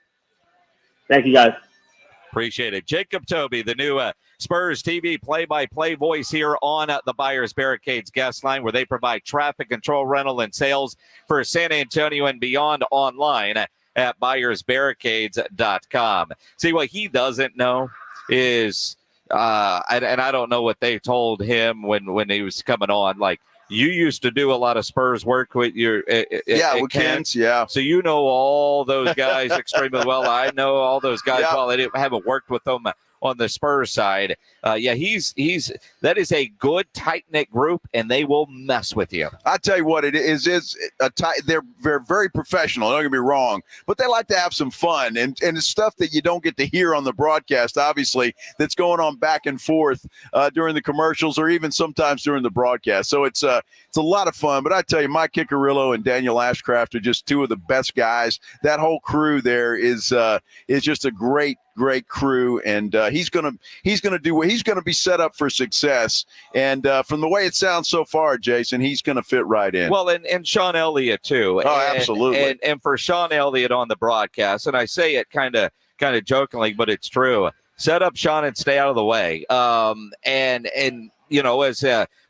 Thank you, guys. Appreciate it. Jacob Tobey, the new Spurs TV play-by-play voice here on the Buyers Barricades guest line, where they provide traffic control, rental, and sales for San Antonio and beyond online at buyersbarricades.com. See, what he doesn't know is, and I don't know what they told him when he was coming on, like, you used to do a lot of Spurs work with your with Kent. Yeah. So you know all those guys extremely well. I know all those guys well. I haven't worked with them on the Spurs side. He's that is a good tight-knit group, and they will mess with you. I tell you what, it is they're very professional, don't get me wrong, but they like to have some fun, and it's stuff that you don't get to hear on the broadcast, obviously, that's going on back and forth during the commercials or even sometimes during the broadcast. So it's a lot of fun. But I tell you, Mike Kikarillo and Daniel Ashcraft are just two of the best guys. That whole crew there is just a great crew, and he's gonna be set up for success. And from the way it sounds so far, Jason, he's gonna fit right in. Well, and Sean Elliott too. Absolutely. And for Sean Elliott on the broadcast, and I say it kind of jokingly, but it's true. Set up Sean and stay out of the way. And as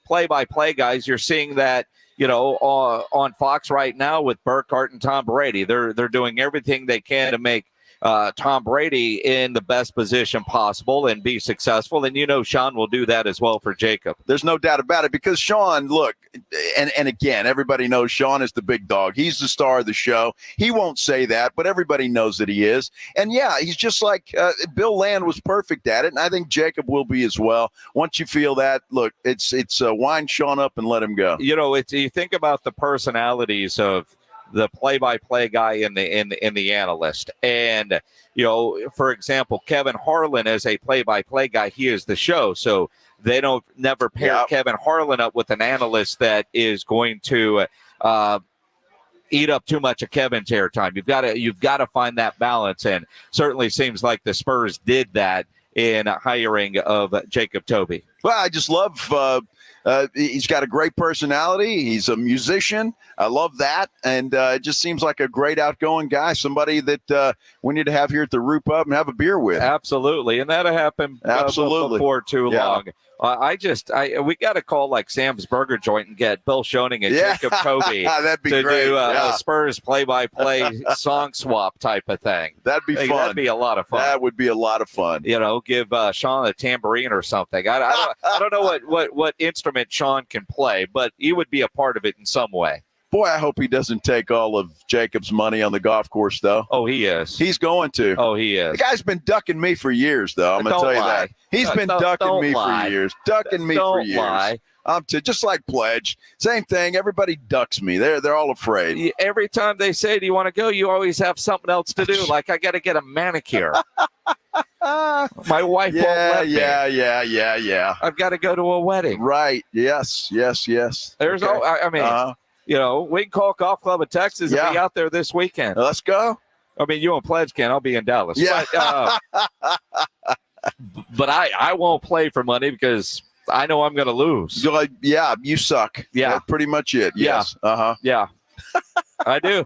play-by-play guys, you're seeing that. On Fox right now with Burkhardt and Tom Brady, they're doing everything they can to make Tom Brady in the best position possible and be successful. And Sean will do that as well for Jacob. There's no doubt about it, because Sean, look, and again, everybody knows Sean is the big dog. He's the star of the show. He won't say that, but everybody knows that he is. And he's just like Bill Land was perfect at it, and I think Jacob will be as well. Once you feel that, look, it's wind Sean up and let him go. You think about the personalities of the play-by-play guy and the analyst. And, for example, Kevin Harlan as a play-by-play guy, he is the show. So they never pair Kevin Harlan up with an analyst that is going to eat up too much of Kevin's airtime. You've got to find that balance, and certainly seems like the Spurs did that in hiring of Jacob Tobey. Well, I just love he's got a great personality. He's a musician. I love that. And it just seems like a great outgoing guy, somebody that we need to have here at the Root Pub and have a beer with. Absolutely. And that'll happen before too long. We got to call like Sam's Burger Joint and get Bill Schoening and Jacob Tobey That'd be to great. do a Spurs play-by-play song swap type of thing. That'd be fun. That'd be a lot of fun. That would be a lot of fun. Give Sean a tambourine or something. I don't know what instrument Sean can play, but he would be a part of it in some way. Boy, I hope he doesn't take all of Jacob's money on the golf course, though. Oh, he is. He's going to. Oh, he is. The guy's been ducking me for years, though. I'm going to tell you that. He's been ducking me for years. Ducking me for years. Lie. Just like Pledge. Same thing. Everybody ducks me. They're all afraid. Every time they say, do you want to go? You always have something else to do. Like, I got to get a manicure. My wife won't let me. Yeah. I've got to go to a wedding. Right. Yes. There's we can call Golf Club of Texas and be out there this weekend. Let's go. I mean, you and Pledge can. I'll be in Dallas. Yeah. But I won't play for money because I know I'm going to lose. You suck. Yeah. That's pretty much it. Yes. Yeah. I do.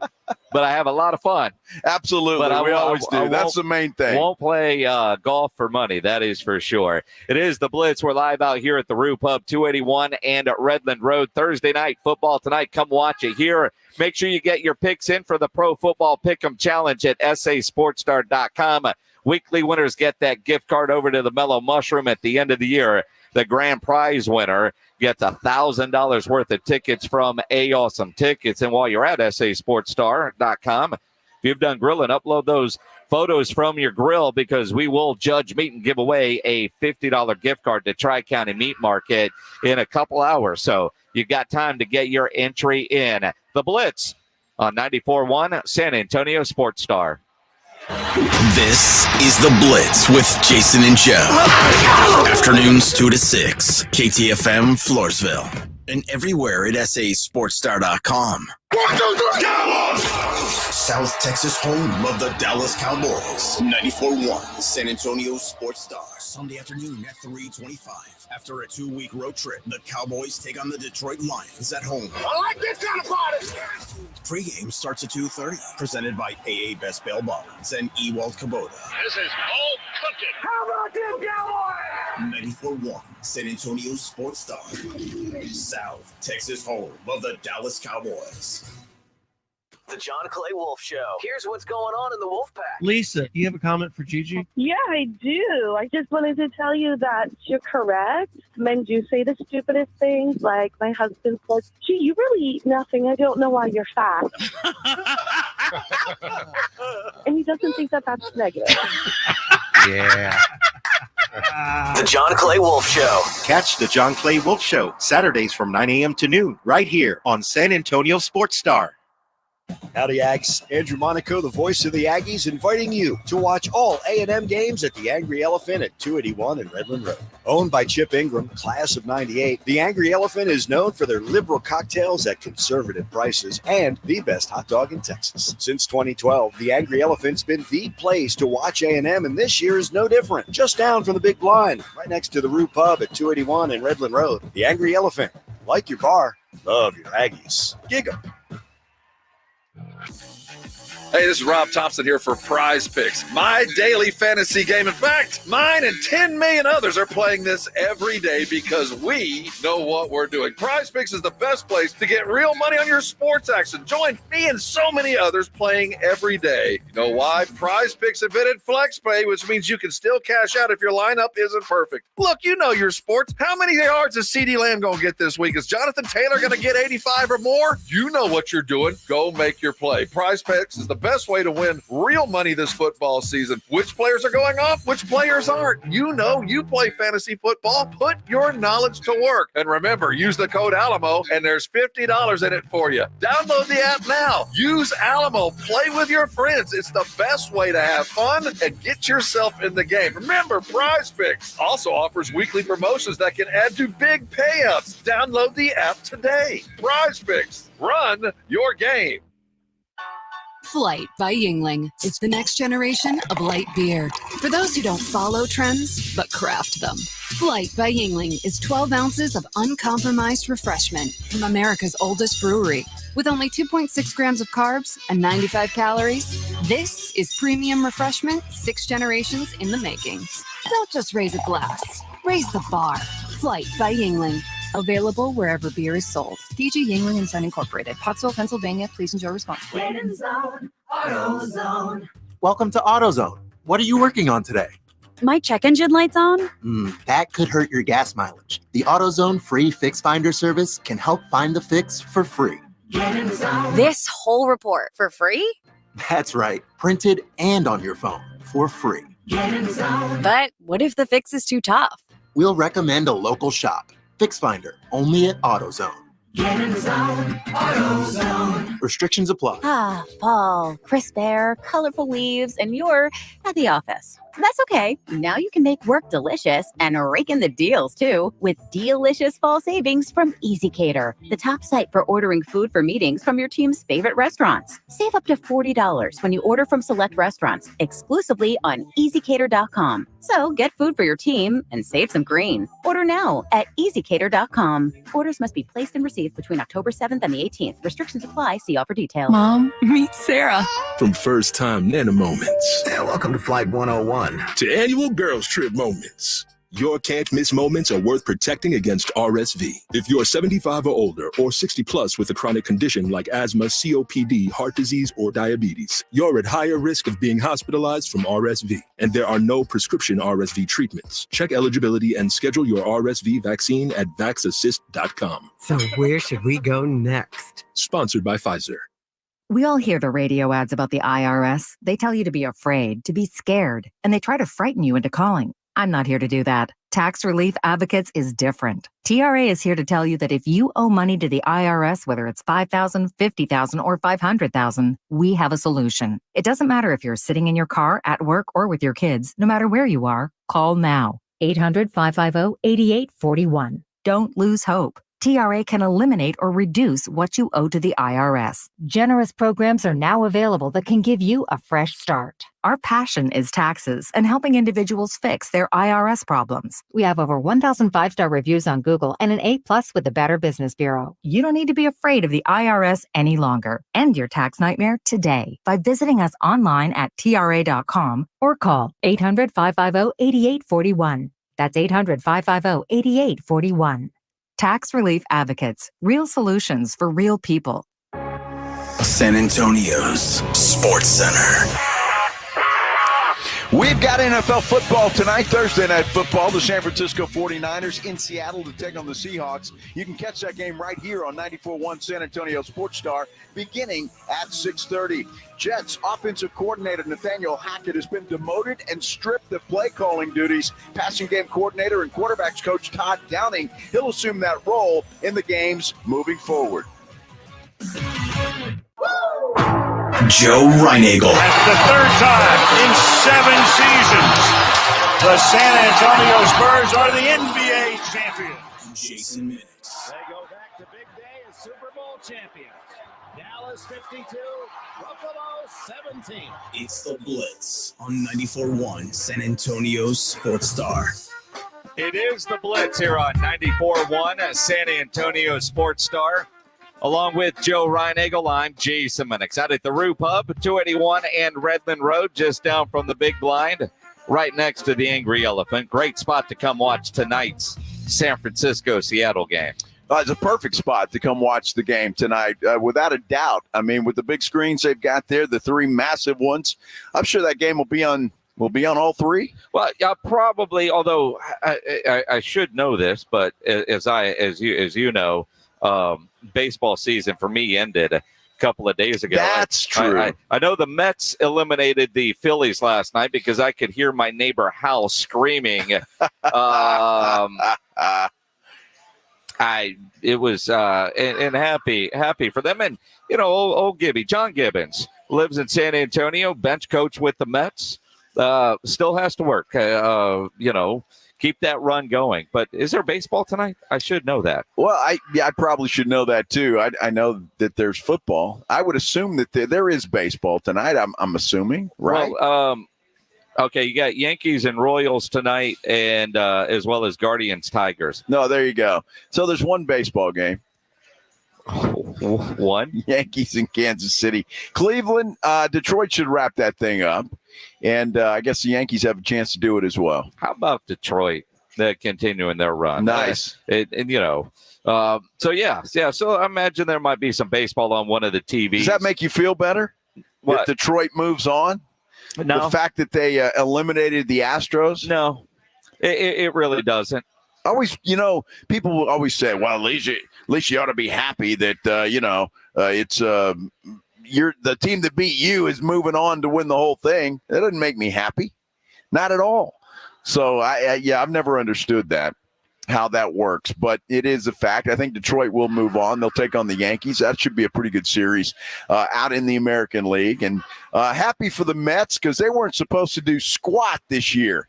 But I have a lot of fun. Absolutely. But we always do. That's the main thing. Won't play golf for money. That is for sure. It is the Blitz. We're live out here at the Root Pub, 281 and Redland Road. Thursday night football tonight. Come watch it here. Make sure you get your picks in for the Pro Football Pick'em Challenge at sasportstar.com. Weekly winners get that gift card over to the Mellow Mushroom at the end of the year. The grand prize winner gets $1,000 worth of tickets from A Awesome Tickets. And while you're at sasportstar.com, if you've done grilling, upload those photos from your grill because we will judge meat and give away a $50 gift card to Tri-County Meat Market in a couple hours. So you got time to get your entry in. The Blitz on 94.1 San Antonio Sports Star. This is The Blitz with Jason and Joe. Afternoons 2 to 6, KTFM Floresville. And everywhere at sasportstar.com. 1, 2, 3, Cowboys! South Texas home of the Dallas Cowboys. 94.1 San Antonio Sports Star. Sunday afternoon at 3:25. After a 2-week road trip, the Cowboys take on the Detroit Lions at home. I like this kind of party! Pre-game starts at 2:30. Presented by AA Best Bail Bonds and Ewald Kubota. This is all cooking. How about them Cowboys? 94.1 San Antonio Sports Star. South Texas home of the Dallas Cowboys. The John Clay Wolf Show. Here's what's going on in the Wolf Pack. Lisa, do you have a comment for Gigi? Yeah, I do. I just wanted to tell you that you're correct. Men do say the stupidest things. Like my husband said, gee, you really eat nothing. I don't know why you're fat. And he doesn't think that that's negative. Yeah. The John Clay Wolf Show. Catch the John Clay Wolf Show Saturdays from 9 a.m. to noon right here on San Antonio Sports Star. Howdy, Ags. Andrew Monaco, the voice of the Aggies, inviting you to watch all A&M games at the Angry Elephant at 281 in Redland Road. Owned by Chip Ingram, class of 98, the Angry Elephant is known for their liberal cocktails at conservative prices and the best hot dog in Texas. Since 2012, the Angry Elephant's been the place to watch A&M, and this year is no different. Just down from the Big Blind, right next to the Rue Pub at 281 in Redland Road. The Angry Elephant. Like your bar, love your Aggies. Gig 'em. Hey, this is Rob Thompson here for Prize Picks, my daily fantasy game. In fact, mine and 10 million others are playing this every day because we know what we're doing. Prize Picks is the best place to get real money on your sports action. Join me and so many others playing every day. You know why? Prize Picks invented FlexPay, which means you can still cash out if your lineup isn't perfect. Look, you know your sports. How many yards is CeeDee Lamb going to get this week? Is Jonathan Taylor going to get 85 or more? You know what you're doing. Go make your play. Prize Picks is the best way to win real money this football season. Which players are going off? Which players aren't? You know you play fantasy football. Put your knowledge to work. And remember, use the code Alamo, and there's $50 in it for you. Download the app now. Use Alamo. Play with your friends. It's the best way to have fun and get yourself in the game. Remember, Prize Picks also offers weekly promotions that can add to big payouts. Download the app today. Prize Picks. Run your game. Flight by Yingling. It's the next generation of light beer. For those who don't follow trends, but craft them. Flight by Yingling is 12 ounces of uncompromised refreshment from America's oldest brewery. With only 2.6 grams of carbs and 95 calories, this is premium refreshment 6 generations in the making. Don't just raise a glass, raise the bar. Flight by Yingling. Available wherever beer is sold. DG Yingling and Son Incorporated. Pottsville, Pennsylvania. Please enjoy responsibly. Get in zone, AutoZone. Welcome to AutoZone. What are you working on today? My check engine light's on? That could hurt your gas mileage. The AutoZone free Fix Finder service can help find the fix for free. Get in zone. This whole report for free? That's right. Printed and on your phone for free. Get in zone. But what if the fix is too tough? We'll recommend a local shop. Fix Finder, only at AutoZone. Get in zone, AutoZone. Restrictions apply. Ah, fall, crisp air, colorful leaves, and you're at the office. That's okay. Now you can make work delicious and rake in the deals, too, with delicious fall savings from EasyCater, the top site for ordering food for meetings from your team's favorite restaurants. Save up to $40 when you order from select restaurants, exclusively on EasyCater.com. So get food for your team and save some green. Order now at EasyCater.com. Orders must be placed and received between October 7th and the 18th. Restrictions apply. See offer details. Mom, meet Sarah. From first-time Nana moments. And welcome to Flight 101. To annual girls trip moments. Your can't-miss moments are worth protecting against RSV. If you're 75 or older or 60 plus with a chronic condition like asthma, COPD, heart disease, or diabetes, you're at higher risk of being hospitalized from RSV. And there are no prescription RSV treatments. Check eligibility and schedule your RSV vaccine at vaxassist.com. So where should we go next? Sponsored by Pfizer. We all hear the radio ads about the IRS. They tell you to be afraid, to be scared, and they try to frighten you into calling. I'm not here to do that. Tax Relief Advocates is different. TRA is here to tell you that if you owe money to the IRS, whether it's $5,000, $50,000, or $500,000, we have a solution. It doesn't matter if you're sitting in your car, at work, or with your kids. No matter where you are, call now. 800-550-8841. Don't lose hope. TRA can eliminate or reduce what you owe to the IRS. Generous programs are now available that can give you a fresh start. Our passion is taxes and helping individuals fix their IRS problems. We have over 1,000 5-star reviews on Google and an A+ with the Better Business Bureau. You don't need to be afraid of the IRS any longer. End your tax nightmare today by visiting us online at TRA.com or call 800-550-8841. That's 800-550-8841. Tax Relief Advocates, real solutions for real people. San Antonio's Sports Center. We've got NFL football tonight, Thursday Night Football. The San Francisco 49ers in Seattle to take on the Seahawks. You can catch that game right here on 94.1 San Antonio Sports Star beginning at 6:30. Jets offensive coordinator Nathaniel Hackett has been demoted and stripped of play calling duties. Passing game coordinator and quarterbacks coach Todd Downing, he'll assume that role in the games moving forward. Joe Reinagel. That's the third time in 7 seasons the San Antonio Spurs are the NBA champions. Jason Minnix. They go back to big day as Super Bowl champions. Dallas 52, Buffalo 17. It's the Blitz on 94.1 San Antonio's Sports Star. It is the Blitz here on 94.1 San Antonio Sports Star. Along with Joe Reinagel, I'm Jason Minnix. Out at the Roo Pub, 281 and Redland Road, just down from the Big Blind, right next to the Angry Elephant. Great spot to come watch tonight's San Francisco-Seattle game. It's a perfect spot to come watch the game tonight, without a doubt. I mean, with the big screens they've got there, the 3 massive ones, I'm sure that game will be on all 3. Well, yeah, probably. Although I should know this, but as you know, baseball season for me ended a couple of days ago. That's true. I know the Mets eliminated the Phillies last night because I could hear my neighbor Hal screaming. It was and happy for them. And old Gibby, John Gibbons, lives in San Antonio, bench coach with the Mets. Still has to work. Keep that run going. But is there baseball tonight? I should know that. Well, I probably should know that too. I know that there's football. I would assume that there is baseball tonight. I'm assuming, right? Well, okay, you got Yankees and Royals tonight, and as well as Guardians Tigers. No, there you go. So there's one baseball game. One? Yankees in Kansas City. Cleveland, Detroit should wrap that thing up. And I guess the Yankees have a chance to do it as well. How about Detroit continuing their run? Nice. So I imagine there might be some baseball on one of the TVs. Does that make you feel better? What? If Detroit moves on? No. The fact that they eliminated the Astros? No, it really doesn't. Always, people will always say, well, at least you ought to be happy that, it's the team that beat you is moving on to win the whole thing. That doesn't make me happy. Not at all. So, I've never understood that, how that works. But it is a fact. I think Detroit will move on. They'll take on the Yankees. That should be a pretty good series out in the American League. And happy for the Mets because they weren't supposed to do squat this year.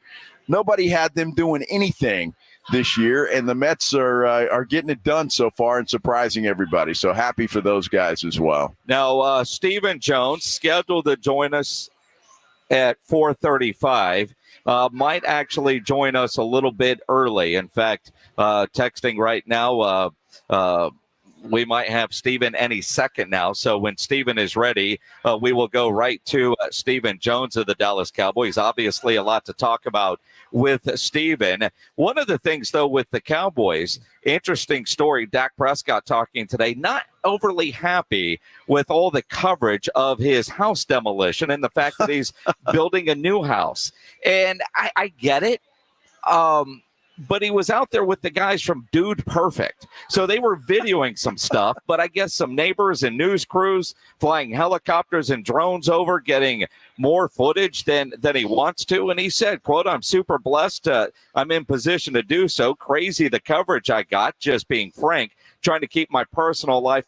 Nobody had them doing anything this year, and the Mets are getting it done so far and surprising everybody. So happy for those guys as well. Now, Stephen Jones, scheduled to join us at 4:35, might actually join us a little bit early. In fact, texting right now, we might have Stephen any second now. So when Stephen is ready, we will go right to Stephen Jones of the Dallas Cowboys. Obviously, a lot to talk about with Stephen. One of the things, though, with the Cowboys, interesting story, Dak Prescott talking today, not overly happy with all the coverage of his house demolition and the fact that he's building a new house. And I get it. But he was out there with the guys from Dude Perfect. So they were videoing some stuff, but I guess some neighbors and news crews flying helicopters and drones over, getting more footage than he wants to. And he said, quote, "I'm super blessed. I'm in position to do so. Crazy the coverage I got, just being frank, trying to keep my personal life,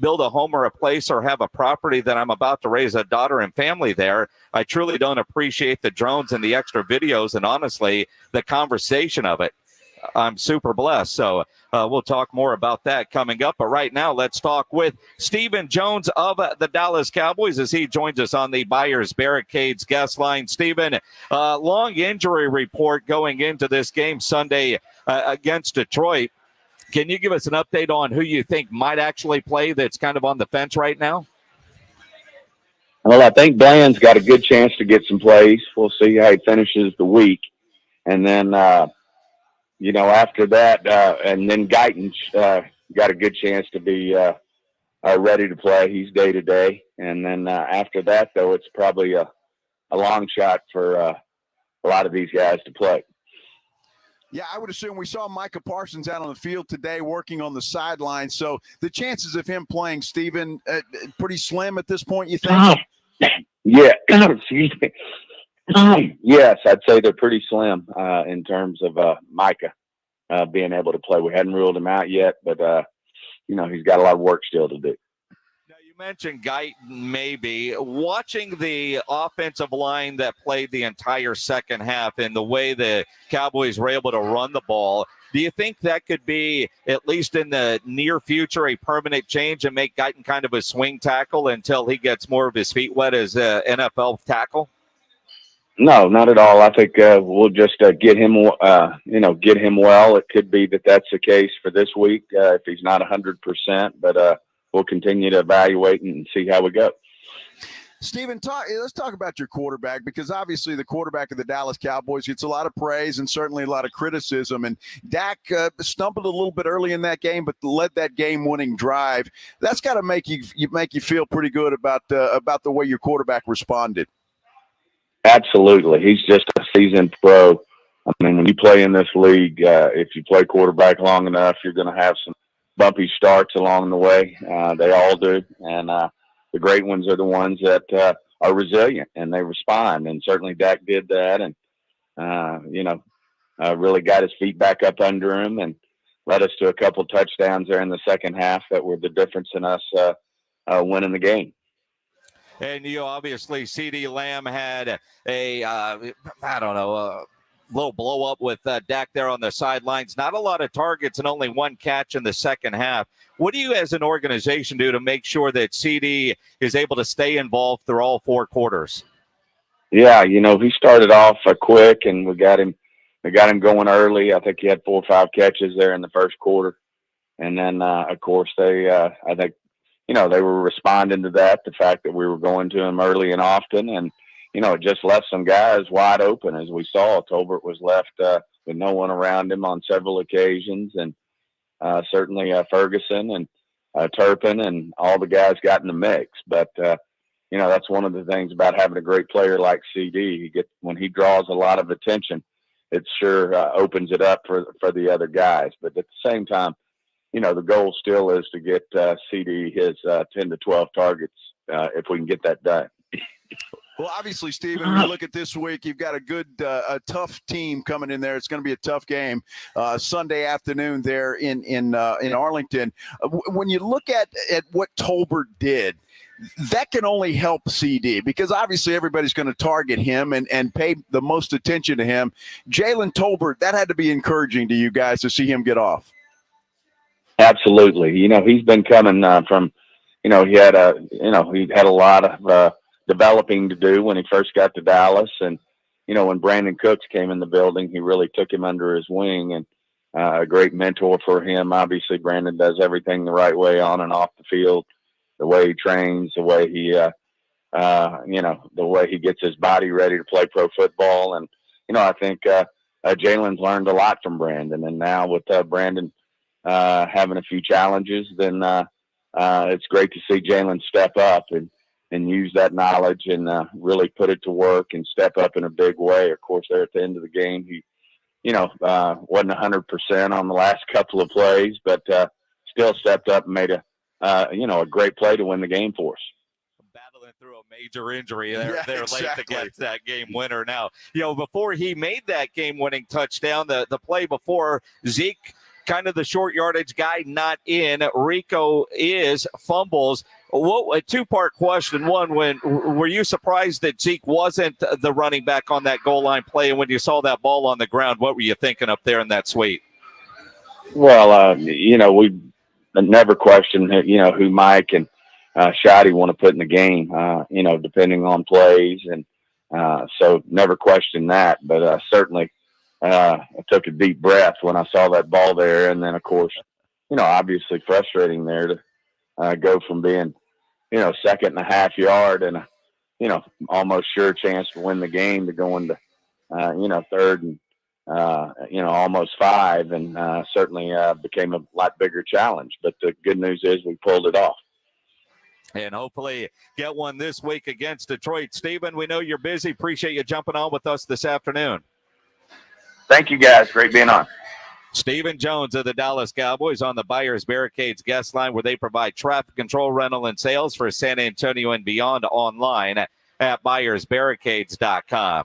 build a home or a place or have a property that I'm about to raise a daughter and family there. I truly don't appreciate the drones and the extra videos and honestly, the conversation of it. I'm super blessed." So we'll talk more about that coming up. But right now, let's talk with Stephen Jones of the Dallas Cowboys as he joins us on the Buyers Barricades guest line. Stephen, long injury report going into this game Sunday against Detroit. Can you give us an update on who you think might actually play that's kind of on the fence right now? Well, I think Bland's got a good chance to get some plays. We'll see how he finishes the week. And then, after that, and then Guyton's got a good chance to be ready to play. He's day to day. And then after that, though, it's probably a long shot for a lot of these guys to play. Yeah, I would assume we saw Micah Parsons out on the field today working on the sideline. So the chances of him playing, Stephen, pretty slim at this point, you think? Yeah, excuse me. Yes, I'd say they're pretty slim in terms of Micah being able to play. We hadn't ruled him out yet, but, he's got a lot of work still to do. You mentioned Guyton maybe. Watching the offensive line that played the entire second half and the way the Cowboys were able to run the ball, do you think that could be, at least in the near future, a permanent change and make Guyton kind of a swing tackle until he gets more of his feet wet as an NFL tackle? No, not at all. I think we'll just get him well. It could be that that's the case for this week if he's not 100%, but we'll continue to evaluate and see how we go. Stephen, let's talk about your quarterback, because obviously the quarterback of the Dallas Cowboys gets a lot of praise and certainly a lot of criticism. And Dak stumbled a little bit early in that game, but led that game-winning drive. That's got to make you feel pretty good about the way your quarterback responded. Absolutely, he's just a seasoned pro. I mean, when you play in this league, if you play quarterback long enough, you're going to have some bumpy starts along the way. They all do. And the great ones are the ones that are resilient and they respond. And certainly Dak did that. And, really got his feet back up under him and led us to a couple touchdowns there in the second half that were the difference in us winning the game. And obviously CeeDee Lamb had a little blow up with Dak there on the sidelines. Not a lot of targets and only one catch in the second half. What do you as an organization do to make sure that CeeDee is able to stay involved through all four quarters? Yeah, he started off quick and we got him going early. I think he had 4 or 5 catches there in the first quarter. And then, of course, they were responding to that, the fact that we were going to him early and often. And, it just left some guys wide open, as we saw. Tolbert was left with no one around him on several occasions. And certainly Ferguson and Turpin and all the guys got in the mix. But, that's one of the things about having a great player like CD. When he draws a lot of attention, it sure opens it up for the other guys. But at the same time, the goal still is to get CD his 10 to 12 targets if we can get that done. Well, obviously, Stephen, when you look at this week, you've got a tough team coming in there. It's going to be a tough game Sunday afternoon there in Arlington. When you look at what Tolbert did, that can only help CD, because obviously everybody's going to target him and pay the most attention to him. Jalen Tolbert, that had to be encouraging to you guys to see him get off. Absolutely. He's been coming from, he had a lot of developing to do when he first got to Dallas. And, when Brandon Cooks came in the building, he really took him under his wing and a great mentor for him. Obviously, Brandon does everything the right way on and off the field, the way he trains, the way he, the way he gets his body ready to play pro football. And, I think Jalen's learned a lot from Brandon. And now with Brandon having a few challenges, then it's great to see Jalen step up and use that knowledge and really put it to work and step up in a big way. Of course, there at the end of the game, he, wasn't 100% on the last couple of plays, but still stepped up and made a great play to win the game for us. Battling through a major injury there exactly. Late to get that game winner. Now, before he made that game-winning touchdown, the play before, Zeke, kind of the short yardage guy, not in. Rico fumbles. A two-part question. One, were you surprised that Zeke wasn't the running back on that goal line play? And when you saw that ball on the ground, what were you thinking up there in that suite? Well, we never questioned, who Mike and Shotty want to put in the game, depending on plays. And so never questioned that. But certainly I took a deep breath when I saw that ball there. And then, of course, obviously frustrating there to go from being, 2nd and a half yard and almost sure chance to win the game to going to, 3rd and, almost 5, and certainly became a lot bigger challenge. But the good news is we pulled it off. and hopefully get one this week against Detroit. Stephen, we know you're busy. Appreciate you jumping on with us this afternoon. Thank you, guys. Great being on. Stephen Jones of the Dallas Cowboys on the Buyers Barricades guest line, where they provide traffic control, rental, and sales for San Antonio and beyond online at buyersbarricades.com.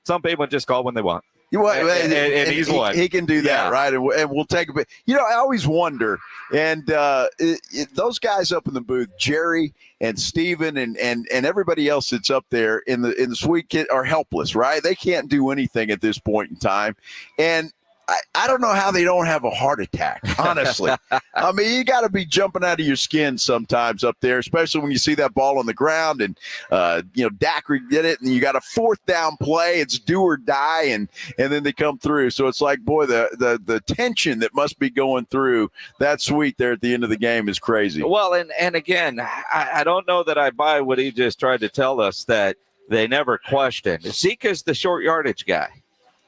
Some people just call when they want. And he's one. He can do that, right? And we'll take a bit. I always wonder, and those guys up in the booth, Jerry and Steven and everybody else that's up there in the suite kit are helpless, right? They can't do anything at this point in time. And I don't know how they don't have a heart attack, honestly. I mean, you got to be jumping out of your skin sometimes up there, especially when you see that ball on the ground and, Dacry did it, and you got a 4th down play. It's do or die, and then they come through. So it's like, boy, the tension that must be going through that suite there at the end of the game is crazy. Well, and again, I don't know that I buy what he just tried to tell us, that they never questioned. Zeke is the short yardage guy.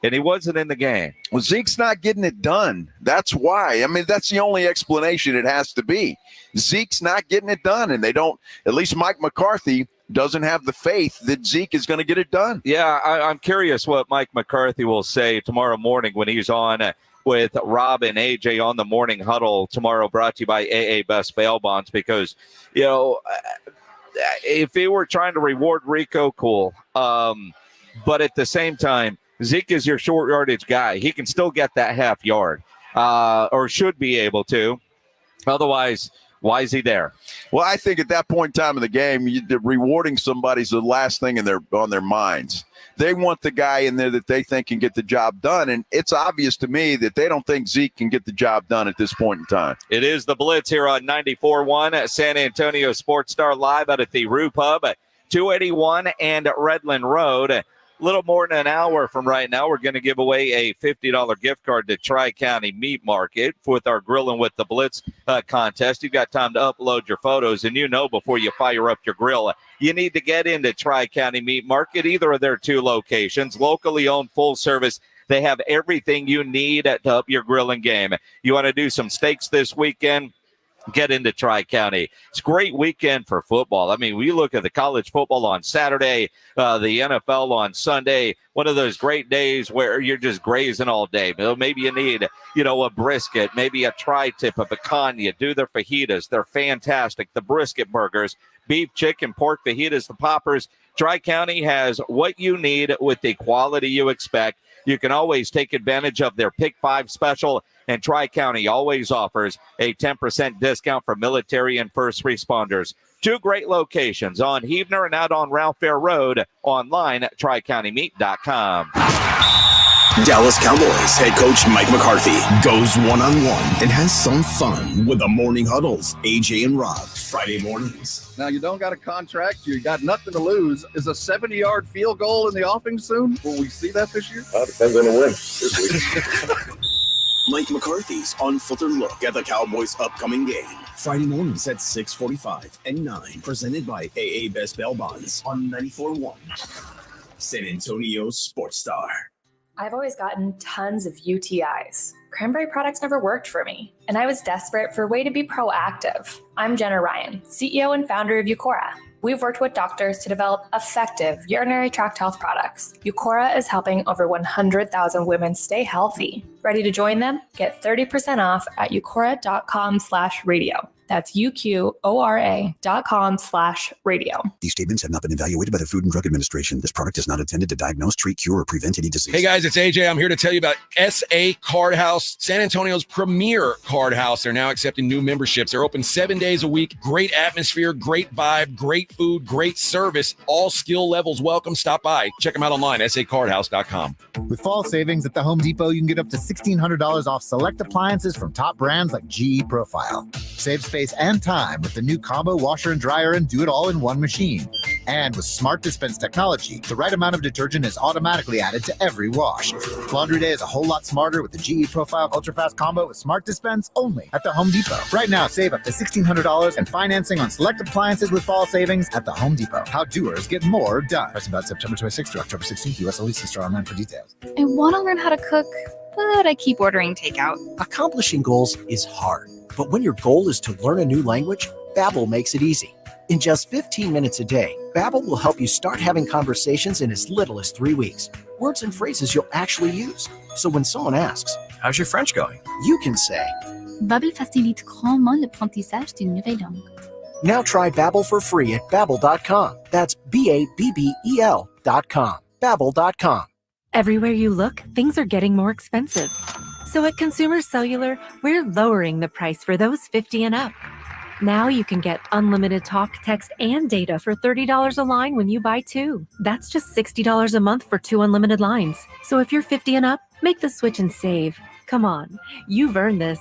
And he wasn't in the game. Well, Zeke's not getting it done. That's why. I mean, that's the only explanation it has to be. Zeke's not getting it done, and they don't, at least Mike McCarthy doesn't have the faith that Zeke is going to get it done. Yeah, I'm curious what Mike McCarthy will say tomorrow morning when he's on with Rob and AJ on the Morning Huddle tomorrow, brought to you by AA Best Bail Bonds, because, if he were trying to reward Rico, cool. But at the same time, Zeke is your short yardage guy. He can still get that half yard, or should be able to. Otherwise, why is he there? Well, I think at that point in time in the game, rewarding somebody's the last thing on their minds. They want the guy in there that they think can get the job done, and it's obvious to me that they don't think Zeke can get the job done at this point in time. It is the Blitz here on 94.1 at San Antonio Sports Star, live out at the Rue Pub at 281 and Redland Road. Little more than an hour from right now, we're going to give away a $50 gift card to Tri-County Meat Market with our Grillin' with the Blitz contest. You've got time to upload your photos, and before you fire up your grill, you need to get into Tri-County Meat Market, either of their 2 locations, locally owned, full service. They have everything you need to up your grilling game. You want to do some steaks this weekend? Get into Tri-County. It's a great weekend for football. I mean, we look at the college football on Saturday, the NFL on Sunday, one of those great days where you're just grazing all day. Maybe you need, a brisket, maybe a tri-tip, a pecan. You do their fajitas. They're fantastic. The brisket burgers, beef, chicken, pork fajitas, the poppers. Tri-County has what you need with the quality you expect. You can always take advantage of their Pick 5 special, and Tri-County always offers a 10% discount for military and first responders. 2 great locations on Heavener and out on Ralph Fair Road, online at tricountymeat.com. Dallas Cowboys head coach Mike McCarthy goes one-on-one and has some fun with the Morning Huddles, AJ and Rob, Friday mornings. Now, you don't got a contract. You got nothing to lose. Is a 70-yard field goal in the offing soon? Will we see that this year? Depends on the win this week. Mike McCarthy's unfiltered look at the Cowboys' upcoming game. Friday mornings at 6:45 and 9. Presented by AA Best Bail Bonds on 94.1. San Antonio Sports Star. I've always gotten tons of UTIs. Cranberry products never worked for me, and I was desperate for a way to be proactive. I'm Jenna Ryan, CEO and founder of Eucora. We've worked with doctors to develop effective urinary tract health products. Eucora is helping over 100,000 women stay healthy. Ready to join them? Get 30% off at eucora.com/radio. That's UQORA.com/radio. These statements have not been evaluated by the Food and Drug Administration. This product is not intended to diagnose, treat, cure, or prevent any disease. Hey guys, it's AJ. I'm here to tell you about SA Card House, San Antonio's premier card house. They're now accepting new memberships. They're open 7 days a week. Great atmosphere, great vibe, great food, great service. All skill levels welcome. Stop by. Check them out online, sacardhouse.com. With fall savings at the Home Depot, you can get up to $1,600 off select appliances from top brands like GE Profile. Save space and time with the new combo washer and dryer and do it all in one machine. And with smart dispense technology, the right amount of detergent is automatically added to every wash. Laundry day is a whole lot smarter with the GE Profile Ultra Fast Combo with smart dispense only at the Home Depot. Right now, save up to $1,600 and financing on select appliances with fall savings at the Home Depot. How doers get more done. Pricing about September 26th through October 16th. US only. See store online for details. I want to learn how to cook, but I keep ordering takeout. Accomplishing goals is hard, but when your goal is to learn a new language, Babbel makes it easy. In just 15 minutes a day, Babbel will help you start having conversations in as little as 3 weeks. Words and phrases you'll actually use. So when someone asks, "How's your French going?" you can say, Babbel facilite grandement l'apprentissage d'une nouvelle langue. Now try Babbel for free at Babbel.com. That's Babbel.com. Babbel.com. Everywhere you look, things are getting more expensive. So at Consumer Cellular, we're lowering the price for those 50 and up. Now you can get unlimited talk, text, and data for $30 a line when you buy 2. That's just $60 a month for 2 unlimited lines. So if you're 50 and up, make the switch and save. Come on, you've earned this.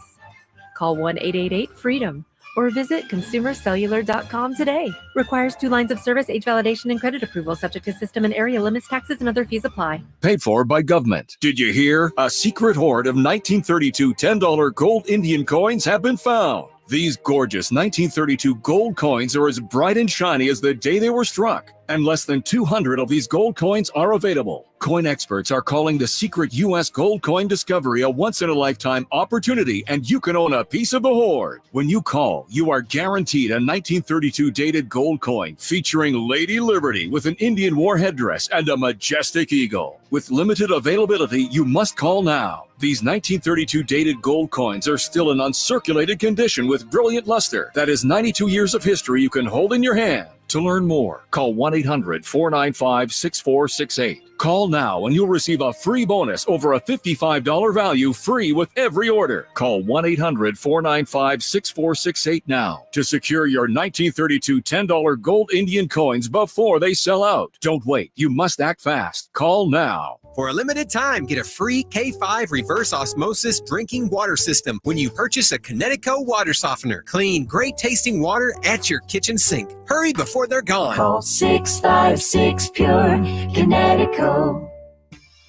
Call 1-888-FREEDOM or visit consumercellular.com today. Requires 2 lines of service, age validation, and credit approval, subject to system and area limits, taxes, and other fees apply. Paid for by government. Did you hear? A secret hoard of 1932 $10 gold Indian coins have been found. These gorgeous 1932 gold coins are as bright and shiny as the day they were struck, and less than 200 of these gold coins are available. Coin experts are calling the secret U.S. gold coin discovery a once-in-a-lifetime opportunity, and you can own a piece of the hoard. When you call, you are guaranteed a 1932 dated gold coin featuring Lady Liberty with an Indian war headdress and a majestic eagle. With limited availability, you must call now. These 1932 dated gold coins are still in uncirculated condition with brilliant luster. That is 92 years of history you can hold in your hand. To learn more, call 1-800-495-6468. Call now and you'll receive a free bonus over a $55 value free with every order. Call 1-800-495-6468 now to secure your 1932 $10 gold Indian coins before they sell out. Don't wait. You must act fast. Call now. For a limited time, get a free K5 reverse osmosis drinking water system when you purchase a Connecticut water softener. Clean, great tasting water at your kitchen sink. Hurry before they're gone. Call 656-PURE Connecticut.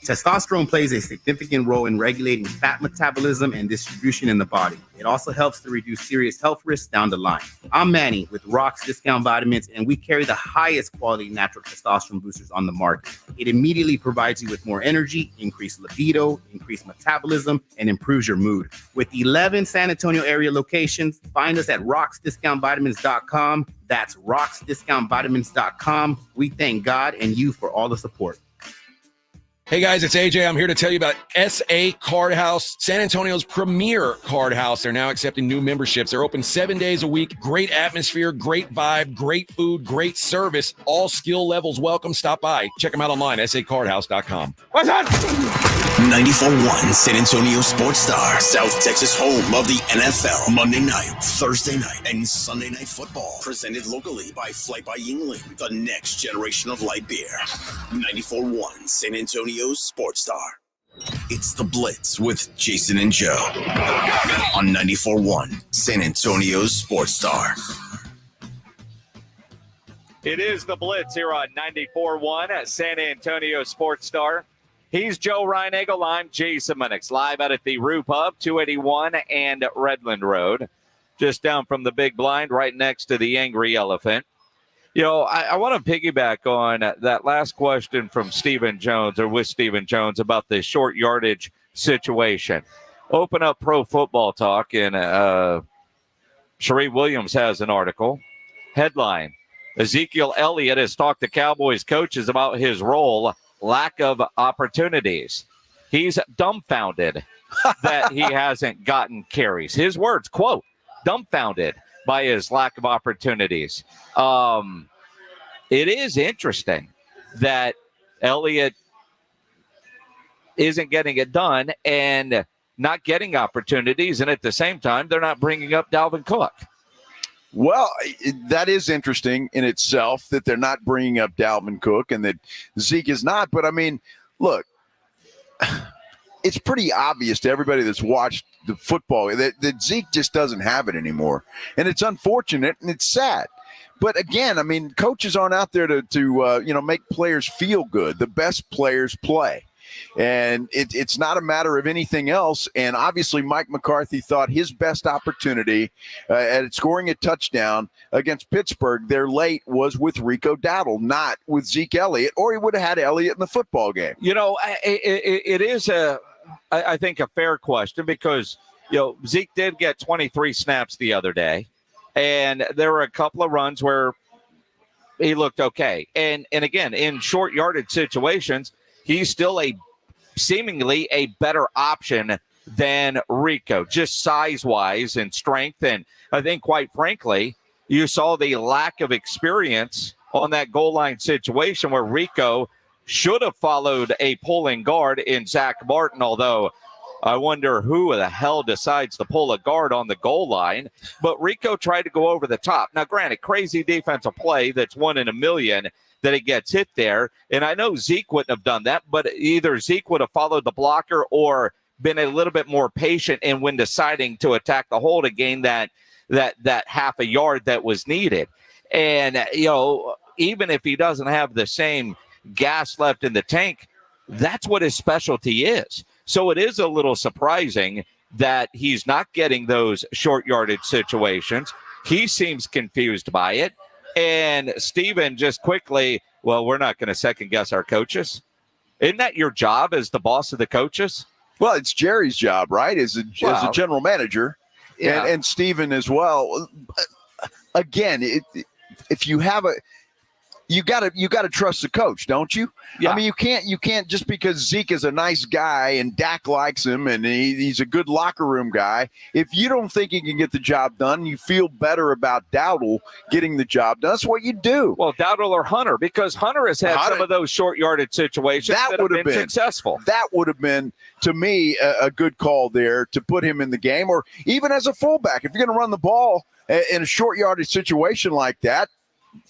Testosterone plays a significant role in regulating fat metabolism and distribution in the body. It also helps to reduce serious health risks down the line. I'm Manny with Rock's Discount Vitamins, and we carry the highest quality natural testosterone boosters on the market. It immediately provides you with more energy, increased libido, increased metabolism, and improves your mood. With 11 San Antonio area locations, find us at rocksdiscountvitamins.com. That's rocksdiscountvitamins.com. We thank God and you for all the support. Hey guys, it's AJ. I'm here to tell you about SA Card House, San Antonio's premier card house. They're now accepting new memberships. They're open 7 days a week. Great atmosphere, great vibe, great food, great service. All skill levels welcome. Stop by. Check them out online, sacardhouse.com. What's up? 94.1 San Antonio Sports Star, South Texas home of the NFL. Monday night, Thursday night, and Sunday night football. Presented locally by Flight by Yingling, the next generation of light beer. 94.1 San Antonio Sports Star. It's the Blitz with Jason and Joe on 94.1 San Antonio Sports Star. It is the Blitz here on 94.1 at San Antonio Sports Star. He's Joe Reinagel. I'm Jason Minnix, live out at the Roo Pub, 281 and Redland Road, just down from the Big Blind, right next to the Angry Elephant. You know, I want to piggyback on that last question from Stephen Jones, or with Stephen Jones, about the short yardage situation. Open up Pro Football Talk, and Sheree Williams has an article. Headline, Ezekiel Elliott has talked to Cowboys coaches about his role, lack of opportunities. He's dumbfounded that he hasn't gotten carries. His words, quote, dumbfounded by his lack of opportunities. It is interesting that Elliott isn't getting it done and not getting opportunities, and at the same time, they're not bringing up Dalvin Cook. Well, that is interesting in itself that they're not bringing up Dalvin Cook and that Zeke is not. But, I mean, look, it's pretty obvious to everybody that's watched the football that Zeke just doesn't have it anymore. And it's unfortunate and it's sad. But again, I mean, coaches aren't out there to make players feel good. The best players play. And it's not a matter of anything else. And obviously, Mike McCarthy thought his best opportunity at scoring a touchdown against Pittsburgh there late was with Rico Dowdle, not with Zeke Elliott, or he would have had Elliott in the football game. You know, it is I think, a fair question because, Zeke did get 23 snaps the other day. And there were a couple of runs where he looked okay. And again, in short yardage situations, he's still seemingly a better option than Rico, just size-wise and strength. And I think, quite frankly, you saw the lack of experience on that goal line situation where Rico should have followed a pulling guard in Zach Martin, although I wonder who the hell decides to pull a guard on the goal line. But Rico tried to go over the top. Now, granted, crazy defensive play that's 1 in a million that he gets hit there. And I know Zeke wouldn't have done that, but either Zeke would have followed the blocker or been a little bit more patient in when deciding to attack the hole to gain that half a yard that was needed. And, even if he doesn't have the same gas left in the tank, that's what his specialty is. So it is a little surprising that he's not getting those short yardage situations. He seems confused by it. And Steven just quickly, well, we're not going to second guess our coaches. Isn't that your job as the boss of the coaches? Well, it's Jerry's job, right? As a general manager, yeah. and Steven as well. Again, if you have you got to trust the coach, don't you? Yeah. I mean, you can't just because Zeke is a nice guy and Dak likes him and he's a good locker room guy. If you don't think he can get the job done, you feel better about Dowdle getting the job done. That's what you do. Well, Dowdle or Hunter, because Hunter has had some of those short yardage situations that would have been successful. That would have been, to me, a good call there to put him in the game, or even as a fullback. If you're going to run the ball in a short yardage situation like that,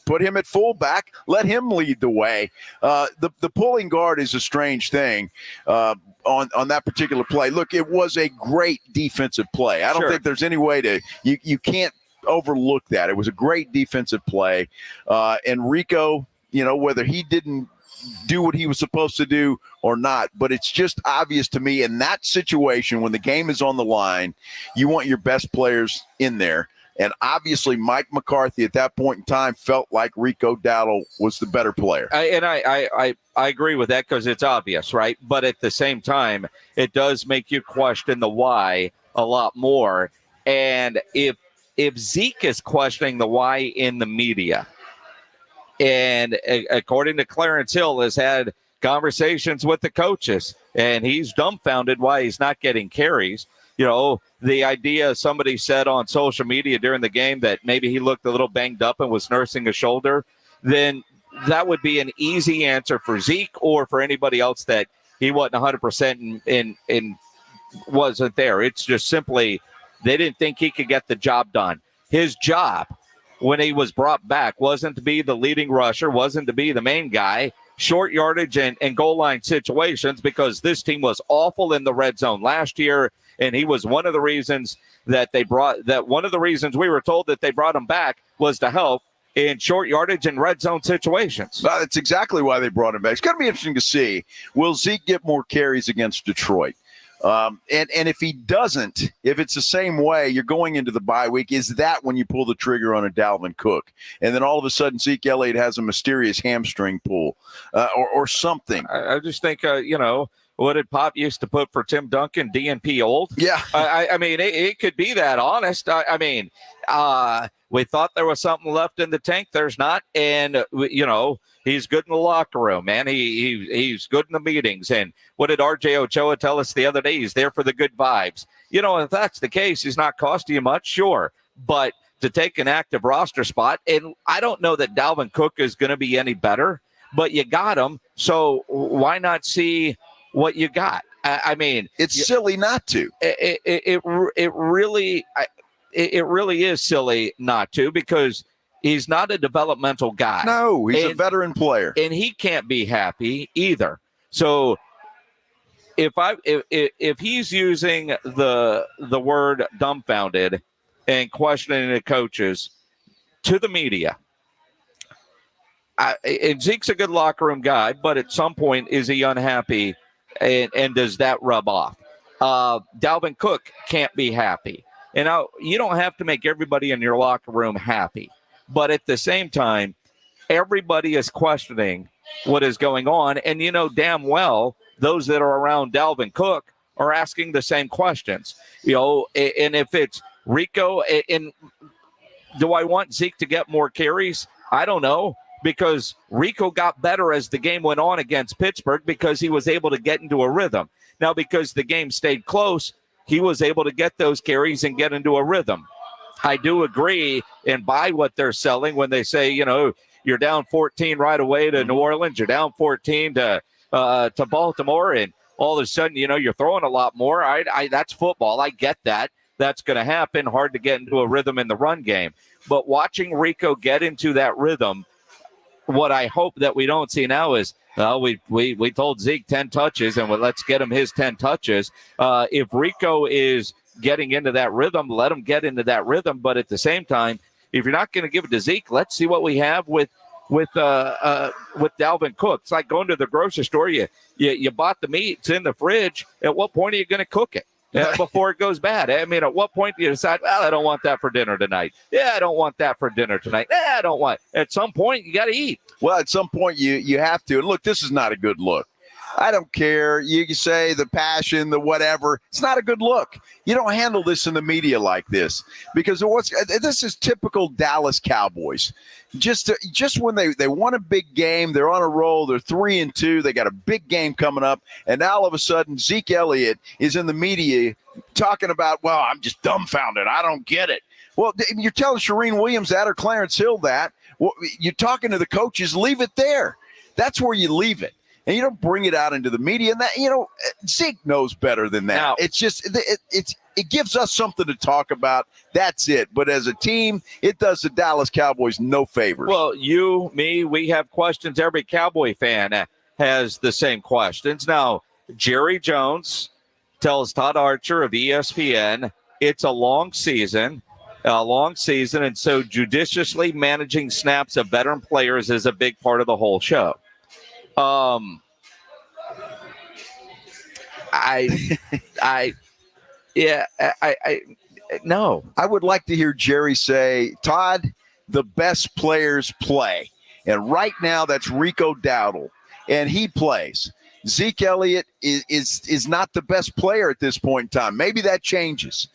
put him at fullback. Let him lead the way. The pulling guard is a strange thing on that particular play. Look, it was a great defensive play. I don't think there's any way to you can't overlook that. It was a great defensive play. And Rico, whether he didn't do what he was supposed to do or not, but it's just obvious to me in that situation when the game is on the line, you want your best players in there. And obviously, Mike McCarthy at that point in time felt like Rico Dowdle was the better player. I agree with that because it's obvious, right? But at the same time, it does make you question the why a lot more. And if Zeke is questioning the why in the media, and according to Clarence Hill, has had conversations with the coaches, and he's dumbfounded why he's not getting carries. The idea somebody said on social media during the game that maybe he looked a little banged up and was nursing a shoulder, then that would be an easy answer for Zeke or for anybody else that he wasn't 100% and wasn't there. It's just simply they didn't think he could get the job done. His job when he was brought back wasn't to be the leading rusher, wasn't to be the main guy, short yardage and goal line situations, because this team was awful in the red zone last year. And he was one of the reasons one of the reasons we were told that they brought him back was to help in short yardage and red zone situations. Well, that's exactly why they brought him back. It's going to be interesting to see. Will Zeke get more carries against Detroit? And if he doesn't, if it's the same way, you're going into the bye week, is that when you pull the trigger on a Dalvin Cook? And then all of a sudden Zeke Elliott has a mysterious hamstring pull or something. I just think, what did Pop used to put for Tim Duncan? DNP old? Yeah. I mean, it could be that honest. We thought there was something left in the tank. There's not. And, he's good in the locker room, man. He's good in the meetings. And what did RJ Ochoa tell us the other day? He's there for the good vibes. If that's the case, he's not costing you much, sure. But to take an active roster spot, and I don't know that Dalvin Cook is going to be any better, but you got him. So why not see what you got? It's silly not to. It really is silly not to, because he's not a developmental guy. No, he's a veteran player, and he can't be happy either. So if he's using the word dumbfounded and questioning the coaches to the media, and Zeke's a good locker room guy, but at some point is he unhappy? And does that rub off? Dalvin Cook can't be happy. And you don't have to make everybody in your locker room happy. But at the same time, everybody is questioning what is going on. And damn well, those that are around Dalvin Cook are asking the same questions. And if it's Rico, and Do I want Zeke to get more carries? I don't know, because Rico got better as the game went on against Pittsburgh because he was able to get into a rhythm. Now, because the game stayed close, he was able to get those carries and get into a rhythm. I do agree and buy what they're selling when they say, you're down 14 right away to New Orleans, you're down 14 to Baltimore, and all of a sudden, you're throwing a lot more. That's football. I get that. That's going to happen. Hard to get into a rhythm in the run game. But watching Rico get into that rhythm, what I hope that we don't see now is, we told Zeke 10 touches, and let's get him his 10 touches. If Rico is getting into that rhythm, let him get into that rhythm. But at the same time, if you're not going to give it to Zeke, let's see what we have with Dalvin Cook. It's like going to the grocery store. You bought the meat. It's in the fridge. At what point are you going to cook it before it goes bad? I mean, at what point do you decide, I don't want that for dinner tonight? Yeah, I don't want that for dinner tonight. I don't want. At some point, you got to eat. Well, at some point, you have to. Look, this is not a good look. I don't care. You can say the passion, the whatever. It's not a good look. You don't handle this in the media like this, because this is typical Dallas Cowboys. Just when they won a big game, they're on a roll. They're 3-2. They got a big game coming up, and now all of a sudden Zeke Elliott is in the media talking about, well, I'm just dumbfounded. I don't get it. Well, you're telling Shereen Williams that or Clarence Hill that. Well, you're talking to the coaches. Leave it there. That's where you leave it. And you don't bring it out into the media. And that, Zeke knows better than that. Now, it's just it gives us something to talk about. That's it. But as a team, it does the Dallas Cowboys no favors. Well, you, me, we have questions. Every Cowboy fan has the same questions. Now, Jerry Jones tells Todd Archer of ESPN it's a long season. And so judiciously managing snaps of veteran players is a big part of the whole show. No. I would like to hear Jerry say, Todd, the best players play. And right now that's Rico Dowdle, and he plays. Zeke Elliott is not the best player at this point in time. Maybe that changes.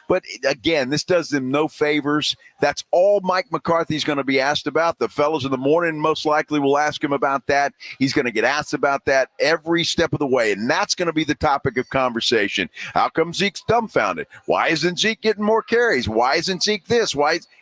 But again, this does them no favors. That's all Mike McCarthy's going to be asked about. The fellows in the morning most likely will ask him about that. He's going to get asked about that every step of the way, and that's going to be the topic of conversation. How come Zeke's dumbfounded? Why isn't Zeke getting more carries? Why isn't Zeke this?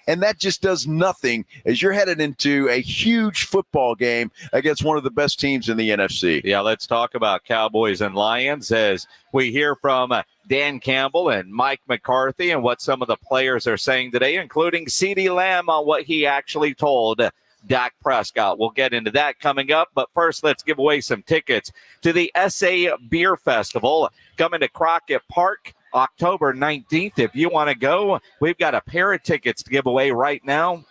And that just does nothing as you're headed into a huge football game against one of the best teams in the NFC. Yeah, let's talk about Cowboys and Lions as we hear from Dan Campbell and Mike McCarthy and what some of the players are saying today, including CeeDee Lamb on what he actually told Dak Prescott. We'll get into that coming up, but first let's give away some tickets to the SA Beer Festival coming to Crockett Park October 19th. If you want to go, we've got a pair of tickets to give away right now.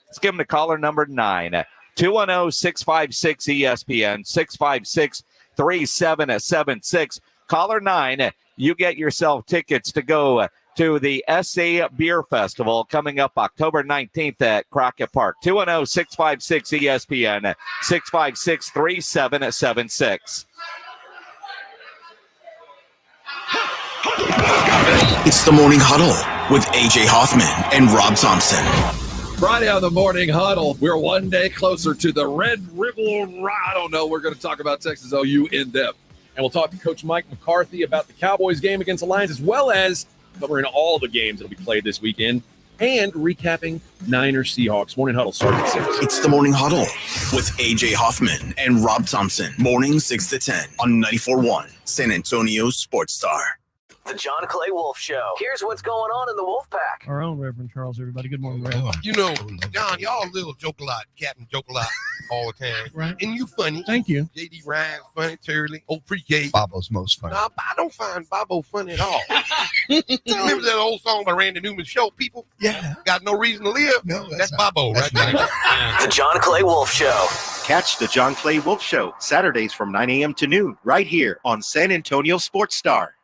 Let's give them to caller number 9, 210-656-ESPN, 656-3776. Caller 9, you get yourself tickets to go to the SA Beer Festival coming up October 19th at Crockett Park. 210-656-ESPN, 656-3776. It's the Morning Huddle with A.J. Hoffman and Rob Thompson. Friday on the Morning Huddle, we're one day closer to the Red River. I don't know. We're going to talk about Texas OU in depth. And we'll talk to Coach Mike McCarthy about the Cowboys game against the Lions, as well as covering all the games that will be played this weekend and recapping Niners Seahawks. Morning Huddle starts at 6. It's the Morning Huddle with A.J. Hoffman and Rob Thompson. Morning 6 to 10 on 94.1 San Antonio Sports Star. The John Clay Wolf Show. Here's what's going on in the Wolf Pack. Our own Reverend Charles, everybody. Good morning, Reverend. John, y'all little joke a lot, Captain joke a lot all the time. Right. And you funny. Thank you. J.D. Ryan's funny, Turley, old pre-K. Bobo's most funny. No, I don't find Bobo funny at all. Remember that old song by Randy Newman, Show People? Yeah. Got no reason to live? No, that's Bobo right there. The John Clay Wolf Show. Catch the John Clay Wolf Show Saturdays from 9 a.m. to noon right here on San Antonio Sports Star.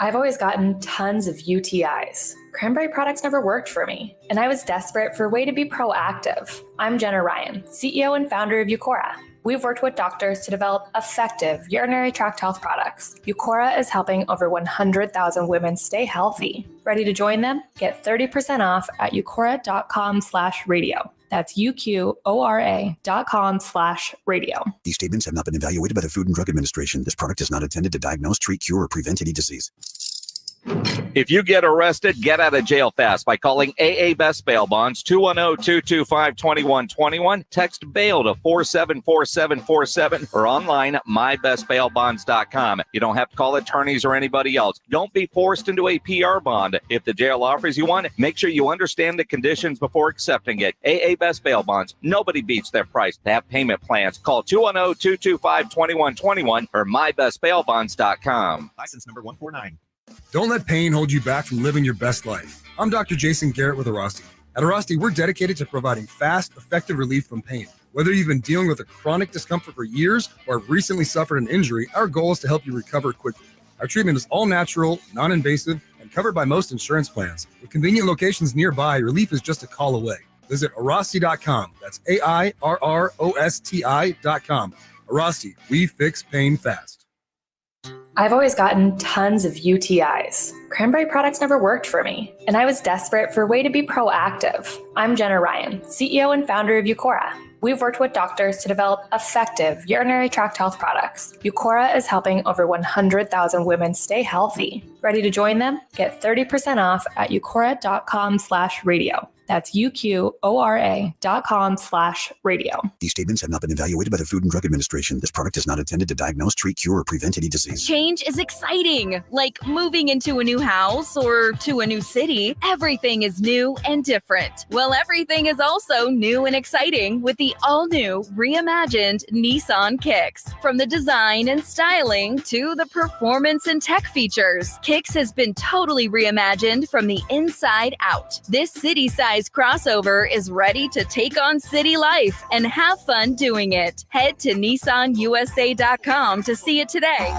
I've always gotten tons of UTIs. Cranberry products never worked for me, and I was desperate for a way to be proactive. I'm Jenna Ryan, CEO and founder of Eucora. We've worked with doctors to develop effective urinary tract health products. Eucora is helping over 100,000 women stay healthy. Ready to join them? Get 30% off at eucora.com/radio. That's UQORA.com/radio. These statements have not been evaluated by the Food and Drug Administration. This product is not intended to diagnose, treat, cure, or prevent any disease. If you get arrested, get out of jail fast by calling AA Best Bail Bonds, 210-225-2121. Text bail to 474747 or online at mybestbailbonds.com. You don't have to call attorneys or anybody else. Don't be forced into a PR bond. If the jail offers you one, make sure you understand the conditions before accepting it. AA Best Bail Bonds. Nobody beats their price. They have payment plans. Call 210-225-2121 or mybestbailbonds.com. License number 149. Don't let pain hold you back from living your best life. I'm Dr. Jason Garrett with Arasti. At Arasti, we're dedicated to providing fast, effective relief from pain. Whether you've been dealing with a chronic discomfort for years or have recently suffered an injury, our goal is to help you recover quickly. Our treatment is all natural, non-invasive, and covered by most insurance plans. With convenient locations nearby, relief is just a call away. Visit Arasti.com. That's AIRROSTI.com. Arasti, we fix pain fast. I've always gotten tons of UTIs. Cranberry products never worked for me, and I was desperate for a way to be proactive. I'm Jenna Ryan, CEO and founder of Eucora. We've worked with doctors to develop effective urinary tract health products. Eucora is helping over 100,000 women stay healthy. Ready to join them? Get 30% off at eucora.com/radio. That's UQORA.com/radio. These statements have not been evaluated by the Food and Drug Administration. This product is not intended to diagnose, treat, cure, or prevent any disease. Change is exciting, like moving into a new house or to a new city. Everything is new and different. Well, everything is also new and exciting with the all-new, reimagined Nissan Kicks. From the design and styling to the performance and tech features, Kicks has been totally reimagined from the inside out. This city-side crossover is ready to take on city life and have fun doing it. Head to nissanusa.com to see it today.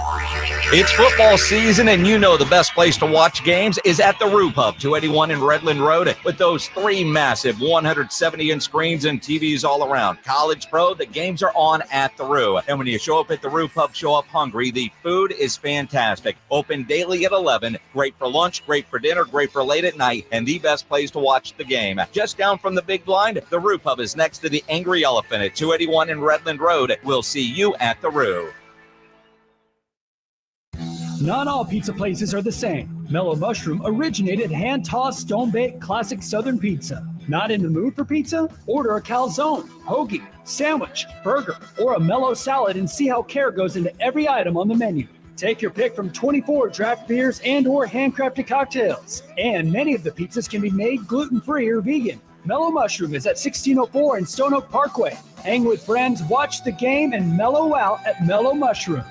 It's football season, and you know the best place to watch games is at the Roo Pub, 281 in Redland Road, with those three massive 170-inch screens and TVs all around. College, pro, the games are on at the Roo. And when you show up at the Roo Pub, show up hungry. The food is fantastic. Open daily at 11. Great for lunch, great for dinner, great for late at night, and the best place to watch the game. Just down from the big blind, the Roo Pub is next to the Angry Elephant at 281 in Redland Road. We'll see you at the Roo. Not all pizza places are the same. Mellow Mushroom originated hand-tossed, stone-baked classic Southern pizza. Not in the mood for pizza? Order a calzone, hoagie, sandwich, burger, or a mellow salad and see how care goes into every item on the menu. Take your pick from 24 draft beers and or handcrafted cocktails. And many of the pizzas can be made gluten-free or vegan. Mellow Mushroom is at 1604 in Stone Oak Parkway. Hang with friends, watch the game, and mellow out at Mellow Mushroom.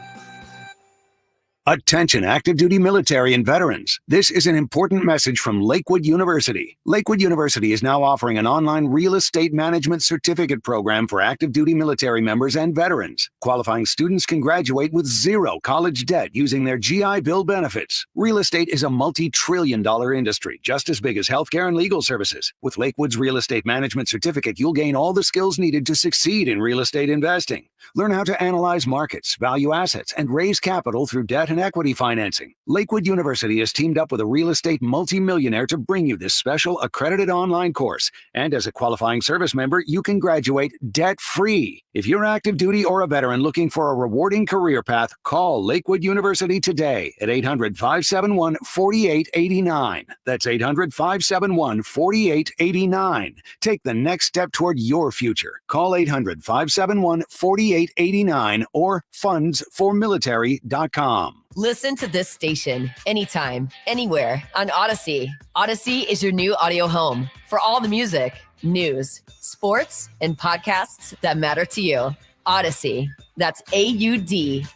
Attention active duty military and veterans. This is an important message from Lakewood University. Lakewood University is now offering an online real estate management certificate program for active duty military members and veterans. Qualifying students can graduate with zero college debt using their GI Bill benefits. Real estate is a multi-trillion-dollar industry, just as big as healthcare and legal services. With Lakewood's real estate management certificate, you'll gain all the skills needed to succeed in real estate investing. Learn how to analyze markets, value assets, and raise capital through debt and equity financing. Lakewood University has teamed up with a real estate multimillionaire to bring you this special accredited online course. And as a qualifying service member, you can graduate debt-free. If you're active duty or a veteran looking for a rewarding career path, call Lakewood University today at 800-571-4889. That's 800-571-4889. Take the next step toward your future. Call 800-571-4889 or fundsformilitary.com. Listen to this station anytime, anywhere on Odyssey. Odyssey is your new audio home for all the music, news, sports, and podcasts that matter to you. Odyssey. That's AUDACY.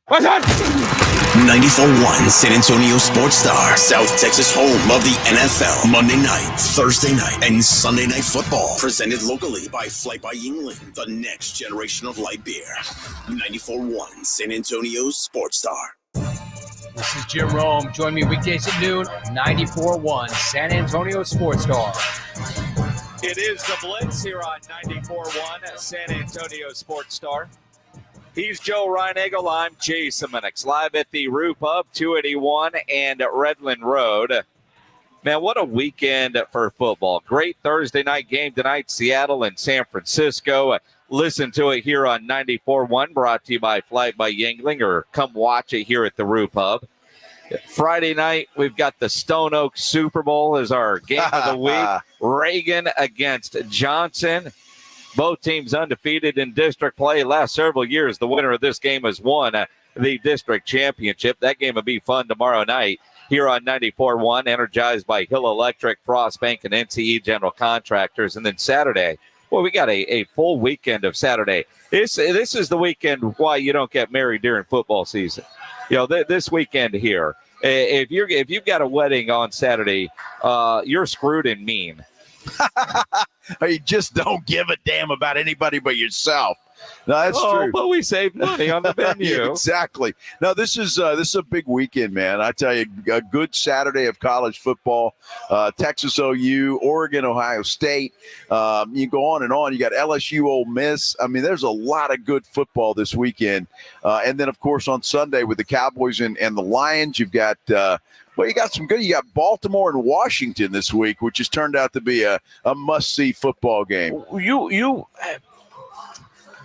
What's up? 94.1 San Antonio Sports Star, South Texas home of the NFL. Monday night, Thursday night, and Sunday night football. Presented locally by Flight by Yingling, the next generation of light beer. 94.1 San Antonio Sports Star. This is Jim Rome. Join me weekdays at noon, 94.1 San Antonio Sports Star. It is the Blitz here on 94.1 San Antonio Sports Star. He's Joe Reinagel. I'm Jason Minnix. Live at the Roo Pub, 281 and Redland Road. Man, what a weekend for football. Great Thursday night game tonight, Seattle and San Francisco. Listen to it here on 94.1, brought to you by Flight by Yingling, or come watch it here at the Roo Pub. Friday night, we've got the Stone Oak Super Bowl as our game of the week. Reagan against Johnson. Both teams undefeated in district play. Last several years, the winner of this game has won the district championship. That game will be fun tomorrow night here on 94.1, energized by Hill Electric, Frost Bank, and NCE General Contractors. And then Saturday, well, we got a full weekend of Saturday. This is the weekend why you don't get married during football season. You know, this weekend here, if you've got a wedding on Saturday, you're screwed and mean. You just don't give a damn about anybody but yourself. No, that's true. But we save money on the venue. Yeah, exactly. No, this is a big weekend, man. I tell you, a good Saturday of college football. Texas OU, Oregon, Ohio State. You go on and on. You got LSU, Ole Miss. I mean, there's a lot of good football this weekend. And then, of course, on Sunday with the Cowboys and the Lions, you've got you got some good. You got Baltimore and Washington this week, which has turned out to be a must-see football game.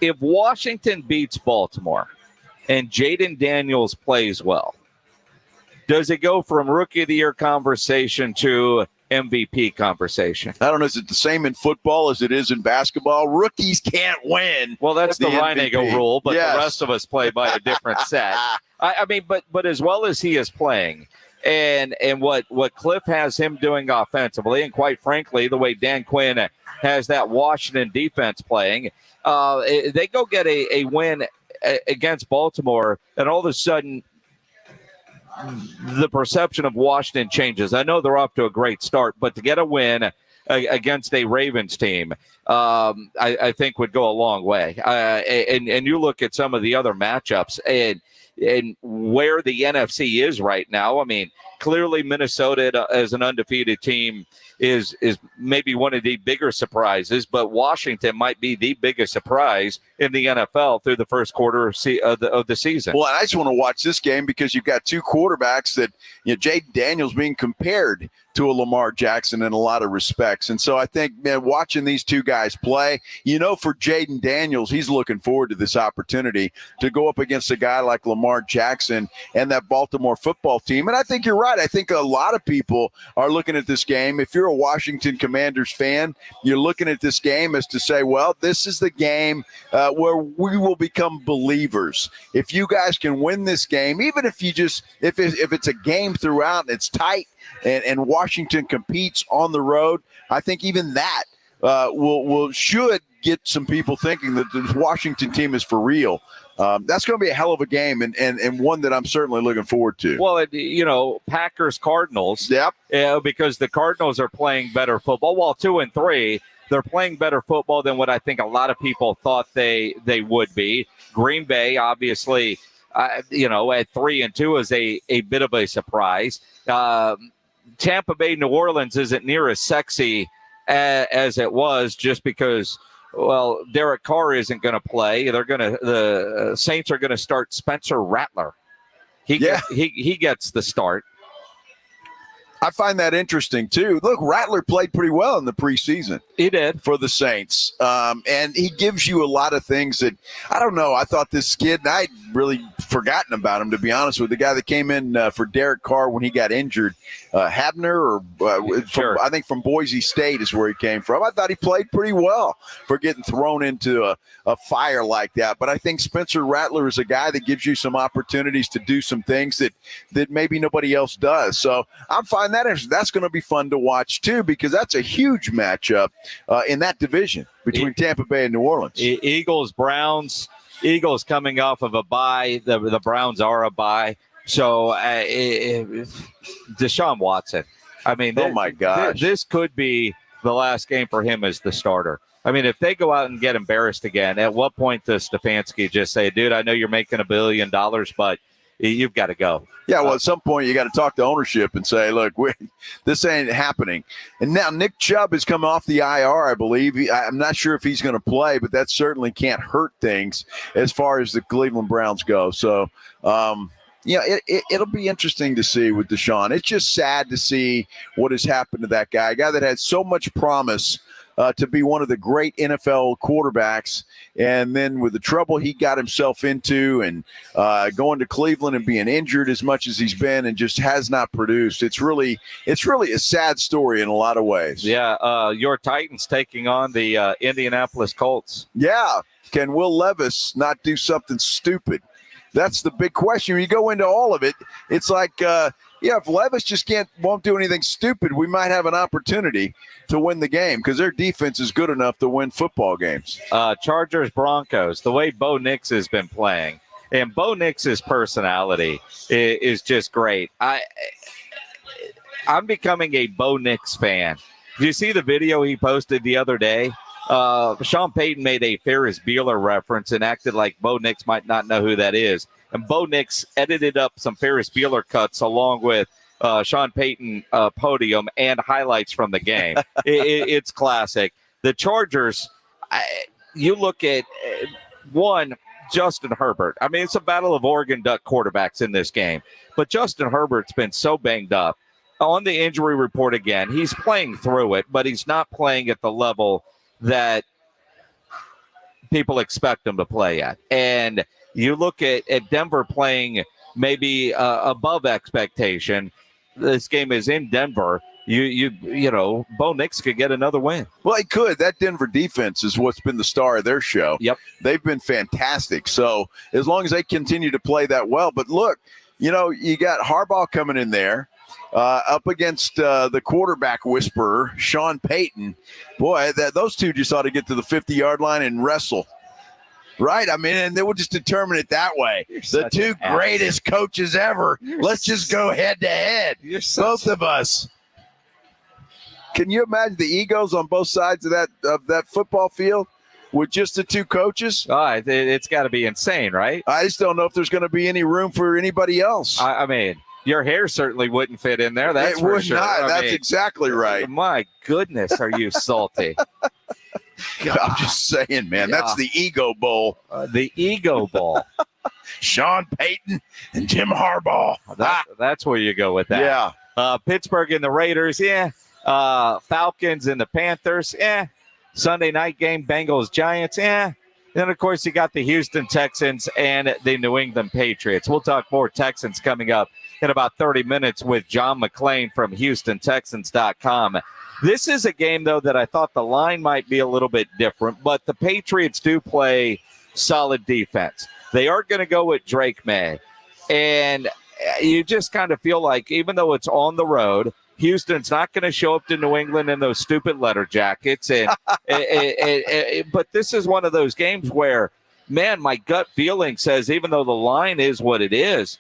If Washington beats Baltimore and Jaden Daniels plays well, does it go from Rookie of the Year conversation to MVP conversation? I don't know. Is it the same in football as it is in basketball? Rookies can't win. Well, that's the Reinagel rule, but yes. The rest of us play by a different set. I mean, but as well as he is playing, and what Cliff has him doing offensively, and quite frankly, the way Dan Quinn has that Washington defense playing, they go get a win against Baltimore, and all of a sudden the perception of Washington changes. I know they're off to a great start, but to get a win against a Ravens team, I think would go a long way. And you look at some of the other matchups and where the NFC is right now. I mean, clearly Minnesota as an undefeated team is maybe one of the bigger surprises, but Washington might be the biggest surprise in the NFL through the first quarter of the season. Well, I just want to watch this game because you've got two quarterbacks that, Jaden Daniels being compared to a Lamar Jackson in a lot of respects. And so I think, man, watching these two guys play, for Jaden Daniels, he's looking forward to this opportunity to go up against a guy like Lamar Jackson and that Baltimore football team. And I think you're right. I think a lot of people are looking at this game. If you're a Washington Commanders fan, you're looking at this game as to say, well, this is the game where we will become believers. If you guys can win this game, even if it's a game throughout and it's tight, and Washington competes on the road, I think even that should get some people thinking that the Washington team is for real. That's going to be a hell of a game and one that I'm certainly looking forward to. Well, Packers-Cardinals. Yep. Because the Cardinals are playing better football. Well, 2-3, they're playing better football than what I think a lot of people thought they would be. Green Bay, obviously, at 3-2 is a bit of a surprise. Tampa Bay, New Orleans isn't near as sexy as it was just because, well, Derek Carr isn't going to play. The Saints are going to start Spencer Rattler. He gets the start. I find that interesting, too. Look, Rattler played pretty well in the preseason. He did. For the Saints. And he gives you a lot of things that, I don't know, I thought this kid, I'd really forgotten about him, to be honest with the guy that came in for Derek Carr when he got injured. Habner, I think from Boise State is where he came from. I thought he played pretty well for getting thrown into a fire like that. But I think Spencer Rattler is a guy that gives you some opportunities to do some things that maybe nobody else does. So I'm fine. That's going to be fun to watch, too, because that's a huge matchup in that division between Tampa Bay and New Orleans. Eagles coming off of a bye. The Browns are a bye. So Deshaun Watson, I mean, oh my gosh, this could be the last game for him as the starter. I mean, if they go out and get embarrassed again, at what point does Stefanski just say, dude, I know you're making $1 billion, but you've got to go. Yeah, well, at some point you got to talk to ownership and say, look, this ain't happening. And now Nick Chubb has come off the IR, I believe. I'm not sure if he's going to play, but that certainly can't hurt things as far as the Cleveland Browns go. So, it'll be interesting to see with Deshaun. It's just sad to see what has happened to that guy, a guy that had so much promise to be one of the great NFL quarterbacks. And then with the trouble he got himself into and going to Cleveland and being injured as much as he's been and just has not produced. It's really a sad story in a lot of ways. Yeah, your Titans taking on the Indianapolis Colts. Yeah. Can Will Levis not do something stupid? That's the big question. When you go into all of it, it's like, if Levis just won't do anything stupid, we might have an opportunity to win the game because their defense is good enough to win football games. Chargers, Broncos, the way Bo Nix has been playing, and Bo Nix's personality is just great. I'm becoming a Bo Nix fan. Did you see the video he posted the other day? Sean Payton made a Ferris Bueller reference and acted like Bo Nix might not know who that is. And Bo Nix edited up some Ferris Bueller cuts along with Sean Payton podium and highlights from the game. It's classic. The Chargers, you look at one, Justin Herbert. I mean, it's a battle of Oregon Duck quarterbacks in this game. But Justin Herbert's been so banged up. On the injury report again, he's playing through it, but he's not playing at the level that people expect him to play at. And you look at Denver playing maybe above expectation. This game is in Denver. Bo Nix could get another win. Well, he could. That Denver defense is what's been the star of their show. Yep. They've been fantastic. So as long as they continue to play that well. But look, you got Harbaugh coming in there. Up against the quarterback whisperer, Sean Payton. Boy, those two just ought to get to the 50-yard line and wrestle. Right? I mean, and they will just determine it that way. The two greatest coaches ever. Let's just go head-to-head. Both of us. Can you imagine the egos on both sides of that football field with just the two coaches? It's got to be insane, right? I just don't know if there's going to be any room for anybody else. I mean, your hair certainly wouldn't fit in there. That's it for would sure. Not. That's exactly right. My goodness, are you salty? I'm just saying, man. Yeah. That's the Ego Bowl. The Ego Bowl. Sean Payton and Jim Harbaugh. That's where you go with that. Yeah. Pittsburgh and the Raiders. Yeah. Falcons and the Panthers. Yeah. Sunday night game, Bengals, Giants. Yeah. Then, of course, you got the Houston Texans and the New England Patriots. We'll talk more Texans coming up in about 30 minutes with John McClain from HoustonTexans.com. This is a game, though, that I thought the line might be a little bit different, but the Patriots do play solid defense. They are going to go with Drake May, and you just kind of feel like even though it's on the road, Houston's not going to show up to New England in those stupid letter jackets. And but this is one of those games where, man, my gut feeling says even though the line is what it is,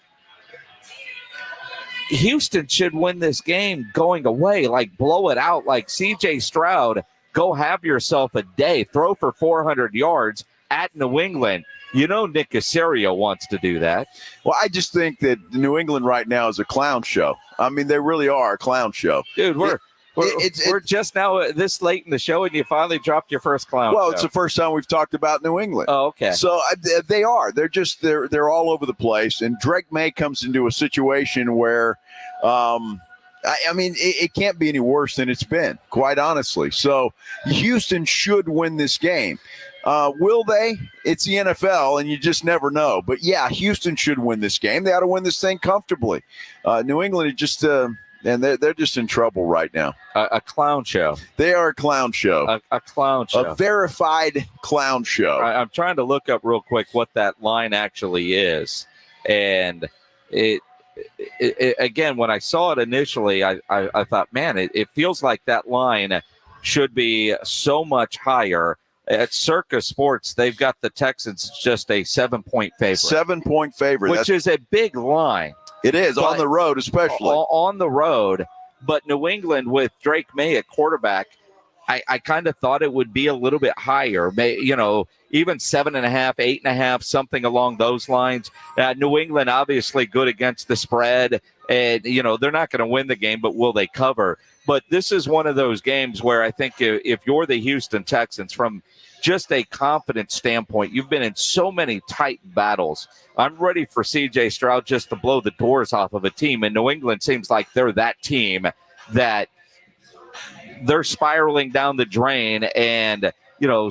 Houston should win this game going away, like blow it out, like C.J. Stroud, go have yourself a day, throw for 400 yards at New England. You know Nick Caserio wants to do that. Well, I just think that New England right now is a clown show. I mean, they really are a clown show. Dude, we're just now this late in the show, and you finally dropped your first clown show. It's the first time we've talked about New England. Oh, okay. So they are. They're all over the place. And Drake May comes into a situation where, I mean, it can't be any worse than it's been, quite honestly. So Houston should win this game. Will they? It's the NFL, and you just never know. But, yeah, Houston should win this game. They ought to win this thing comfortably. New England is just and they're just in trouble right now. A clown show. They are a clown show. A clown show. A verified clown show. I'm trying to look up real quick what that line actually is. And it again, when I saw it initially, I thought, man, it feels like that line should be so much higher. At Circa Sports, they've got the Texans just a 7-point favorite. 7-point favorite. Which is a big line. It is, on the road especially. On the road. But New England with Drake May at quarterback, I kind of thought it would be a little bit higher, even 7.5, 8.5, something along those lines. New England obviously good against the spread, and they're not going to win the game, but will they cover? But this is one of those games where I think if you're the Houston Texans, from just a confidence standpoint, you've been in so many tight battles. I'm ready for C.J. Stroud just to blow the doors off of a team, and New England seems like they're that team that they're spiraling down the drain, and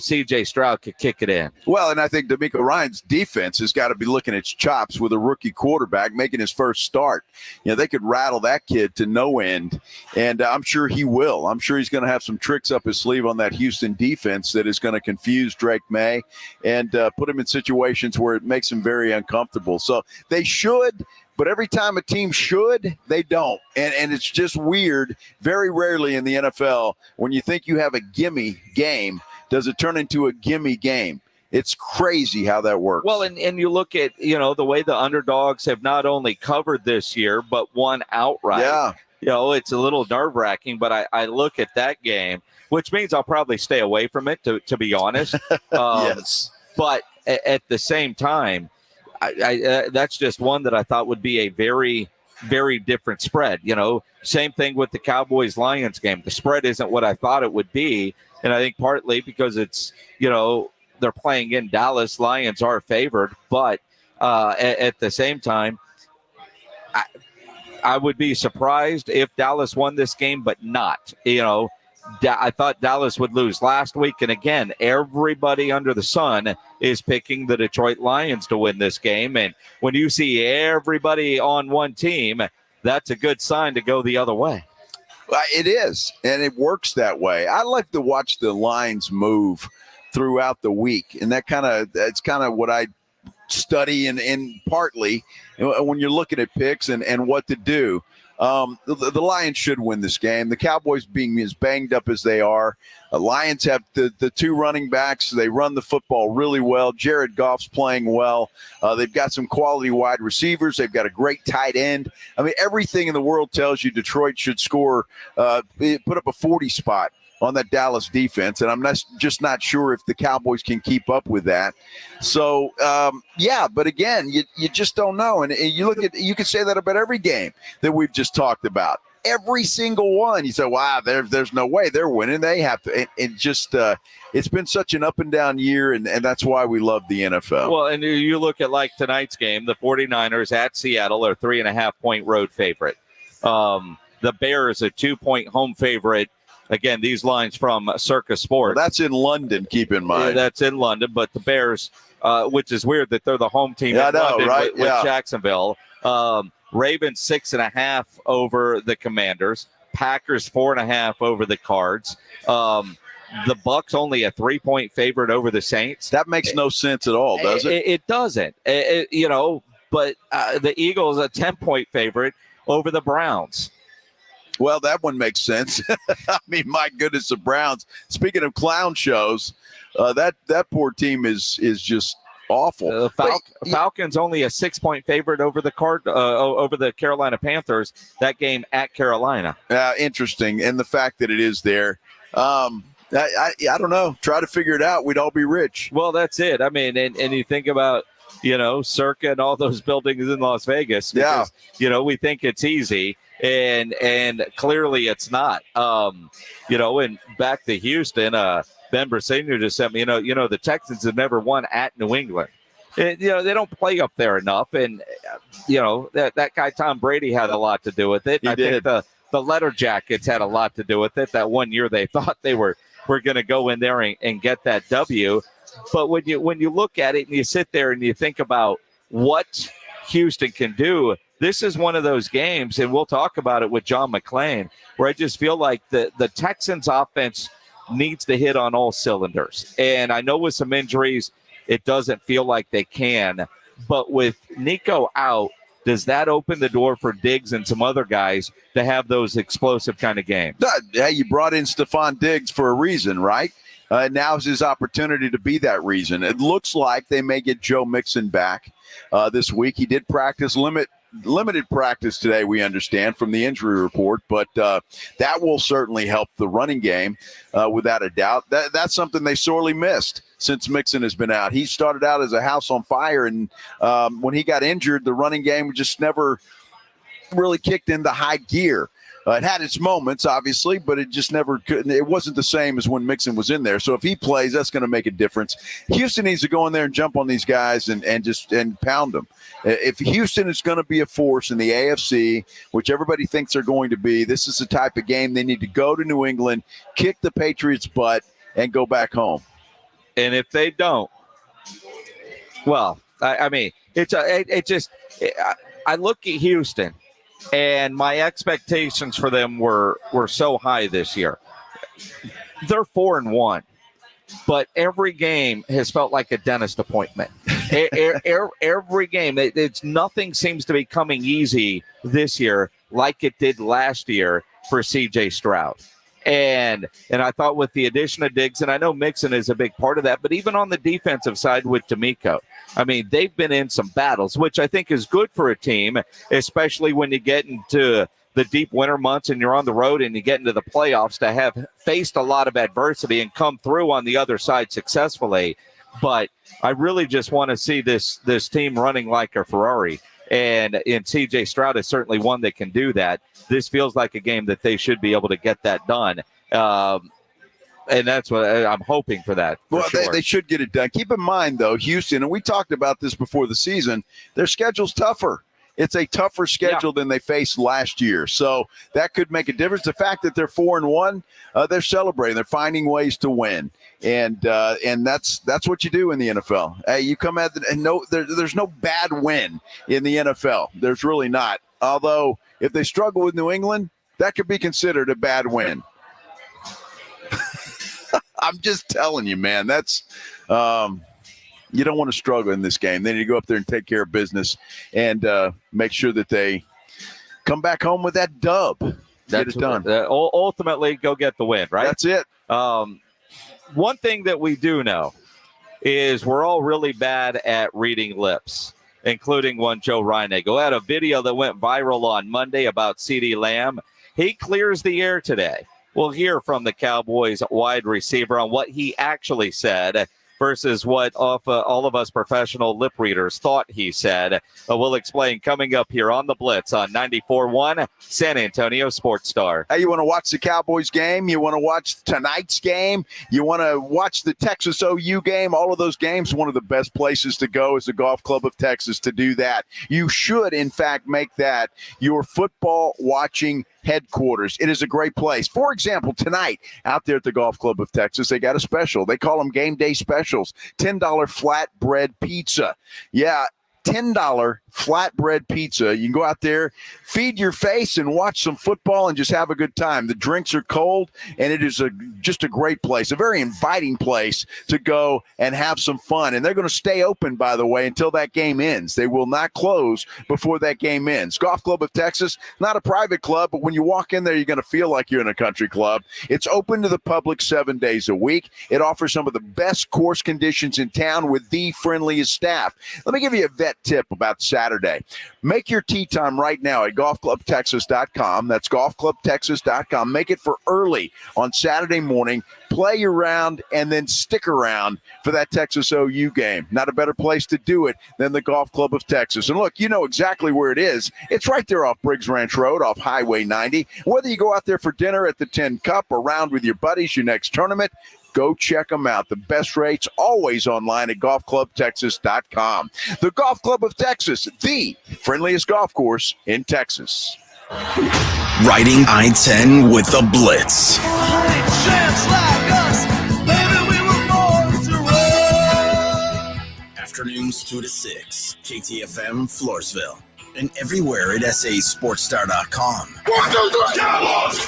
C.J. Stroud could kick it in. Well, and I think DeMeco Ryans' defense has got to be licking its chops with a rookie quarterback making his first start. They could rattle that kid to no end, and I'm sure he will. I'm sure he's going to have some tricks up his sleeve on that Houston defense that is going to confuse Drake May and put him in situations where it makes him very uncomfortable. So they should. But every time a team should, they don't. And it's just weird. Very rarely in the NFL, when you think you have a gimme game, does it turn into a gimme game. It's crazy how that works. Well, and you look at, the way the underdogs have not only covered this year, but won outright. Yeah. It's a little nerve-wracking, but I look at that game, which means I'll probably stay away from it, to be honest. Yes. But at the same time, that's just one that I thought would be a very, very different spread. Same thing with the Cowboys-Lions game. The spread isn't what I thought it would be, and I think partly because it's, they're playing in Dallas. Lions are favored, but at the same time, I would be surprised if Dallas won this game, but not. I thought Dallas would lose last week, and again, everybody under the sun is picking the Detroit Lions to win this game. And when you see everybody on one team, that's a good sign to go the other way. It is, and it works that way. I like to watch the lines move throughout the week, and that's kind of what I study and partly when you're looking at picks and what to do. The Lions should win this game. The Cowboys, being as banged up as they are, Lions have the two running backs. They run the football really well. Jared Goff's playing well. They've got some quality wide receivers. They've got a great tight end. I mean, everything in the world tells you Detroit should score, put up a 40 spot on that Dallas defense, and I'm just not sure if the Cowboys can keep up with that. So, but again, you just don't know. And you can say that about every game that we've just talked about. Every single one. You say, wow, there's no way they're winning. They have to. And just it's been such an up and down year, and that's why we love the NFL. Well, and you look at like tonight's game, the 49ers at Seattle are 3.5-point road favorite. The Bears a 2-point home favorite. Again, these lines from Circa Sports. Well, that's in London, keep in mind. Yeah, that's in London, but the Bears, which is weird that they're the home team in London, right? with Jacksonville. Ravens 6.5 over the Commanders. Packers 4.5 over the Cards. The Bucks only a 3-point favorite over the Saints. That makes no sense at all, does it? It doesn't. But the Eagles a 10-point favorite over the Browns. Well, that one makes sense. I mean, my goodness, the Browns. Speaking of clown shows, that poor team is just awful. Falcons only a 6-point favorite over the Carolina Panthers. That game at Carolina. Interesting, and the fact that it is there. I don't know. Try to figure it out. We'd all be rich. Well, that's it. I mean, and you think about Circa and all those buildings in Las Vegas. Because, we think it's easy. And clearly it's not. And back to Houston, Ben Briseno just sent me, the Texans have never won at New England. And, they don't play up there enough. And, that guy Tom Brady had a lot to do with it. He did. Think the Letter Jackets had a lot to do with it. That one year they thought they were going to go in there and get that W. But when you look at it and you sit there and you think about what Houston can do, this is one of those games, and we'll talk about it with John McClain, where I just feel like the Texans offense needs to hit on all cylinders. And I know with some injuries, it doesn't feel like they can. But with Nico out, does that open the door for Diggs and some other guys to have those explosive kind of games? Hey, you brought in Stephon Diggs for a reason, right? Now's his opportunity to be that reason. It looks like they may get Joe Mixon back this week. He did practice, limit limited practice today, we understand, from the injury report, but that will certainly help the running game without a doubt. That's something they sorely missed since Mixon has been out. He started out as a house on fire, and when he got injured, the running game just never really kicked into high gear. It had its moments, obviously, but it just never could. It wasn't the same as when Mixon was in there. So if he plays, that's going to make a difference. Houston needs to go in there and jump on these guys and pound them. If Houston is going to be a force in the AFC, which everybody thinks they're going to be, this is the type of game they need to go to New England, kick the Patriots' butt, and go back home. And if they don't, well, I look at Houston. And my expectations for them were so high this year. They're 4-1, but every game has felt like a dentist appointment. Every game, nothing seems to be coming easy this year like it did last year for C.J. Stroud. And I thought with the addition of Diggs, and I know Mixon is a big part of that, but even on the defensive side with D'Amico, I mean, they've been in some battles, which I think is good for a team, especially when you get into the deep winter months and you're on the road and you get into the playoffs, to have faced a lot of adversity and come through on the other side successfully. But I really just want to see this team running like a Ferrari. And C.J. Stroud is certainly one that can do that. This feels like a game that they should be able to get that done. And that's what I'm hoping for that. Well, sure. they should get it done. Keep in mind, though, Houston, and we talked about this before the season, their schedule's tougher. It's a tougher schedule than they faced last year. So that could make a difference. The fact that they're 4-1, they're celebrating. They're finding ways to win. And that's what you do in the NFL. Hey, you come at there's no bad win in the NFL. There's really not. Although if they struggle with New England, that could be considered a bad win. I'm just telling you, man. That's you don't want to struggle in this game. They need to go up there and take care of business and make sure that they come back home with that dub. Get it done. Ultimately, go get the win, right? That's it. One thing that we do know is we're all really bad at reading lips, including one Joe Reinagel. Had a video that went viral on Monday about CeeDee Lamb. He clears the air today. We'll hear from the Cowboys wide receiver on what he actually said versus what all of us professional lip readers thought he said. We'll explain coming up here on the Blitz on 94.1 San Antonio Sports Star. Hey, you want to watch the Cowboys game? You want to watch tonight's game? You want to watch the Texas OU game? All of those games, one of the best places to go is the Golf Club of Texas to do that. You should, in fact, make that your football watching headquarters. It is a great place. For example, tonight out there at the Golf Club of Texas, they got a special. They call them game day specials. $10 flatbread pizza. Yeah, $10 flatbread pizza. You can go out there, feed your face, and watch some football and just have a good time. The drinks are cold, and it is just a great place, a very inviting place to go and have some fun. And they're going to stay open, by the way, until that game ends. They will not close before that game ends. Golf Club of Texas, not a private club, but when you walk in there, you're going to feel like you're in a country club. It's open to the public 7 days a week. It offers some of the best course conditions in town with the friendliest staff. Let me give you a vet tip about Saturday. Make your tee time right now at golfclubtexas.com. That's golfclubtexas.com. Make it for early on Saturday morning. Play your round and then stick around for that Texas OU game. Not a better place to do it than the Golf Club of Texas. And look, you know exactly where it is. It's right there off Briggs Ranch Road, off Highway 90. Whether you go out there for dinner at the 10 Cup or round with your buddies your next tournament, go check them out. The best rates always online at golfclubtexas.com. The Golf Club of Texas, the friendliest golf course in Texas. Riding I-10 with the Blitz. Afternoons 2 to 6, KTFM, Floresville. And everywhere at SASportsStar.com. 1, 2, 3, Cowboys!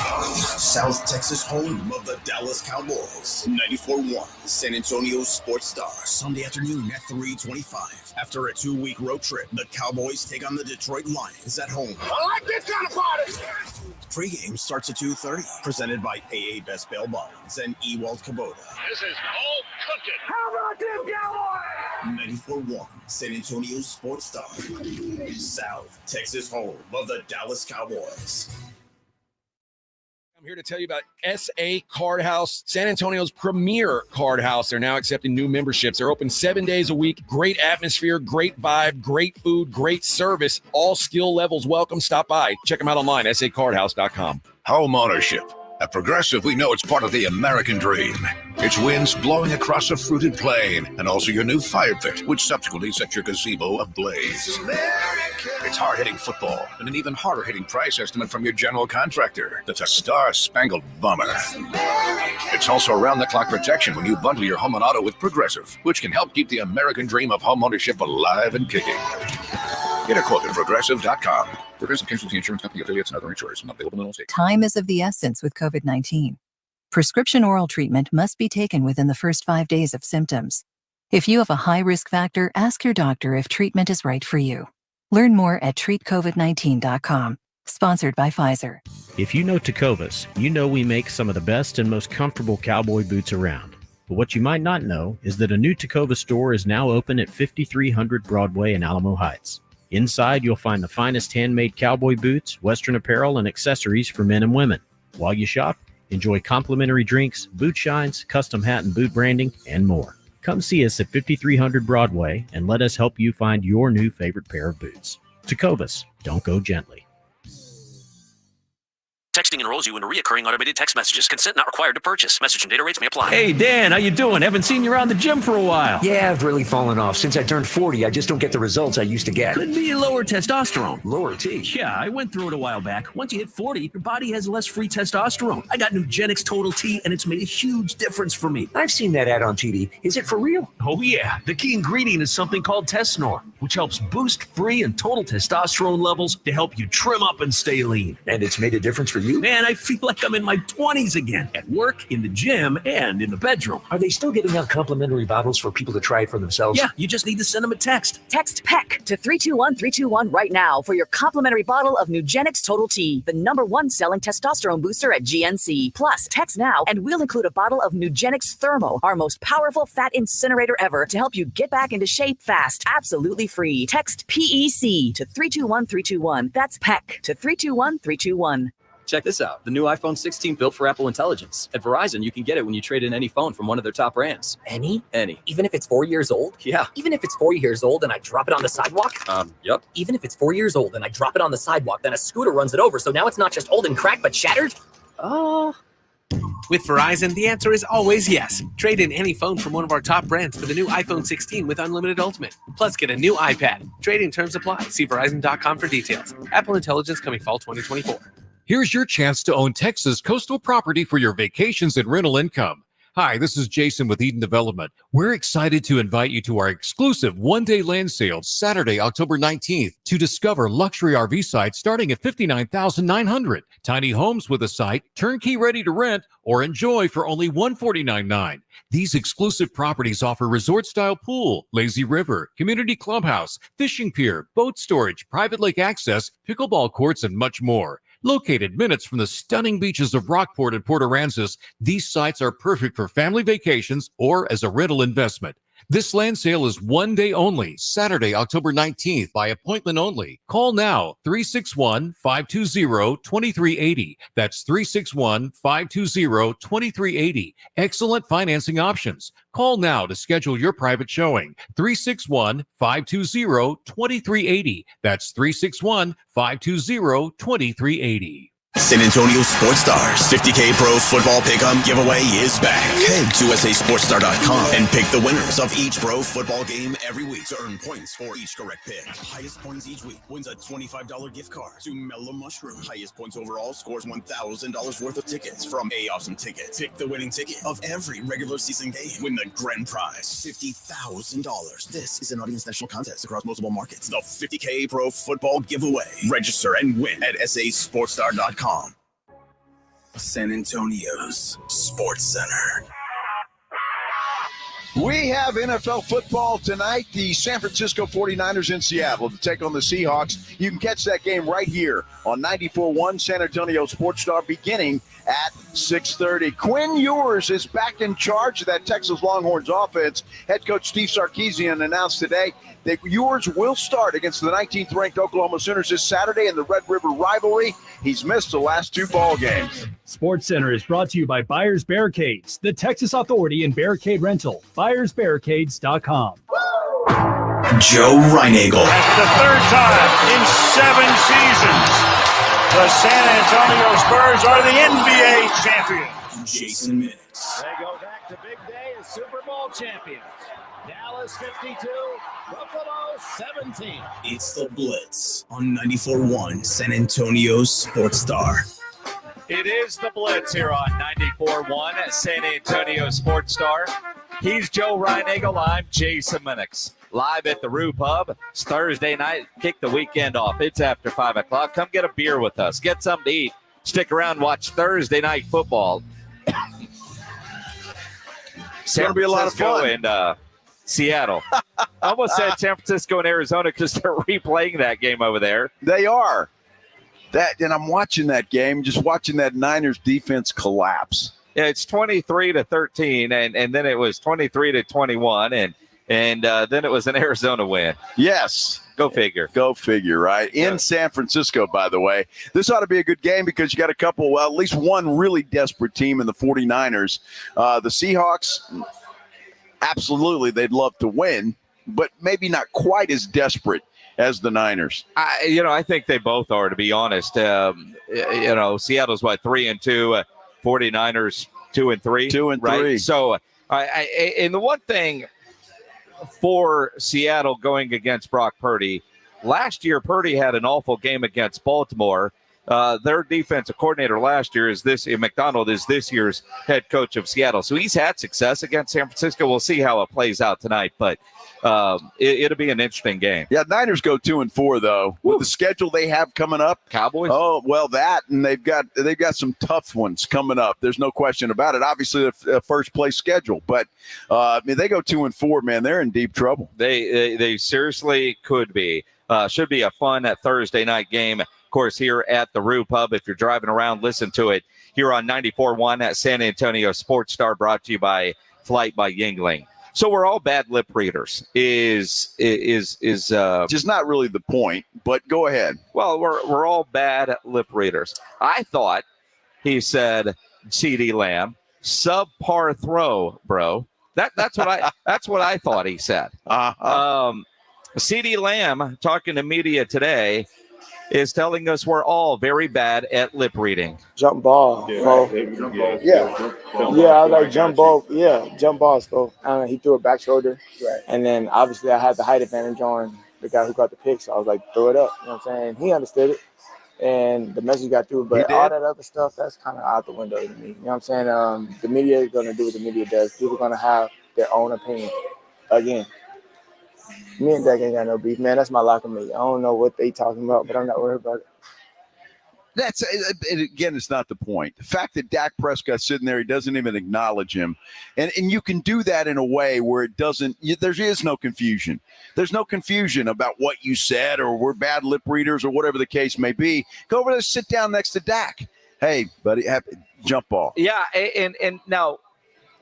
South Texas home of the Dallas Cowboys. 94.1 San Antonio Sports Star. Sunday afternoon at 3:25. After a 2-week road trip, the Cowboys take on the Detroit Lions at home. I like this kind of party! Pre-game starts at 2:30. Presented by AA Best Bail Bonds and Ewald Kubota. This is all cooking. How about them Cowboys? 94.1 San Antonio Sports Star, South Texas home of the Dallas Cowboys. I'm here to tell you about SA Card House, San Antonio's premier card house. They're now accepting new memberships. They're open 7 days a week. Great atmosphere, great vibe, great food, great service. All skill levels welcome. Stop by. Check them out online, sacardhouse.com. Home ownership. At Progressive, we know it's part of the American dream. It's winds blowing across a fruited plain, and also your new fire pit, which subsequently sets your gazebo ablaze. It's hard-hitting football, and an even harder-hitting price estimate from your general contractor. That's a star-spangled bomber. It's also around-the-clock protection when you bundle your home and auto with Progressive, which can help keep the American dream of home ownership alive and kicking. Get a quote at Progressive.com. Progressive Casualty Insurance Company, affiliates, and other insurers. Not available in all states. Time is of the essence with COVID-19. Prescription oral treatment must be taken within the first 5 days of symptoms. If you have a high risk factor, ask your doctor if treatment is right for you. Learn more at treatcovid19.com. Sponsored by Pfizer. If you know Tecovas, you know we make some of the best and most comfortable cowboy boots around. But what you might not know is that a new Tecovas store is now open at 5300 Broadway in Alamo Heights. Inside, you'll find the finest handmade cowboy boots, Western apparel, and accessories for men and women. While you shop, enjoy complimentary drinks, boot shines, custom hat and boot branding, and more. Come see us at 5300 Broadway and let us help you find your new favorite pair of boots. Tecovas, don't go gently. Texting enrolls you in recurring automated text messages. Consent not required to purchase. Message and data rates may apply. Hey, Dan, how you doing? Haven't seen you around the gym for a while. Yeah, I've really fallen off. Since I turned 40, I just don't get the results I used to get. Could be lower testosterone. Lower T? Yeah, I went through it a while back. Once you hit 40, your body has less free testosterone. I got Nugenix Total T, and it's made a huge difference for me. I've seen that ad on TV. Is it for real? Oh, yeah. The key ingredient is something called Tesnor, which helps boost free and total testosterone levels to help you trim up and stay lean. And it's made a difference for you? Man, I feel like I'm in my 20s again, at work, in the gym, and in the bedroom. Are they still giving out complimentary bottles for people to try it for themselves? Yeah, you just need to send them a text. Text PEC to 321-321 right now for your complimentary bottle of Nugenix Total T, the #1 selling testosterone booster at GNC. Plus, text now and we'll include a bottle of Nugenix Thermo, our most powerful fat incinerator ever, to help you get back into shape fast, absolutely free. Text PEC to 321-321. That's PEC to 321-321. Check this out. The new iPhone 16 built for Apple Intelligence. At Verizon, you can get it when you trade in any phone from one of their top brands. Any? Any. Even if it's 4 years old? Yeah. Even if it's 4 years old and I drop it on the sidewalk? Yep. Even if it's 4 years old and I drop it on the sidewalk, then a scooter runs it over, so now it's not just old and cracked, but shattered? With Verizon, the answer is always yes. Trade in any phone from one of our top brands for the new iPhone 16 with Unlimited Ultimate. Plus, get a new iPad. Trade-in terms apply. See Verizon.com for details. Apple Intelligence coming fall 2024. Here's your chance to own Texas coastal property for your vacations and rental income. Hi, this is Jason with Eden Development. We're excited to invite you to our exclusive one-day land sale Saturday, October 19th to discover luxury RV sites starting at $59,900. Tiny homes with a site, turnkey ready to rent, or enjoy for only $149,900. These exclusive properties offer resort-style pool, lazy river, community clubhouse, fishing pier, boat storage, private lake access, pickleball courts, and much more. Located minutes from the stunning beaches of Rockport and Port Aransas, these sites are perfect for family vacations or as a rental investment. This land sale is one day only, Saturday, October 19th, by appointment only. Call now, 361-520-2380. That's 361-520-2380. Excellent financing options. Call now to schedule your private showing. 361-520-2380. That's 361-520-2380. San Antonio Sports Stars 50K Pro Football Pick'em giveaway is back. Head to sasportstar.com and pick the winners of each pro football game every week to earn points for each correct pick. Highest points each week wins a $25 gift card to Mellow Mushroom. Highest points overall scores $1,000 worth of tickets from A Awesome Tickets. Pick the winning ticket of every regular season game. Win the grand prize, $50,000. This is an Audience National contest across multiple markets. The 50K Pro Football giveaway. Register and win at sasportstar.com. San Antonio's Sports Center. We have NFL football tonight. The San Francisco 49ers in Seattle to take on the Seahawks. You can catch that game right here on 94.1 San Antonio Sports Star beginning at 6:30. Quinn Ewers is back in charge of that Texas Longhorns offense. Head coach Steve Sarkisian announced today that Ewers will start against the 19th ranked Oklahoma Sooners this Saturday in the Red River rivalry. He's missed the last 2 ball games. Sports Center is brought to you by Buyers Barricades, the Texas authority in barricade rental. BuyersBarricades.com. Joe Reinagel. That's the 3rd time in 7 seasons. The San Antonio Spurs are the NBA champions. Jason Minnix. They go back to big day as Super Bowl champions. Dallas 52, Buffalo 17. It's the Blitz on 94.1 San Antonio Sports Star. It is the Blitz here on 94.1 at San Antonio Sports Star. He's Joe Reinagel. I'm Jason Minnix. Live at the Rue Pub. It's Thursday night. Kick the weekend off. It's after 5 o'clock. Come get a beer with us. Get something to eat. Stick around. Watch Thursday night football. It's going to be a lot of fun. And Seattle. I almost said San Francisco and Arizona because they're replaying that game over there. They are. And I'm watching that game, just watching that Niners defense collapse. Yeah, it's 23-13, and then it was 23-21, and then it was an Arizona win. Yes. Go figure. Go figure, right? In San Francisco, by the way. This ought to be a good game because you got a couple, well, at least one really desperate team in the 49ers. The Seahawks, absolutely, they'd love to win, but maybe not quite as desperate as the Niners. I think they both are, to be honest. Seattle's, 3-2, 49ers 2-3. 2-3. Right? So, and the one thing for Seattle going against Brock Purdy, last year Purdy had an awful game against Baltimore. Their defensive coordinator last year McDonald is this year's head coach of Seattle. So he's had success against San Francisco. We'll see how it plays out tonight, but it'll be an interesting game. Yeah, Niners go 2-4 though. With the schedule they have coming up. Cowboys. Oh, well, that, and they've got some tough ones coming up. There's no question about it. Obviously, the first place schedule, but they go 2-4, man. They're in deep trouble. They seriously could be. Should be a fun Thursday night game. Of course, here at the Rue Pub. If you're driving around, listen to it here on 94.1 at San Antonio Sports Star, brought to you by Flight by Yingling. So we're all bad lip readers. Is just not really the point, but go ahead. Well, we're all bad lip readers. I thought he said CeeDee Lamb, subpar throw, bro. That's what I thought he said. CeeDee Lamb, talking to media today, is telling us we're all very bad at lip reading. Jump ball. Yeah, I like jump ball. Yeah, jump balls. So he threw a back shoulder. Right. And then obviously I had the height advantage on the guy who got the pick. So I was like, throw it up. You know what I'm saying? He understood it. And the message got through. But all that other stuff, that's kind of out the window to me. You know what I'm saying? The media is going to do what the media does. People are going to have their own opinion. Again, me and Dak ain't got no beef, man. That's my locker mate. I don't know what they talking about, but I'm not worried about it. Again, it's not the point. The fact that Dak Prescott's sitting there, he doesn't even acknowledge him. And you can do that in a way where there is no confusion. There's no confusion about what you said or we're bad lip readers or whatever the case may be. Go over there, sit down next to Dak. Hey, buddy, jump ball. Yeah, and now,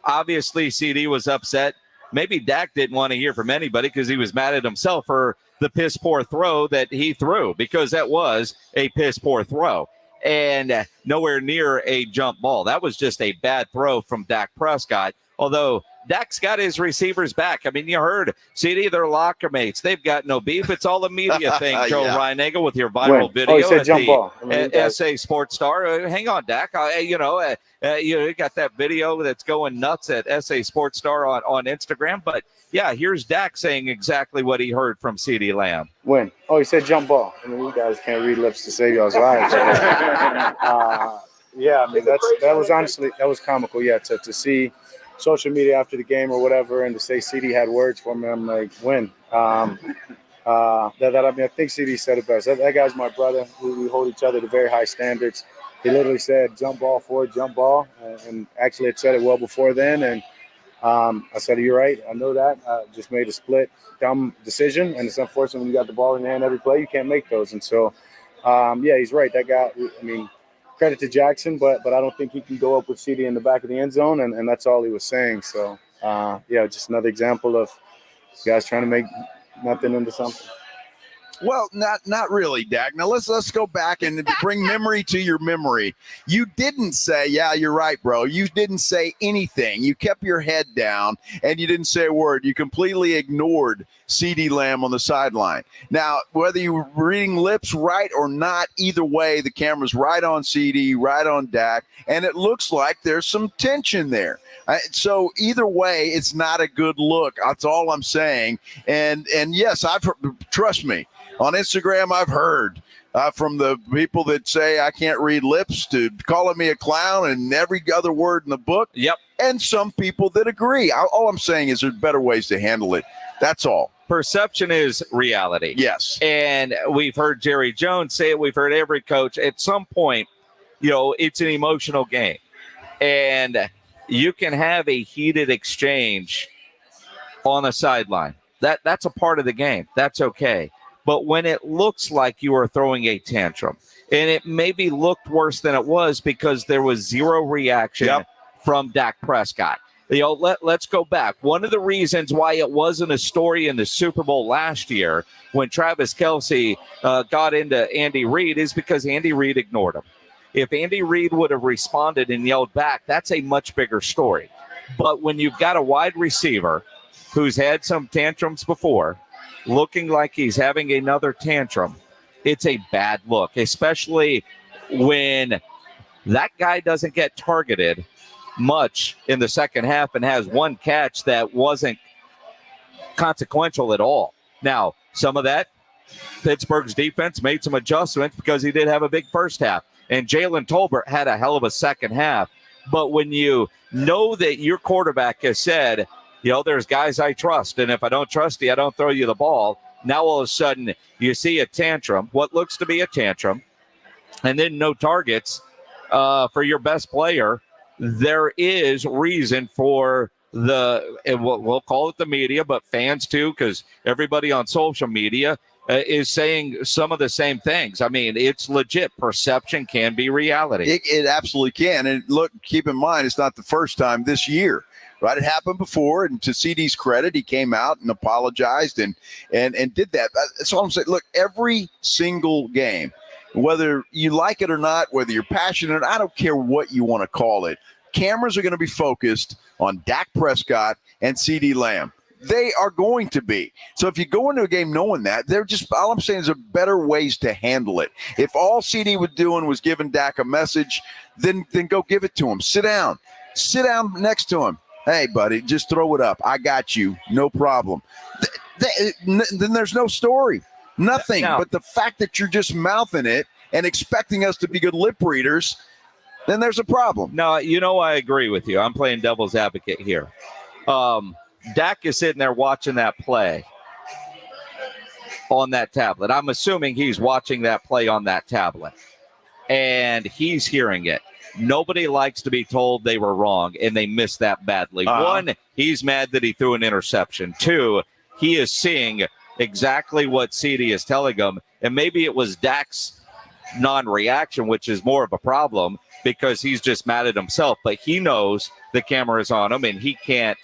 obviously, CD was upset. Maybe Dak didn't want to hear from anybody because he was mad at himself for the piss poor throw that he threw, because that was a piss poor throw and nowhere near a jump ball. That was just a bad throw from Dak Prescott. Although Dak's got his receivers back. I mean, you heard CD, they're locker mates. They've got no beef. It's all a media thing, Joe Reinagel, with your viral video at the SA Sports Star. Hang on, Dak. You got that video that's going nuts at SA Sports Star on Instagram. But, yeah, here's Dak saying exactly what he heard from CeeDee Lamb. When? Oh, he said jump ball. I mean, you guys can't read lips to save y'all's lives. Yeah, I mean, that was comical, to see social media after the game or whatever, and to say CD had words for me, I'm like, when? I think CD said it best. That guy's my brother. We hold each other to very high standards. He literally said, jump ball forward, jump ball. And actually it said it well before then. And I said, you're right. I know that. Just made a split, dumb decision. And it's unfortunate when you got the ball in your hand every play, you can't make those. And so, he's right. That guy, I mean, credit to Jackson, but I don't think he can go up with CeeDee in the back of the end zone, and that's all he was saying. So, just another example of guys trying to make nothing into something. Well, not really, Dak. Now let's go back and bring memory to your memory. You didn't say, yeah, you're right, bro. You didn't say anything. You kept your head down and you didn't say a word. You completely ignored CeeDee Lamb on the sideline. Now, whether you were reading lips right or not, either way, the camera's right on CeeDee, right on Dak, and it looks like there's some tension there. So either way, it's not a good look. That's all I'm saying. And yes, trust me. On Instagram, I've heard from the people that say I can't read lips to calling me a clown and every other word in the book. Yep. And some people that agree. All I'm saying is there's better ways to handle it. That's all. Perception is reality. Yes. And we've heard Jerry Jones say it. We've heard every coach. At some point, it's an emotional game. And you can have a heated exchange on the sideline. That's a part of the game. That's okay. But when it looks like you are throwing a tantrum, and it maybe looked worse than it was because there was zero reaction from Dak Prescott. Let's go back. One of the reasons why it wasn't a story in the Super Bowl last year when Travis Kelce got into Andy Reid is because Andy Reid ignored him. If Andy Reid would have responded and yelled back, that's a much bigger story. But when you've got a wide receiver who's had some tantrums before, looking like he's having another tantrum, it's a bad look, especially when that guy doesn't get targeted much in the second half and has one catch that wasn't consequential at all. Now, some of that, Pittsburgh's defense made some adjustments because he did have a big first half, and Jalen Tolbert had a hell of a second half. But when you know that your quarterback has said, there's guys I trust, and if I don't trust you, I don't throw you the ball. Now all of a sudden you see a tantrum, what looks to be a tantrum, and then no targets for your best player. There is reason for we'll call it the media, but fans too, because everybody on social media is saying some of the same things. I mean, it's legit. Perception can be reality. It absolutely can. And look, keep in mind, it's not the first time this year. Right, it happened before, and to CeeDee's credit, he came out and apologized and did that. That's all I'm saying. Look, every single game, whether you like it or not, whether you're passionate, I don't care what you want to call it, cameras are going to be focused on Dak Prescott and CeeDee Lamb. They are going to be. So if you go into a game knowing that, all I'm saying is there are better ways to handle it. If all CeeDee was doing was giving Dak a message, then go give it to him. Sit down next to him. Hey, buddy, just throw it up. I got you. No problem. Then there's no story. Nothing. No. But the fact that you're just mouthing it and expecting us to be good lip readers, then there's a problem. No, I agree with you. I'm playing devil's advocate here. Dak is sitting there watching that play on that tablet. I'm assuming he's watching that play on that tablet, and he's hearing it. Nobody likes to be told they were wrong and they missed that badly. One, he's mad that he threw an interception. Two, he is seeing exactly what CeeDee is telling him. And maybe it was Dak's non-reaction, which is more of a problem because he's just mad at himself. But he knows the camera is on him and he can't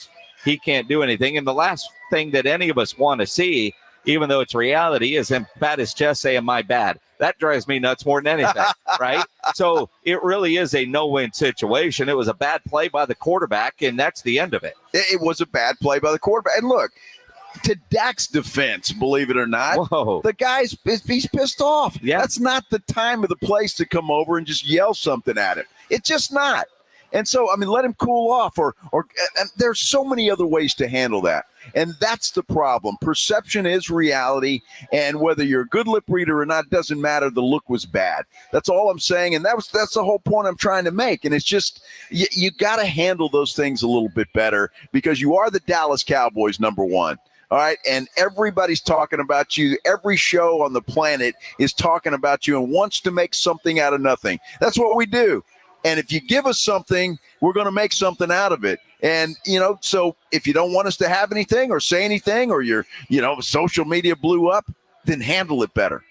do anything. And the last thing that any of us want to see, even though it's reality, is him pat his chest saying, my bad. That drives me nuts more than anything, right? So it really is a no-win situation. It was a bad play by the quarterback, and that's the end of it. It was a bad play by the quarterback. And look, to Dak's defense, believe it or not, the guy's he's pissed off. Yeah. That's not the time or the place to come over and just yell something at him. It's just not. And so, let him cool off, or and there's so many other ways to handle that. And that's the problem. Perception is reality, and whether you're a good lip reader or not doesn't matter. The look was bad. That's all I'm saying, and that's the whole point I'm trying to make. And it's just you got to handle those things a little bit better because you are the Dallas Cowboys #1. All right, and everybody's talking about you. Every show on the planet is talking about you and wants to make something out of nothing. That's what we do. And if you give us something, we're going to make something out of it. And, so if you don't want us to have anything or say anything or your, social media blew up, then handle it better.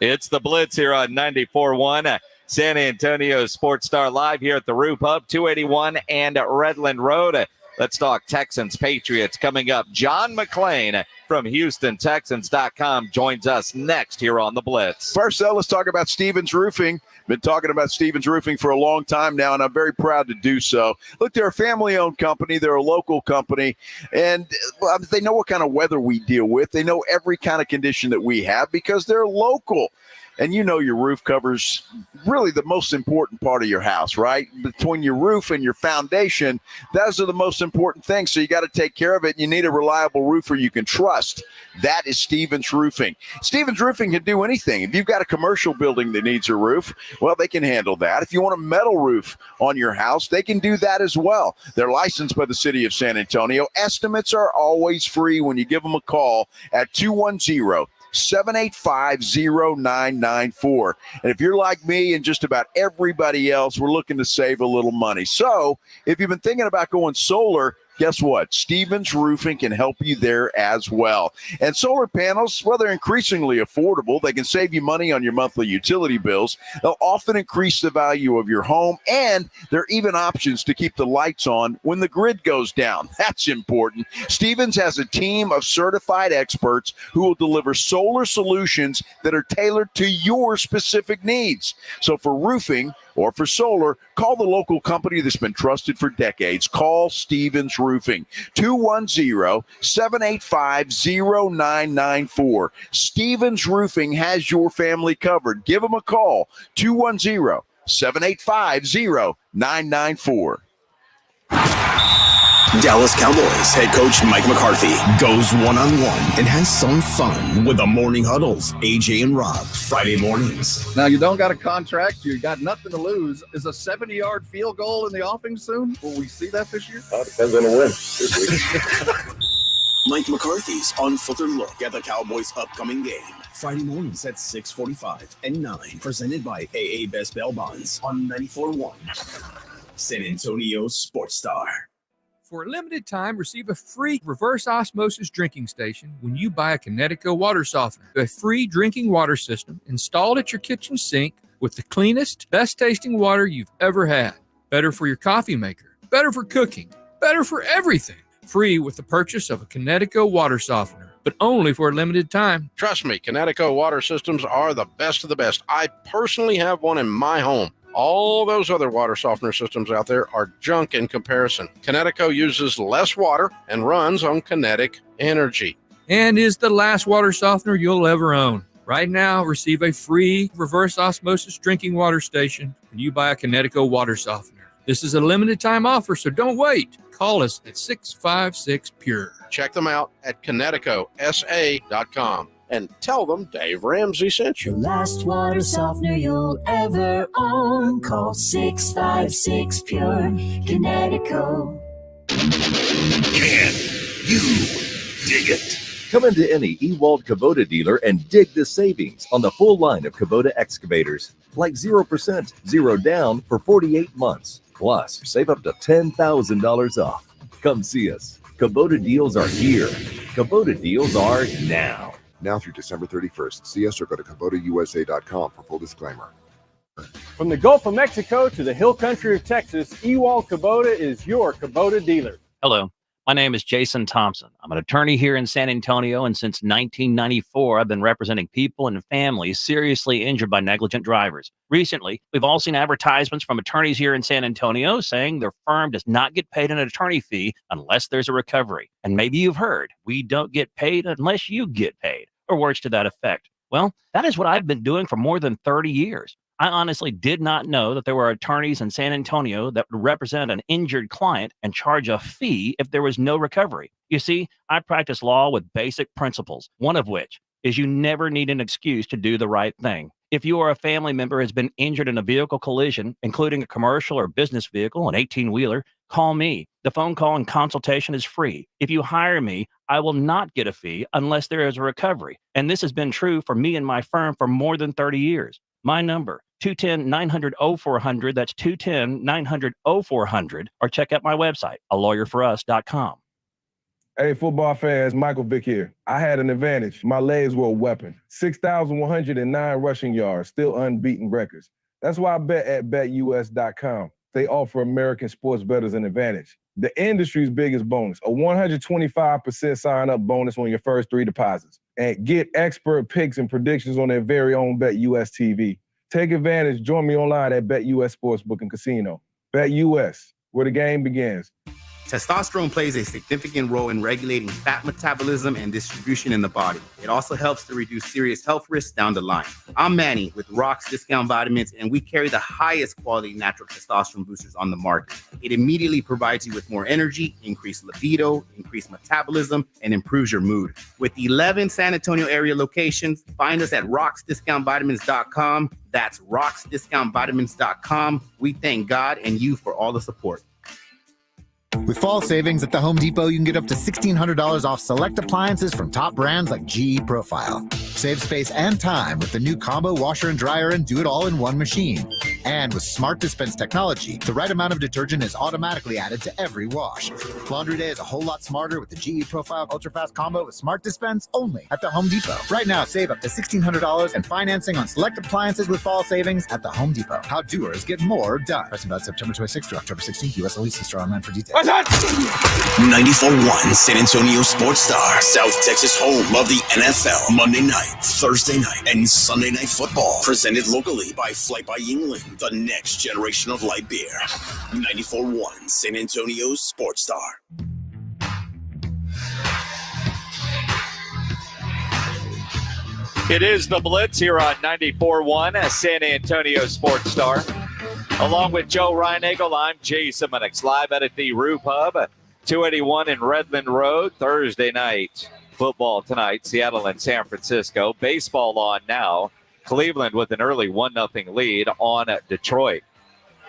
It's the Blitz here on 94.1. San Antonio Sports Star live here at the Roof Hub, 281 and Redland Road. Let's talk Texans Patriots coming up. John McClain from HoustonTexans.com joins us next here on the Blitz. First, though, let's talk about Stevens Roofing. Been talking about Stevens Roofing for a long time now, and I'm very proud to do so. Look, they're a family-owned company. They're a local company, and they know what kind of weather we deal with. They know every kind of condition that we have because they're local. And you know your roof covers really the most important part of your house, right? Between your roof and your foundation, those are the most important things. So you got to take care of it. You need a reliable roofer you can trust. That is Stevens Roofing. Stevens Roofing can do anything. If you've got a commercial building that needs a roof, well, they can handle that. If you want a metal roof on your house, they can do that as well. They're licensed by the city of San Antonio. Estimates are always free when you give them a call at 210-785-0994. And if you're like me and just about everybody else, we're looking to save a little money. So if you've been thinking about going solar, guess what? Stevens Roofing can help you there as well. And solar panels, well, they're increasingly affordable. They can save you money on your monthly utility bills. They'll often increase the value of your home, and there are even options to keep the lights on when the grid goes down. That's important. Stevens has a team of certified experts who will deliver solar solutions that are tailored to your specific needs. So for roofing or for solar, call the local company that's been trusted for decades. Call Stevens Roofing, 210-785-0994. Stevens Roofing has your family covered. Give them a call, 210-785-0994. Dallas Cowboys head coach Mike McCarthy goes one-on-one and has some fun with the Morning Huddles, AJ and Rob, Friday mornings. Now, you don't got a contract. You got nothing to lose. Is a 70-yard field goal in the offing soon? Will we see that this year? Depends on the win this week. Mike McCarthy's unfiltered look at the Cowboys' upcoming game. Friday mornings at 6:45 and 9. Presented by AA Best Bail Bonds on 94.1. San Antonio Sports Star. For a limited time, receive a free reverse osmosis drinking station when you buy a Connecticut water softener. A free drinking water system installed at your kitchen sink with the cleanest, best-tasting water you've ever had. Better for your coffee maker, better for cooking, better for everything. Free with the purchase of a Connecticut water softener, but only for a limited time. Trust me, Connecticut water systems are the best of the best. I personally have one in my home. All those other water softener systems out there are junk in comparison. Connecticut uses less water and runs on kinetic energy. And is the last water softener you'll ever own. Right now, receive a free reverse osmosis drinking water station when you buy a Connecticut water softener. This is a limited time offer, so don't wait. Call us at 656-PURE. Check them out at ConnecticutSA.com. And tell them Dave Ramsey sent you. The last water softener you'll ever own. Call 656-PURE. Connecticut. Can you dig it? Come into any Ewald Kubota dealer and dig the savings on the full line of Kubota excavators. Like 0%, 0 down for 48 months. Plus, save up to $10,000 off. Come see us. Kubota deals are here. Kubota deals are now. Now through December 31st. See us or go to KubotaUSA.com for full disclaimer. From the Gulf of Mexico to the hill country of Texas, Ewald Kubota is your Kubota dealer. Hello, my name is Jason Thompson. I'm an attorney here in San Antonio, and since 1994, I've been representing people and families seriously injured by negligent drivers. Recently, we've all seen advertisements from attorneys here in San Antonio saying their firm does not get paid an attorney fee unless there's a recovery. And maybe you've heard, we don't get paid unless you get paid, or words to that effect. Well, that is what I've been doing for more than 30 years. I honestly did not know that there were attorneys in San Antonio that would represent an injured client and charge a fee if there was no recovery. You see, I practice law with basic principles, one of which is you never need an excuse to do the right thing. If you or a family member has been injured in a vehicle collision, including a commercial or business vehicle, an 18-wheeler, call me. The phone call and consultation is free. If you hire me, I will not get a fee unless there is a recovery. And this has been true for me and my firm for more than 30 years. My number, 210-900-0400. That's 210-900-0400. Or check out my website, alawyerforus.com. Hey, football fans, Michael Vick here. I had an advantage. My legs were a weapon. 6,109 rushing yards, still unbeaten records. That's why I bet at BetUS.com. They offer American sports bettors an advantage. The industry's biggest bonus, a 125% sign-up bonus on your first 3 deposits. And get expert picks and predictions on their very own BetUS TV. Take advantage. Join me online at BetUS Sportsbook and Casino. BetUS, where the game begins. Testosterone plays a significant role in regulating fat metabolism and distribution in the body. It also helps to reduce serious health risks down the line. I'm Manny with Rock's Discount Vitamins, and we carry the highest quality natural testosterone boosters on the market. It immediately provides you with more energy, increased libido, increased metabolism, and improves your mood. With 11 San Antonio area locations, find us at rocksdiscountvitamins.com. That's rocksdiscountvitamins.com. We thank God and you for all the support. With fall savings at the Home Depot, you can get up to $1,600 off select appliances from top brands like GE Profile. Save space and time with the new combo washer and dryer and do-it-all-in-one machine. And with smart dispense technology, the right amount of detergent is automatically added to every wash. Laundry day is a whole lot smarter with the GE Profile Ultra-Fast Combo with smart dispense only at the Home Depot. Right now, save up to $1,600 and financing on select appliances with fall savings at the Home Depot. How doers get more done. Pricing about September 26th through October 16th. U.S. only. See store online for details. 94.1 San Antonio Sports Star, South Texas home of the NFL. Monday night, Thursday night, and Sunday night football. Presented locally by Flight by Yingling, the next generation of light beer. 94.1 San Antonio Sports Star. It is the Blitz here on 94.1 San Antonio Sports Star. Along with Joe Reinagel, I'm Jason Minnix, live at the Roof Hub, 281 in Redmond Road. Thursday night football tonight, Seattle and San Francisco. Baseball on now. Cleveland with an early 1-0 lead on Detroit.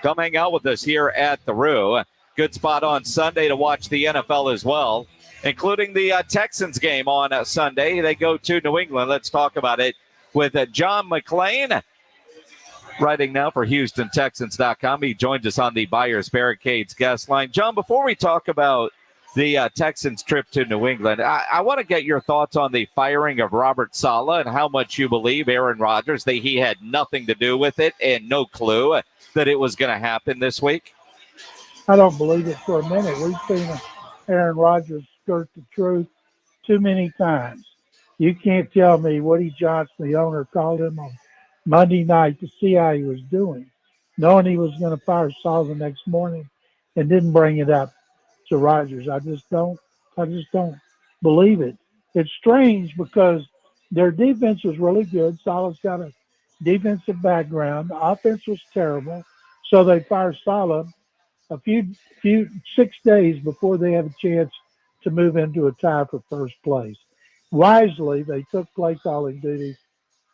Come hang out with us here at the Roo. Good spot on Sunday to watch the NFL as well, including the Texans game on Sunday. They go to New England. Let's talk about it with John McClain, writing now for HoustonTexans.com. He joins us on the Buyers Barricades guest line. John, before we talk about the Texans trip to New England, I want to get your thoughts on the firing of Robert Saleh and how much you believe Aaron Rodgers, that he had nothing to do with it and no clue that it was going to happen this week. I don't believe it for a minute. We've seen Aaron Rodgers skirt the truth too many times. You can't tell me Woody Johnson, the owner, called him on Monday night to see how he was doing, knowing he was going to fire Saul the next morning, and didn't bring it up to Rodgers. I just don't believe it. It's strange because their defense was really good. Saleh's got a defensive background. The offense was terrible, so they fired Saleh a few 6 days before they have a chance to move into a tie for first place. Wisely, they took play calling duties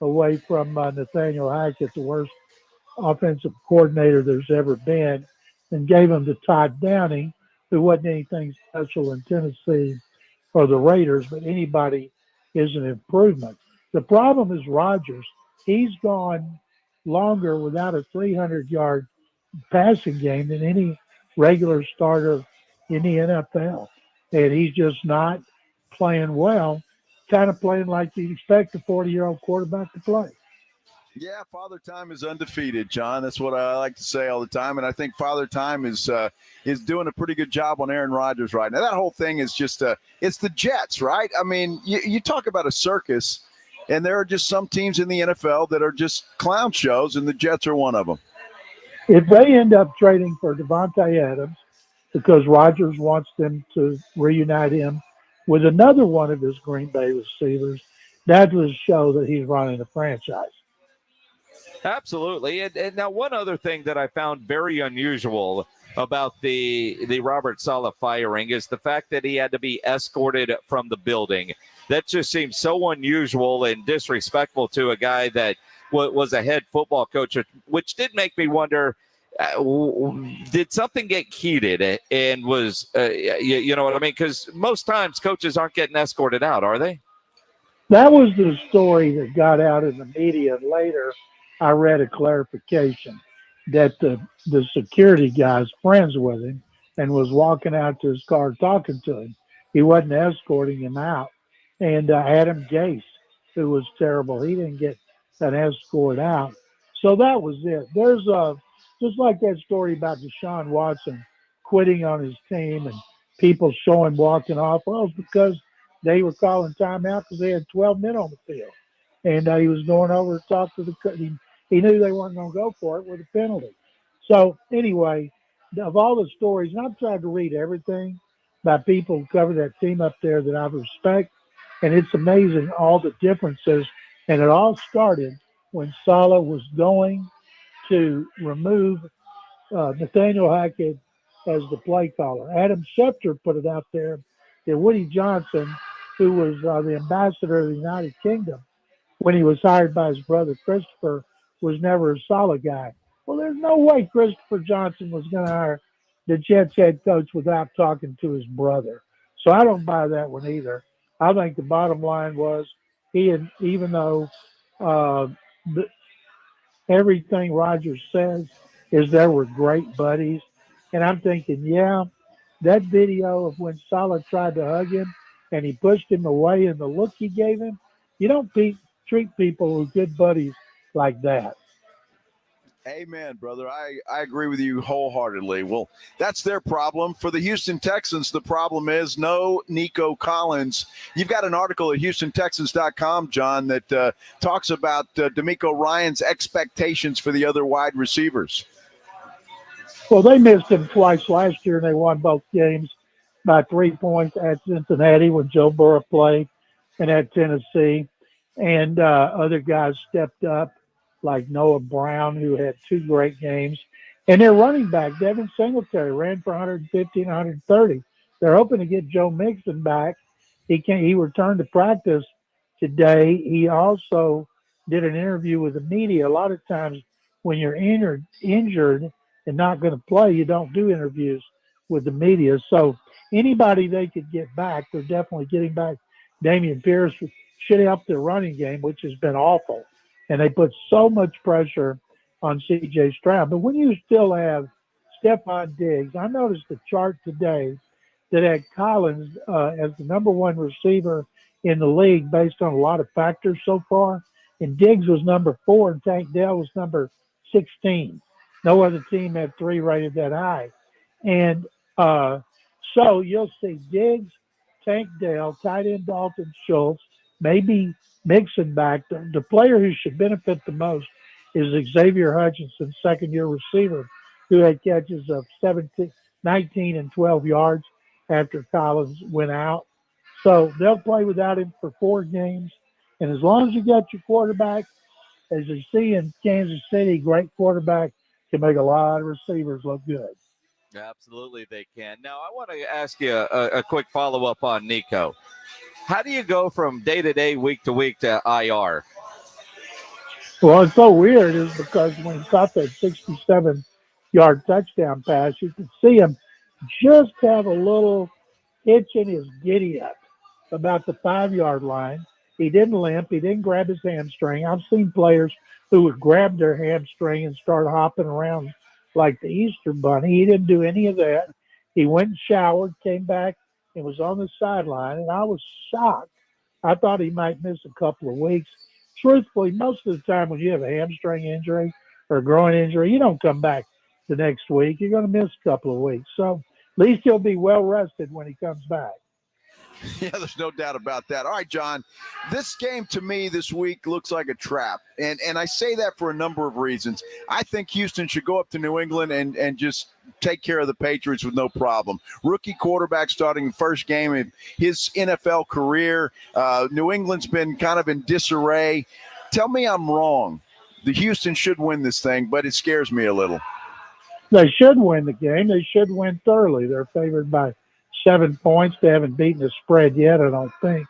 away from Nathaniel Hackett, the worst offensive coordinator there's ever been, and gave him to Todd Downing, who wasn't anything special in Tennessee or the Raiders, but anybody is an improvement. The problem is Rodgers. He's gone longer without a 300-yard passing game than any regular starter in the NFL, and he's just not playing well, kind of playing like you'd expect a 40-year-old quarterback to play. Yeah, Father Time is undefeated, John. That's what I like to say all the time, and I think Father Time is doing a pretty good job on Aaron Rodgers right now. That whole thing is just it's the Jets, right? I mean, you talk about a circus, and there are just some teams in the NFL that are just clown shows, and the Jets are one of them. If they end up trading for Devontae Adams because Rodgers wants them to reunite him with another one of his Green Bay receivers, that will show that he's running a franchise. Absolutely. And now one other thing that I found very unusual about the Robert Saleh firing is the fact that he had to be escorted from the building. That just seems so unusual and disrespectful to a guy that was a head football coach, which did make me wonder, did something get heated and was, you know what I mean? Because most times coaches aren't getting escorted out, are they? That was the story that got out in the media. Later, I read a clarification that the security guy's friends with him and was walking out to his car talking to him. He wasn't escorting him out. And Adam Gase, who was terrible, he didn't get an escort out. So that was it. There's just like that story about Deshaun Watson quitting on his team and people showing walking off. Well, it's because they were calling timeout because they had 12 men on the field. And he was going over to talk to the he knew they weren't going to go for it with a penalty. So anyway, of all the stories, and I've tried to read everything by people who cover that team up there that I respect, and it's amazing all the differences. And it all started when Saleh was going to remove Nathaniel Hackett as the play caller. Adam Schefter put it out there that Woody Johnson, who was the ambassador of the United Kingdom, when he was hired by his brother Christopher, was never a Saleh guy. Well, there's no way Christopher Johnson was going to hire the Jets head coach without talking to his brother. So I don't buy that one either. I think the bottom line was even though everything Rodgers says is there were great buddies. And I'm thinking, yeah, that video of when Saleh tried to hug him and he pushed him away and the look he gave him, you don't treat people with good buddies like that. Amen, brother. I agree with you wholeheartedly. Well, that's their problem. For the Houston Texans, the problem is no Nico Collins. You've got an article at HoustonTexans.com, John, that talks about DeMeco Ryans' expectations for the other wide receivers. Well, they missed him twice last year, and they won both games by 3 points at Cincinnati when Joe Burrow played and at Tennessee. And other guys stepped up, like Noah Brown, who had 2 great games. And their running back, Devin Singletary, ran for 150 and 130. They're hoping to get Joe Mixon back. He returned to practice today. He also did an interview with the media. A lot of times when you're injured and not going to play, you don't do interviews with the media. So anybody they could get back, they're definitely getting back. Dameon Pierce should help their running game, which has been awful. And they put so much pressure on C.J. Stroud. But when you still have Stephon Diggs, I noticed a chart today that had Collins as the number 1 receiver in the league based on a lot of factors so far. And Diggs was number 4 and Tank Dell was number 16. No other team had 3 rated that high. And so you'll see Diggs, Tank Dell, tight end Dalton Schultz, maybe Mixon back. The player who should benefit the most is Xavier Hutchinson, second-year receiver, who had catches of 19 and 12 yards after Collins went out. So they'll play without him for 4 games. And as long as you got your quarterback, as you see in Kansas City, great quarterback can make a lot of receivers look good. Absolutely, they can. Now, I want to ask you a quick follow-up on Nico. How do you go from day-to-day, week-to-week to IR? Well, it's so weird is because when he caught that 67-yard touchdown pass, you could see him just have a little hitch in his giddy-up about the 5-yard line. He didn't limp. He didn't grab his hamstring. I've seen players who would grab their hamstring and start hopping around like the Easter Bunny. He didn't do any of that. He went and showered, came back, and was on the sideline, and I was shocked. I thought he might miss a couple of weeks. Truthfully, most of the time when you have a hamstring injury or a groin injury, you don't come back the next week. You're going to miss a couple of weeks. So at least he'll be well rested when he comes back. Yeah, there's no doubt about that. All right, John, this game to me this week looks like a trap. And I say that for a number of reasons. I think Houston should go up to New England and just take care of the Patriots with no problem. Rookie quarterback starting first game of his NFL career. New England's been kind of in disarray. Tell me I'm wrong. The Houston should win this thing, but it scares me a little. They should win the game. They should win thoroughly. They're favored by 7 points. They haven't beaten the spread yet, I don't think.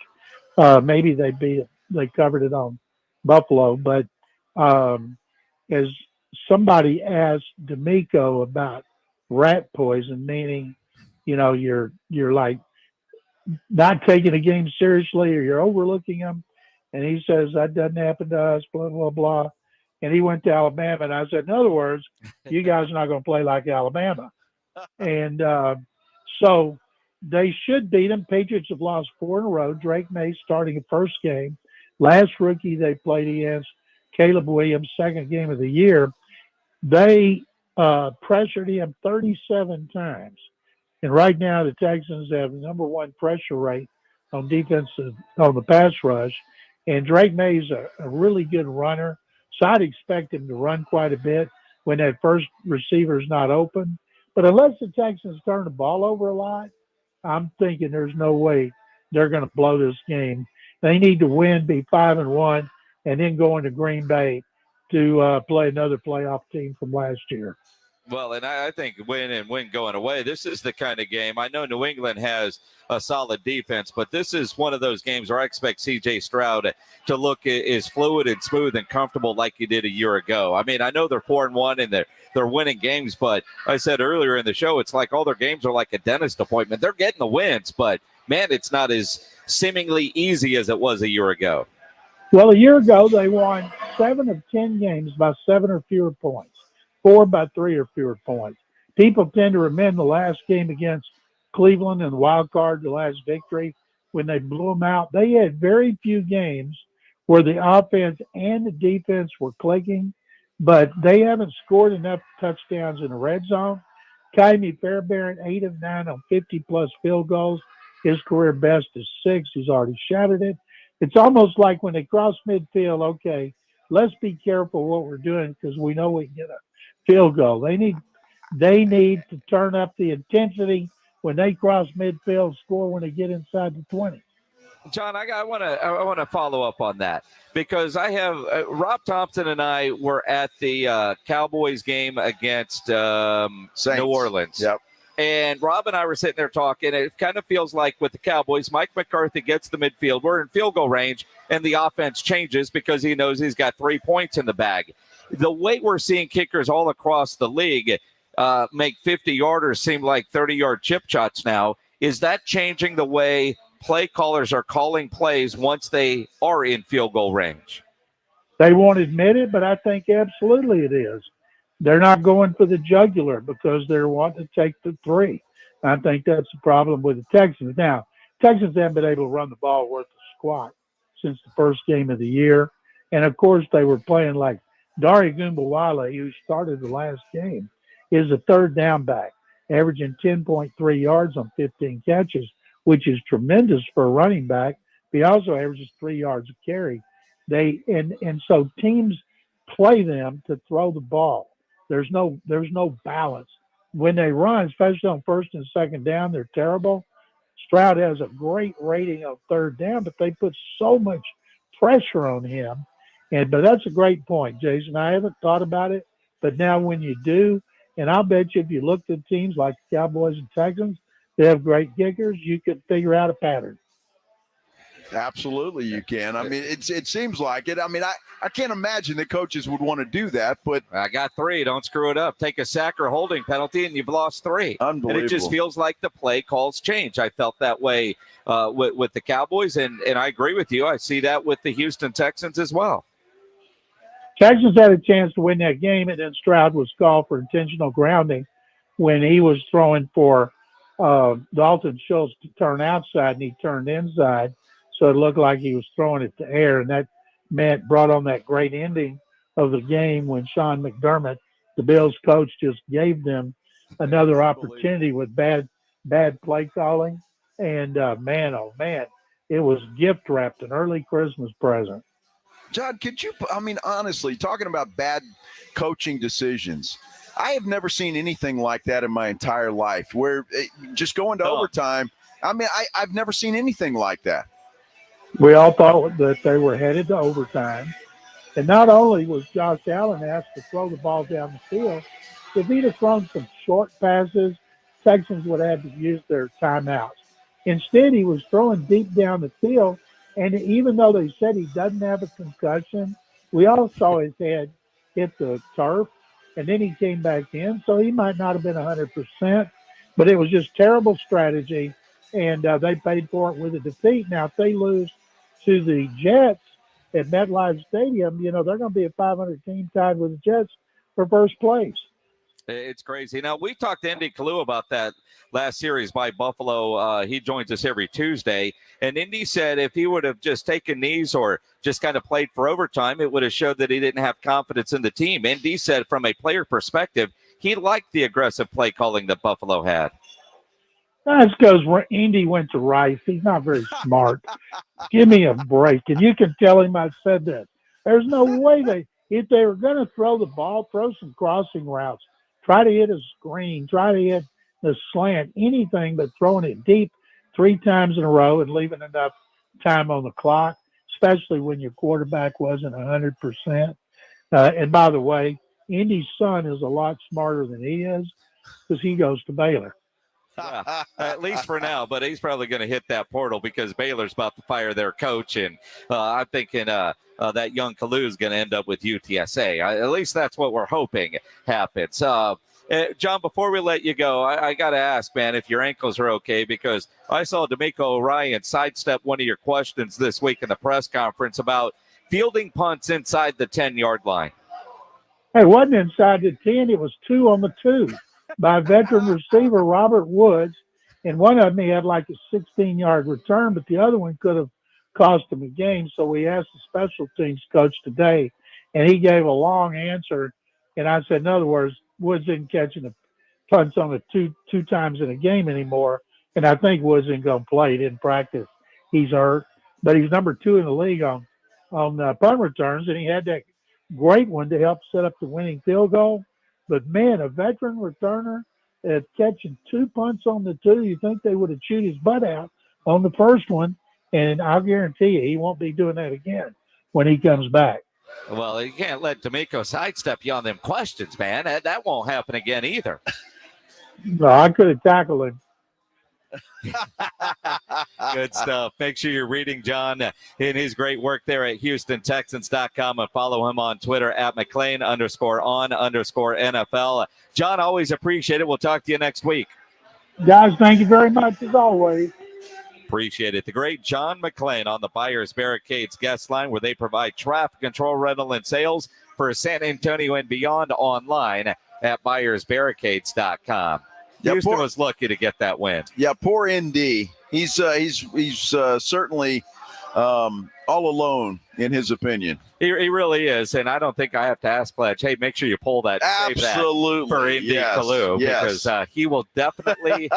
Maybe they covered it on Buffalo. But as somebody asked DeMeco about rat poison, meaning, you're like not taking a game seriously or you're overlooking them. And he says, that doesn't happen to us, blah, blah, blah. And he went to Alabama. And I said, in other words, you guys are not going to play like Alabama. And so they should beat them. Patriots have lost 4 in a row. Drake May starting the first game. Last rookie they played against Caleb Williams, second game of the year. They pressured him 37 times. And right now the Texans have the number one pressure rate on the pass rush. And Drake May's a really good runner. So I'd expect him to run quite a bit when that first receiver is not open. But unless the Texans turn the ball over a lot, I'm thinking there's no way they're going to blow this game. They need to win, be 5-1, and then go into Green Bay to play another playoff team from last year. Well, and I think win going away. This is the kind of game. I know New England has a solid defense, but this is one of those games where I expect C.J. Stroud to look as fluid and smooth and comfortable like he did a year ago. I mean, I know they're 4-1 and they're winning games, but I said earlier in the show, it's like all their games are like a dentist appointment. They're getting the wins, but, man, it's not as seemingly easy as it was a year ago. Well, a year ago, they won 7 of 10 games by 7 or fewer points. 4 by 3 or fewer points. People tend to remember the last game against Cleveland and the wild card, the last victory, when they blew them out. They had very few games where the offense and the defense were clicking, but they haven't scored enough touchdowns in the red zone. Kaimi Fairbairn, 8 of 9 on 50-plus field goals. His career best is 6. He's already shattered it. It's almost like when they cross midfield, okay, let's be careful what we're doing because we know we can get a field goal. They need to turn up the intensity when they cross midfield, score when they get inside the 20. John, I want to follow up on that because I have Rob Thompson and I were at the Cowboys game against New Orleans. Yep. And Rob and I were sitting there talking. It kind of feels like with the Cowboys, Mike McCarthy gets the midfield. We're in field goal range, and the offense changes because he knows he's got 3 points in the bag. The way we're seeing kickers all across the league make 50-yarders seem like 30-yard chip shots now, is that changing the way play callers are calling plays once they are in field goal range? They won't admit it, but I think absolutely it is. They're not going for the jugular because they're wanting to take the 3. I think that's the problem with the Texans. Now, Texans haven't been able to run the ball worth a squat since the first game of the year. And, of course, they were playing like Dari Gumbawale, who started the last game, is a third down back, averaging 10.3 yards on 15 catches, which is tremendous for a running back. He also averages 3 yards a carry. So teams play them to throw the ball. There's no balance. When they run, especially on first and second down, they're terrible. Stroud has a great rating on third down, but they put so much pressure on him. But that's a great point, Jason. I haven't thought about it, but now when you do, and I'll bet you if you looked at teams like the Cowboys and Texans, they have great kickers, you could figure out a pattern. Absolutely, you can. I mean, it seems like it. I mean, I can't imagine the coaches would want to do that, but I got 3. Don't screw it up. Take a sack or holding penalty, and you've lost 3. Unbelievable. And it just feels like the play calls change. I felt that way with the Cowboys, and I agree with you. I see that with the Houston Texans as well. Texans had a chance to win that game, and then Stroud was called for intentional grounding when he was throwing for Dalton Schultz to turn outside, and he turned inside. So it looked like he was throwing it to air, and that brought on that great ending of the game when Sean McDermott, the Bills coach, just gave them another opportunity with bad play calling. And, man, oh, man, it was gift wrapped, an early Christmas present. John, honestly, talking about bad coaching decisions, I have never seen anything like that in my entire life where just going to overtime. I mean, I've never seen anything like that. We all thought that they were headed to overtime. And not only was Josh Allen asked to throw the ball down the field, if he'd have thrown some short passes, Texans would have had to use their timeouts. Instead, he was throwing deep down the field, and even though they said he doesn't have a concussion, we all saw his head hit the turf, and then he came back in, so he might not have been 100%, but it was just terrible strategy, and they paid for it with a defeat. Now, if they lose to the Jets at MetLife Stadium, they're going to be a 500 team tied with the Jets for first place. It's crazy. Now, we talked to Indy Kalu about that last series by Buffalo. He joins us every Tuesday. And Indy said if he would have just taken knees or just kind of played for overtime, it would have showed that he didn't have confidence in the team. Indy said from a player perspective, he liked the aggressive play calling that Buffalo had. That's because Indy went to Rice. He's not very smart. Give me a break. And you can tell him I said that. There's no way if they were going to throw the ball, throw some crossing routes. Try to hit a screen. Try to hit the slant. Anything but throwing it deep 3 times in a row and leaving enough time on the clock, especially when your quarterback wasn't 100%. And by the way, Indy's son is a lot smarter than he is because he goes to Baylor. Yeah, at least for now, but he's probably going to hit that portal because Baylor's about to fire their coach, and I'm thinking that young Kalu is going to end up with UTSA. At least that's what we're hoping happens. John, before we let you go, I got to ask, man, if your ankles are okay, because I saw D'Amico O'Ryan sidestep one of your questions this week in the press conference about fielding punts inside the 10-yard line. It wasn't inside the 10. It was 2 on the 2. By veteran receiver Robert Woods, and one of them he had like a 16-yard return, but the other one could have cost him a game. So we asked the special teams coach today, and he gave a long answer. And I said, in other words, Woods isn't catching the punts on the two times in a game anymore, and I think Woods isn't going to play. He didn't practice. He's hurt, but he's number 2 in the league on punt returns, and he had that great one to help set up the winning field goal. But, man, a veteran returner catching 2 punts on the 2, you think they would have chewed his butt out on the first one, and I'll guarantee you he won't be doing that again when he comes back. Well, you can't let D'Amico sidestep you on them questions, man. That won't happen again either. No, I could have tackled him. Good stuff. Make sure you're reading John in his great work there at HoustonTexans.com and follow him on Twitter at McClain_on_NFL. John, always appreciate it. We'll talk to you next week. Guys, thank you very much as always. Appreciate it. The great John McClain on the Buyers Barricades guest line, where they provide traffic control, rental, and sales for San Antonio and beyond, online at buyersbarricades.com. Yeah, Houston was lucky to get that win. Yeah, poor ND. He's certainly all alone in his opinion. He really is, and I don't think I have to ask Pledge, hey, make sure you pull that. Absolutely. Save that for Indy Kalu, because he will definitely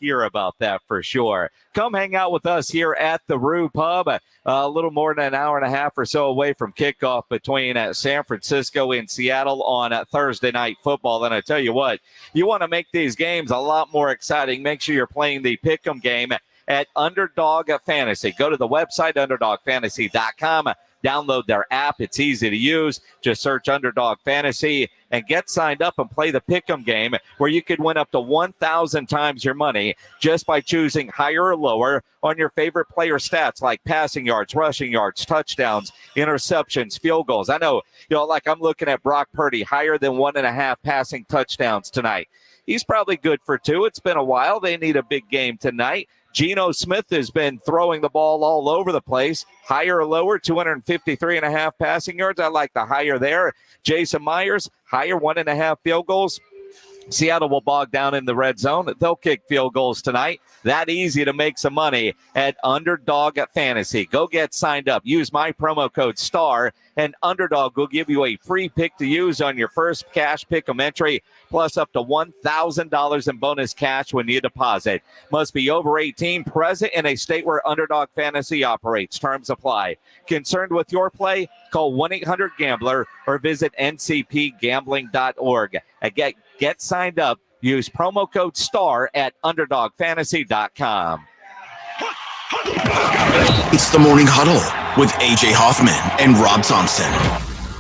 hear about that for sure. Come hang out with us here at the Rue Pub, a little more than an hour and a half or so away from kickoff between San Francisco and Seattle on Thursday Night Football. And I tell you what, you want to make these games a lot more exciting. Make sure you're playing the Pick'em game at Underdog Fantasy. Go to the website, UnderdogFantasy.com. Download their app. It's easy to use. Just search Underdog Fantasy and get signed up and play the Pick'em game, where you could win up to 1,000 times your money just by choosing higher or lower on your favorite player stats like passing yards, rushing yards, touchdowns, interceptions, field goals. I know, like I'm looking at Brock Purdy, higher than 1.5 passing touchdowns tonight. He's probably good for 2. It's been a while. They need a big game tonight. Geno Smith has been throwing the ball all over the place. Higher or lower, 253.5 passing yards. I like the higher there. Jason Myers, higher, 1.5 field goals. Seattle will bog down in the red zone. They'll kick field goals tonight. That easy to make some money at Underdog Fantasy. Go get signed up. Use my promo code STAR, and Underdog will give you a free pick to use on your first cash pick'em entry, plus up to $1,000 in bonus cash when you deposit. Must be over 18, present in a state where Underdog Fantasy operates. Terms apply. Concerned with your play? Call 1-800-GAMBLER or visit ncpgambling.org. Again, get signed up. Use promo code STAR at UnderdogFantasy.com. It's the Morning Huddle with A.J. Hoffman and Rob Thompson.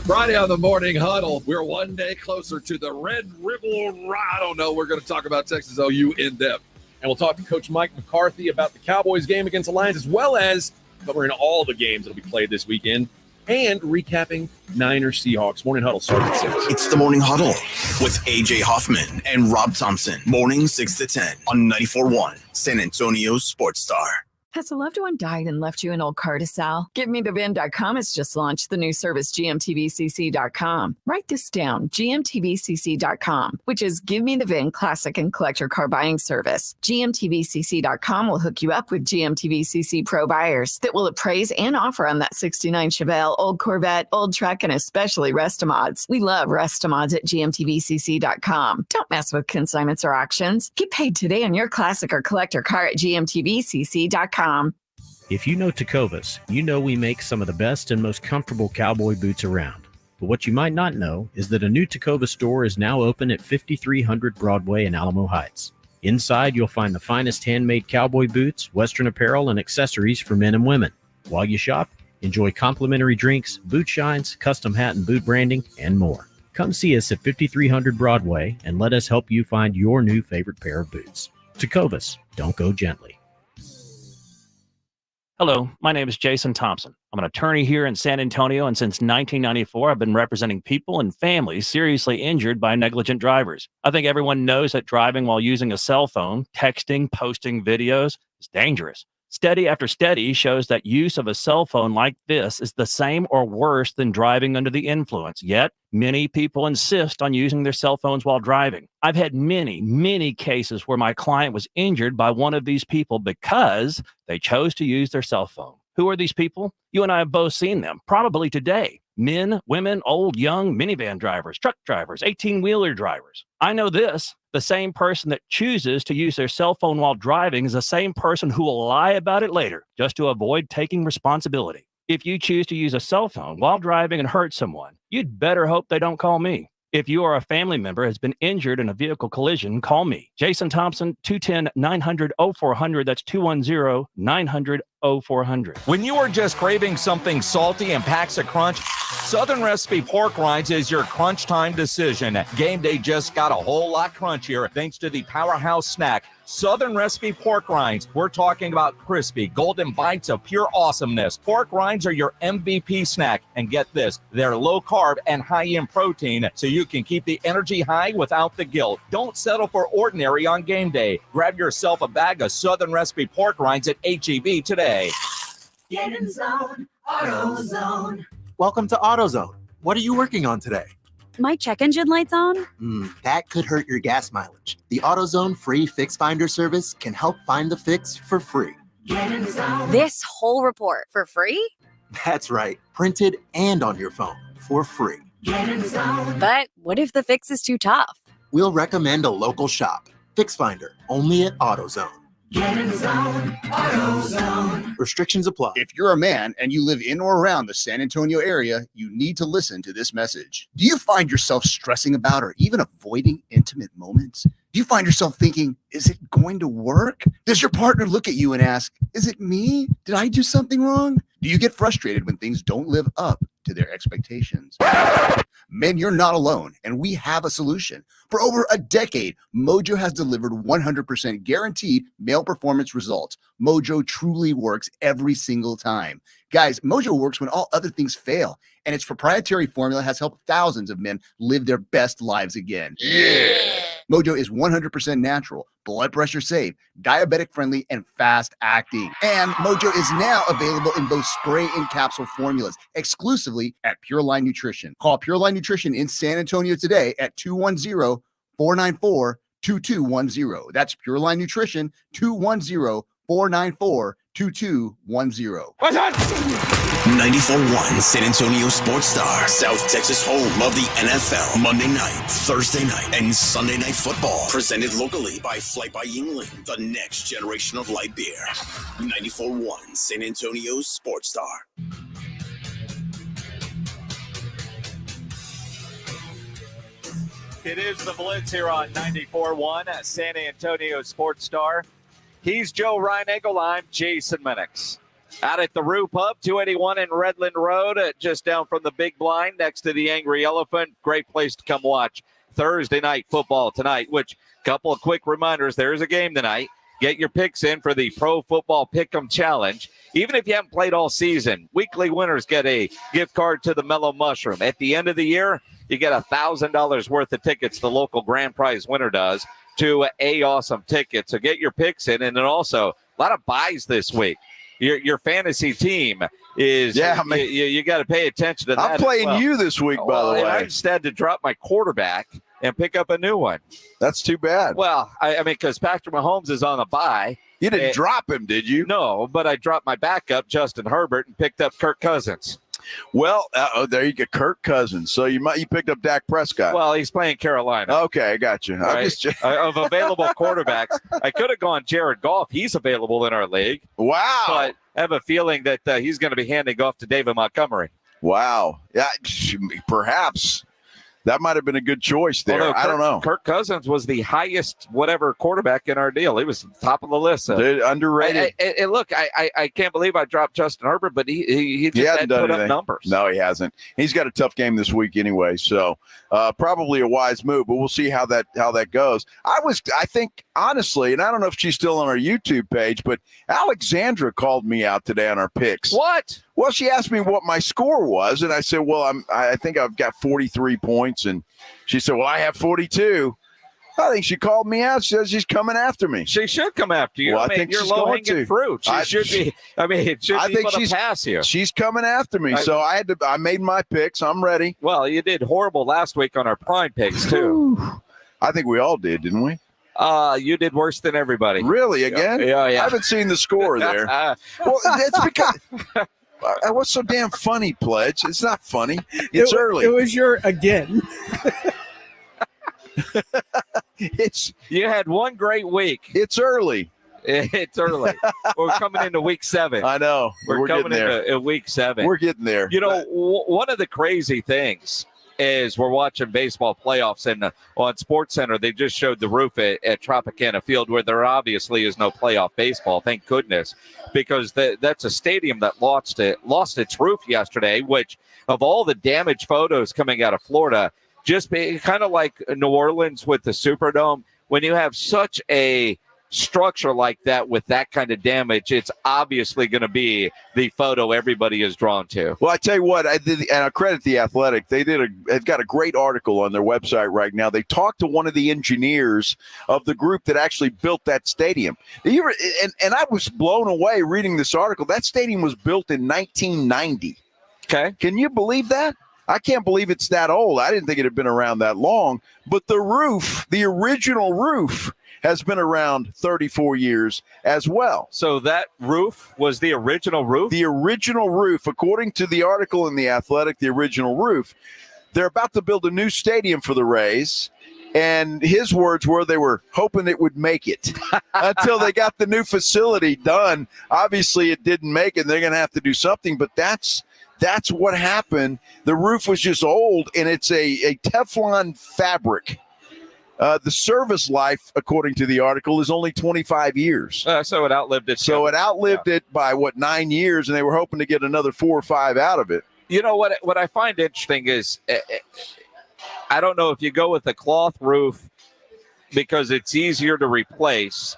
Friday on the Morning Huddle, we're one day closer to the Red River. I don't know. We're going to talk about Texas OU in depth. And we'll talk to Coach Mike McCarthy about the Cowboys game against the Lions, as well as covering all the games that will be played this weekend and recapping Niners Seahawks. Morning Huddle starts at 6. It's the Morning Huddle with A.J. Hoffman and Rob Thompson. Morning 6 to 10 on 94.1 San Antonio Sports Star. Has a loved one died and left you an old car to sell? GiveMeTheVin.com has just launched the new service GMTVCC.com. Write this down, GMTVCC.com, which is Give Me the VIN classic and collector car buying service. GMTVCC.com will hook you up with GMTVCC Pro buyers that will appraise and offer on that 69 Chevelle, old Corvette, old truck, and especially Restomods. We love Restomods at GMTVCC.com. Don't mess with consignments or auctions. Get paid today on your classic or collector car at GMTVCC.com. If you know Tecovas, you know we make some of the best and most comfortable cowboy boots around. But what you might not know is that a new Tecovas store is now open at 5300 Broadway in Alamo Heights. Inside, you'll find the finest handmade cowboy boots, Western apparel, and accessories for men and women. While you shop, enjoy complimentary drinks, boot shines, custom hat and boot branding, and more. Come see us at 5300 Broadway and let us help you find your new favorite pair of boots. Tecovas, don't go gently. Hello, my name is Jason Thompson. I'm an attorney here in San Antonio, and since 1994, I've been representing people and families seriously injured by negligent drivers. I think everyone knows that driving while using a cell phone, texting, posting videos is dangerous. Study after study shows that use of a cell phone like this is the same or worse than driving under the influence. Yet, many people insist on using their cell phones while driving. I've had many cases where my client was injured by one of these people because they chose to use their cell phone. Who are these people? You and I have both seen them, probably today. Men, women, old, young, minivan drivers, truck drivers, 18-wheeler drivers. I know this. The same person that chooses to use their cell phone while driving is the same person who will lie about it later just to avoid taking responsibility. If you choose to use a cell phone while driving and hurt someone, you'd better hope they don't call me. If you or a family member has been injured in a vehicle collision, call me. Jason Thompson, 210-900-0400. That's 210-900-0400. When you are just craving something salty and packs a crunch, Southern Recipe Pork Rinds is your crunch time decision. Game day just got a whole lot crunchier thanks to the powerhouse snack, Southern Recipe Pork Rinds. We're talking about crispy, golden bites of pure awesomeness. Pork rinds are your MVP snack. And get this, they're low carb and high in protein, so you can keep the energy high without the guilt. Don't settle for ordinary on game day. Grab yourself a bag of Southern Recipe Pork Rinds at HEB today. Get in zone, AutoZone. Welcome to AutoZone. What are you working on today? My check engine light's on? That could hurt your gas mileage. The AutoZone free Fix Finder service can help find the fix for free. Get in zone. This whole report for free? That's right. Printed and on your phone for free. Get in zone. But what if the fix is too tough? We'll recommend a local shop. Fix Finder, only at AutoZone. Get in zone, AutoZone. Restrictions apply. If you're a man and you live in or around the San Antonio area, you need to listen to this message. Do you find yourself stressing about or even avoiding intimate moments? Do you find yourself thinking, is it going to work? Does your partner look at you and ask, is it me? Did I do something wrong? Do you get frustrated when things don't live up to their expectations? Men, you're not alone, and we have a solution. For over a decade, Mojo has delivered 100% guaranteed male performance results. Mojo truly works every single time. Guys, Mojo works when all other things fail, and its proprietary formula has helped thousands of men live their best lives again. Yeah! Mojo is 100% natural, blood pressure safe, diabetic friendly, and fast acting. And Mojo is now available in both spray and capsule formulas exclusively at Pure Line Nutrition. Call Pure Line Nutrition in San Antonio today at 210-494-2210. That's Pure Line Nutrition, 210-494-2210. What's that? 94.1 San Antonio Sports Star, South Texas home of the NFL. Monday night, Thursday night, and Sunday night football. Presented locally by Flight by Yingling, the next generation of light beer. 94.1 San Antonio Sports Star. It is the Blitz here on 94.1 San Antonio Sports Star. He's Joe Reinagel. I'm Jason Minnix. Out at the Roo Pub, 281 in Redland Road, just down from the Big Blind next to the Angry Elephant. Great place to come watch Thursday night football tonight, which, couple of quick reminders, there is a game tonight. Get your picks in for the Pro Football Pick'em Challenge. Even if you haven't played all season, weekly winners get a gift card to the Mellow Mushroom. At the end of the year, you get $1,000 worth of tickets. The local grand prize winner does to a awesome ticket. So get your picks in. And then also, lot of buys this week. Your fantasy team is you got to pay attention to that. I'm playing as well. you this week, by the way. I just had to drop my quarterback and pick up a new one. That's too bad. Well, I mean, because Patrick Mahomes is on a bye. You didn't drop him, did you? No, but I dropped my backup, Justin Herbert, and picked up Kirk Cousins. Well, there you go, Kirk Cousins. So you picked up Dak Prescott. Well, he's playing Carolina. Okay, I got you. Right? Of available quarterbacks, I could have gone Jared Goff. He's available in our league. Wow. But I have a feeling that he's going to be handing off to David Montgomery. Wow. Yeah, perhaps. That might have been a good choice there. Although I don't know. Kirk Cousins was the highest whatever quarterback in our deal. He was top of the list. So. Dude, underrated. Look, I can't believe I dropped Justin Herbert, but he just hadn't put up numbers. No, he hasn't. He's got a tough game this week anyway, so probably a wise move, but we'll see how that goes. I think, honestly, and I don't know if she's still on our YouTube page, but Alexandra called me out today on our picks. What? Well, she asked me what my score was, and I said, well, I think I've got 43 points, and she said, well, I have 42. I think she called me out. She says she's coming after me. She should come after you. Well, I mean, you're low-hanging fruit. She should be. I mean, it should be able to pass you. She's coming after me, so I made my picks. I'm ready. Well, you did horrible last week on our prime picks too. I think we all did, didn't we? You did worse than everybody. Really? Again? Yeah. I haven't seen the score there. Well, that's because. What's so damn funny, Pledge? It's not funny. It's early. It was your again. You had one great week. It's early. It's early. We're coming into week 7. I know. We're coming into week 7. We're getting there. You know, one of the crazy things is we're watching baseball playoffs, and on SportsCenter they just showed the roof at Tropicana Field, where there obviously is no playoff baseball. Thank goodness, because that's a stadium that lost its roof yesterday. Which, of all the damaged photos coming out of Florida, just kind of like New Orleans with the Superdome, when you have such a structure like that with that kind of damage, it's obviously going to be the photo everybody is drawn to. Well, I tell you what, and I credit The Athletic. They've got a great article on their website right now. They talked to one of the engineers of the group that actually built that stadium. And I was blown away reading this article. That stadium was built in 1990. Okay. Can you believe that? I can't believe it's that old. I didn't think it had been around that long. But the roof, the original roof, has been around 34 years as well. So that roof was the original roof? The original roof, according to the article in The Athletic, the original roof. They're about to build a new stadium for the Rays, and his words were they were hoping it would make it until they got the new facility done. Obviously, it didn't make it. They're going to have to do something, but that's what happened. The roof was just old, and it's a Teflon fabric. The service life, according to the article, is only 25 years. So it outlived it. So it outlived it by, 9 years, and they were hoping to get another 4 or 5 out of it. You know, what I find interesting is I don't know if you go with a cloth roof because it's easier to replace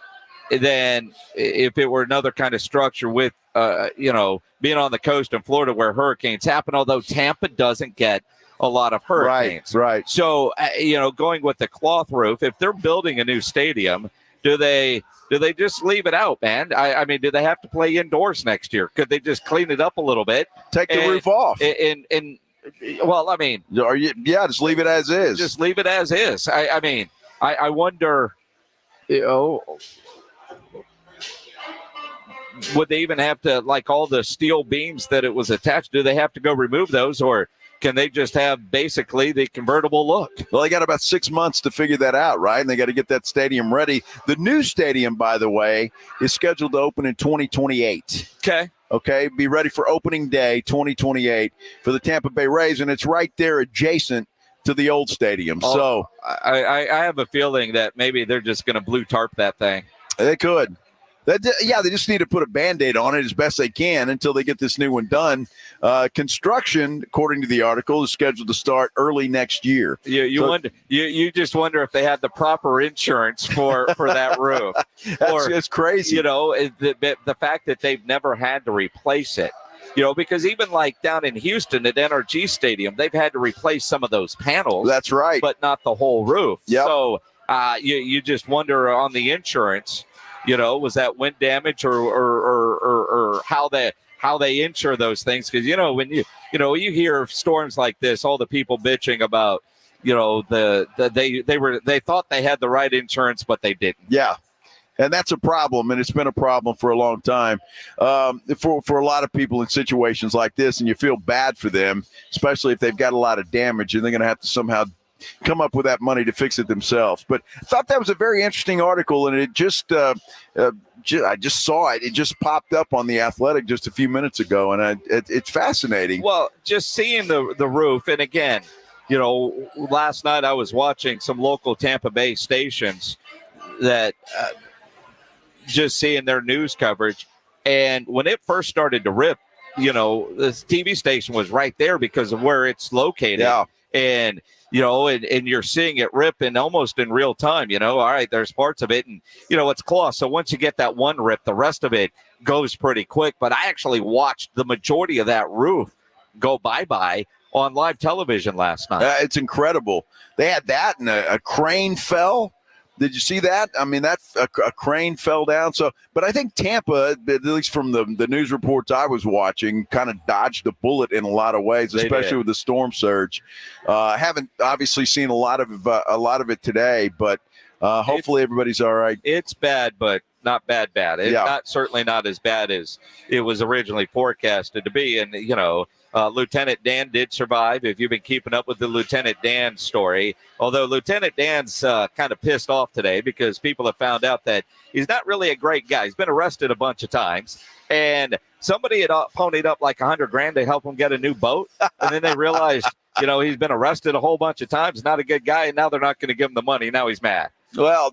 than if it were another kind of structure with, being on the coast in Florida where hurricanes happen, although Tampa doesn't get a lot of hurricanes. Right. So, going with the cloth roof, if they're building a new stadium, do they just leave it out, man? I mean, do they have to play indoors next year? Could they just clean it up a little bit? Take the roof off. Well, I mean. Just leave it as is. Just leave it as is. I mean, I wonder, would they even have to, like all the steel beams that it was attached, do they have to go remove those, or can they just have basically the convertible look? Well, they got about 6 months to figure that out, right? And they got to get that stadium ready. The new stadium, by the way, is scheduled to open in 2028. Okay, be ready for opening day 2028 for the Tampa Bay Rays, and it's right there adjacent to the old stadium. So I have a feeling that maybe they're just going to blue tarp that thing. They could. They just need to put a Band-Aid on it as best they can until they get this new one done. Construction, according to the article, is scheduled to start early next year. You just wonder if they had the proper insurance for that roof. It's crazy. The fact that they've never had to replace it. Because even like down in Houston at NRG Stadium, they've had to replace some of those panels. That's right. But not the whole roof. Yep. So you just wonder on the insurance. Was that wind damage or how they insure those things? Because when you hear storms like this, all the people bitching about they thought they had the right insurance, but they didn't. Yeah. And that's a problem, and it's been a problem for a long time for a lot of people in situations like this, and you feel bad for them, especially if they've got a lot of damage, and they're going to have to somehow come up with that money to fix it themselves. But I thought that was a very interesting article, and it I just saw it. It just popped up on The Athletic just a few minutes ago, and it's fascinating. Well, just seeing the roof, and again, last night I was watching some local Tampa Bay stations that just seeing their news coverage. And when it first started to rip, this TV station was right there because of where it's located. Yeah. And, and you're seeing it rip and almost in real time, all right, there's parts of it and, it's close. So once you get that one rip, the rest of it goes pretty quick. But I actually watched the majority of that roof go bye-bye on live television last night. It's incredible. They had that and a crane fell. Did you see that? I mean, a crane fell down. So, but I think Tampa, at least from the news reports I was watching, kind of dodged a bullet in a lot of ways, especially with the storm surge. I haven't obviously seen a lot of it today, but hopefully everybody's all right. It's bad, but not bad. It's certainly not as bad as it was originally forecasted to be. And, Lieutenant Dan did survive. If you've been keeping up with the Lieutenant Dan story, although Lieutenant Dan's kind of pissed off today because people have found out that he's not really a great guy. He's been arrested a bunch of times, and somebody had ponied up like $100,000 to help him get a new boat, and then they realized, he's been arrested a whole bunch of times, not a good guy, and now they're not going to give him the money. Now he's mad. Well,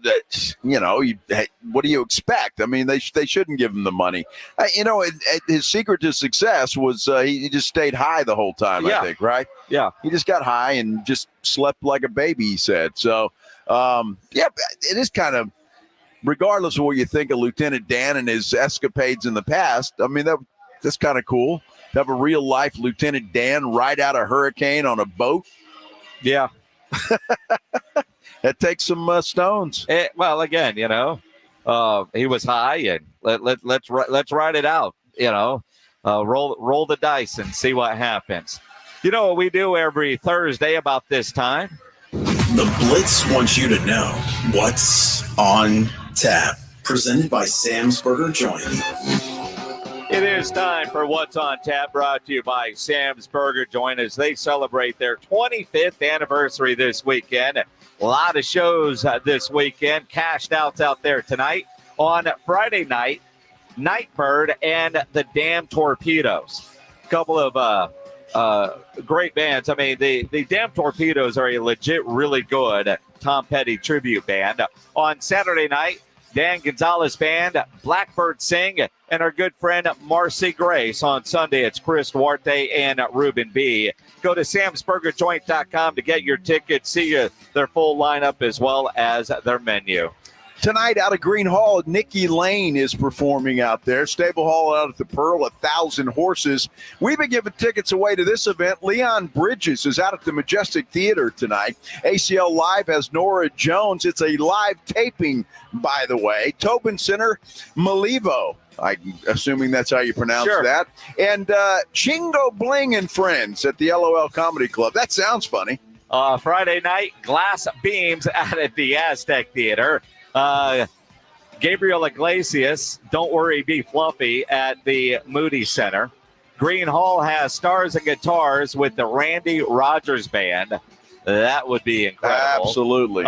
what do you expect? I mean, they shouldn't give him the money. His secret to success was he just stayed high the whole time, I think, right? Yeah. He just got high and just slept like a baby, he said. So, it is kind of, regardless of what you think of Lieutenant Dan and his escapades in the past, I mean, that's kind of cool. To have a real-life Lieutenant Dan ride out a hurricane on a boat. Yeah. That takes some stones. Well, again, he was high, and let's ride it out. Roll the dice and see what happens. You know what we do every Thursday about this time? The Blitz wants you to know what's on tap. Presented by Sam's Burger Joint. It is time for What's on Tap, brought to you by Sam's Burger Joint as they celebrate their 25th anniversary this weekend. A lot of shows this weekend. Cashed outs out there tonight. On Friday night, Nightbird and the Damn Torpedoes. A couple of great bands. I mean, the Damn Torpedoes are a legit, really good Tom Petty tribute band. On Saturday night, Dan Gonzalez Band, Blackbird Sing, and our good friend Marcy Grace. On Sunday, it's Chris Duarte and Ruben B. Go to samsburgerjoint.com to get your tickets, see their full lineup as well as their menu. Tonight out of Green Hall, Nikki Lane is performing out there. Stable Hall out at the Pearl, 1,000 horses. We've been giving tickets away to this event. Leon Bridges is out at the Majestic Theater tonight. ACL Live has Nora Jones. It's a live taping, by the way. Tobin Center, Malivo. I'm assuming that's how you pronounce that. And Chingo Bling and Friends at the LOL Comedy Club. That sounds funny. Friday night, Glass Beams out at the Aztec Theater. Gabriel Iglesias, Don't Worry, Be Fluffy at the Moody Center. Green Hall has Stars and Guitars with the Randy Rogers Band. That would be incredible. Absolutely.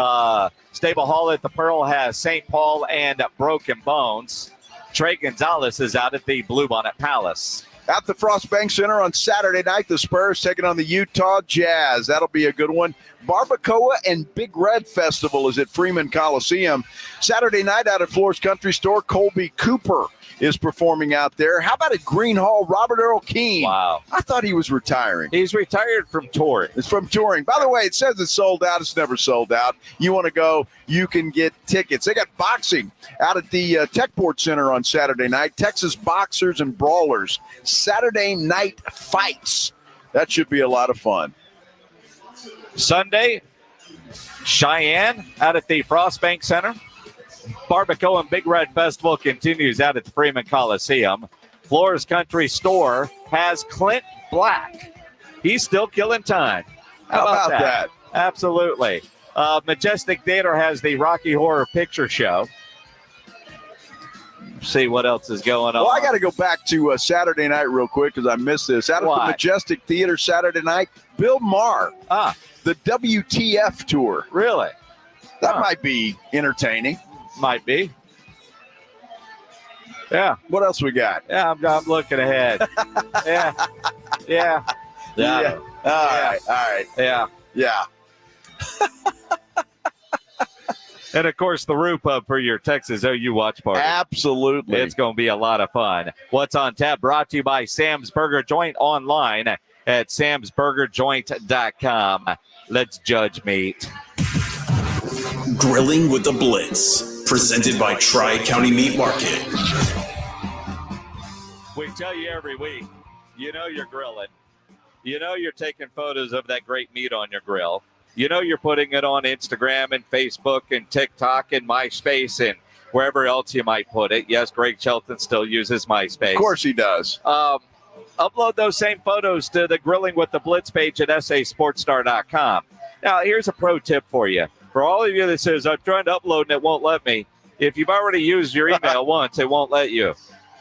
Stable Hall at the Pearl has St. Paul and Broken Bones. Trey Gonzalez is out at the Bluebonnet Palace. At the Frost Bank Center on Saturday night, the Spurs taking on the Utah Jazz. That'll be a good one. Barbacoa and Big Red Festival is at Freeman Coliseum. Saturday night out at Floor's Country Store, Colby Cooper is performing out there. How about at Green Hall, Robert Earl Keen? Wow. I thought he was retiring. He's retired from touring. It's from touring. By the way, it says it's sold out. It's never sold out. You want to go, you can get tickets. They got boxing out at the Techport Center on Saturday night. Texas Boxers and Brawlers. Saturday night fights. That should be a lot of fun. Sunday, Cheyenne out at the Frostbank Center. Barbacoa and Big Red Festival continues out at the Freeman Coliseum. Flores Country Store has Clint Black. He's still killing time. How about that? Absolutely. Majestic Theater has the Rocky Horror Picture Show. See what else is going on. Well, I got to go back to Saturday night real quick because I missed this. Out of the Majestic Theater Saturday night, Bill Maher, the WTF tour. Really? That might be entertaining. Might be. Yeah. What else we got? Yeah, I'm looking ahead. Yeah. All right. Yeah. And, of course, the Roo Pub for your Texas OU watch party. Absolutely. It's going to be a lot of fun. What's on tap brought to you by Sam's Burger Joint online at samsburgerjoint.com. Let's judge meat. Grilling with the Blitz, presented by Tri-County Meat Market. We tell you every week, you know you're grilling. You know you're taking photos of that great meat on your grill. You know you're putting it on Instagram and Facebook and TikTok and MySpace and wherever else you might put it. Yes, Greg Shelton still uses MySpace. Of course he does. Upload those same photos to the Grilling with the Blitz page at sasportstar.com. Now, here's a pro tip for you. For all of you that says, I'm trying to upload and it won't let me, if you've already used your email once, it won't let you.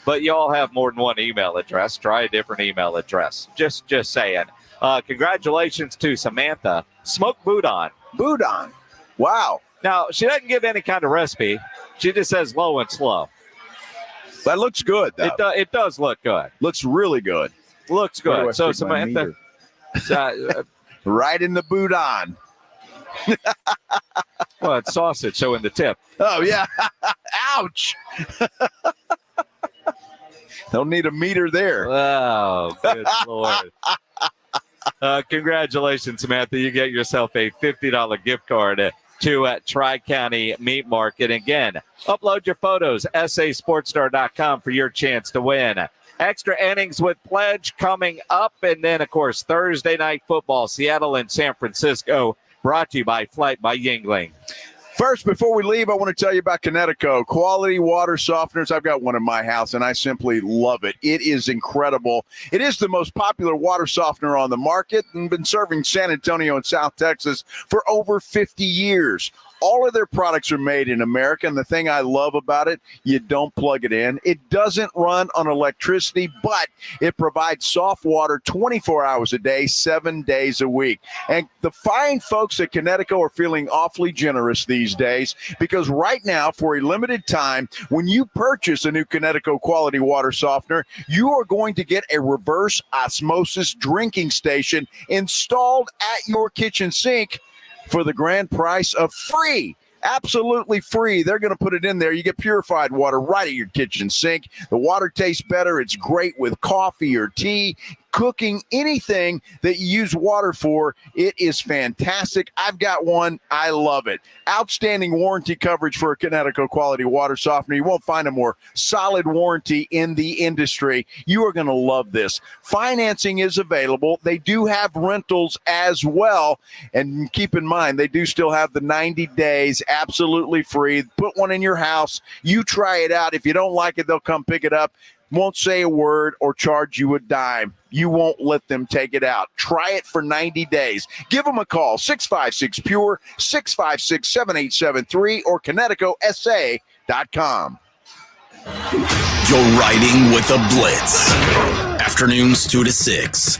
But you all have more than one email address. Try a different email address. Just saying. Congratulations to Samantha. Smoked Boudin. Boudin. Wow. Now, she doesn't give any kind of recipe. She just says low and slow. That looks good, though. It does look good. Looks really good. Looks good. So, Samantha. Right in the Boudin. Well, it's sausage, so in the tip. Oh, yeah. Ouch. Don't need a meter there. Oh, good Lord. Congratulations, Samantha. You get yourself a $50 gift card to Tri-County Meat Market. Again, upload your photos, sasportstar.com for your chance to win. Extra innings with Pledge coming up. And then, of course, Thursday night football, Seattle and San Francisco, brought to you by Flight by Yingling. First, before we leave, I want to tell you about Connecticut quality water softeners. I've got one in my house, and I simply love it. It is incredible. It is the most popular water softener on the market and been serving San Antonio and South Texas for over 50 years. All of their products are made in America, and the thing I love about it, you don't plug it in. It doesn't run on electricity, but it provides soft water 24 hours a day, 7 days a week. And the fine folks at Connecticut are feeling awfully generous these days because right now, for a limited time, when you purchase a new Connecticut quality water softener, you are going to get a reverse osmosis drinking station installed at your kitchen sink for the grand price of free. Absolutely free. They're going to put it in there. You get purified water right at your kitchen sink. The water tastes better. It's great with coffee or tea, cooking, anything that you use water for. It is fantastic. I've got one. I love it. Outstanding warranty coverage for a Connecticut quality water softener. You won't find a more solid warranty in the industry. You are going to love this. Financing is available. They do have rentals as well. And keep in mind, they do still have the 90 days absolutely free. Put one in your house. You try it out. If you don't like it, they'll come pick it up. Won't say a word or charge you a dime. You won't let them take it out. Try it for 90 days. Give them a call, 656-PURE, 656-7873, or ConnecticutSA.com. You're riding with the Blitz. Afternoons 2 to 6.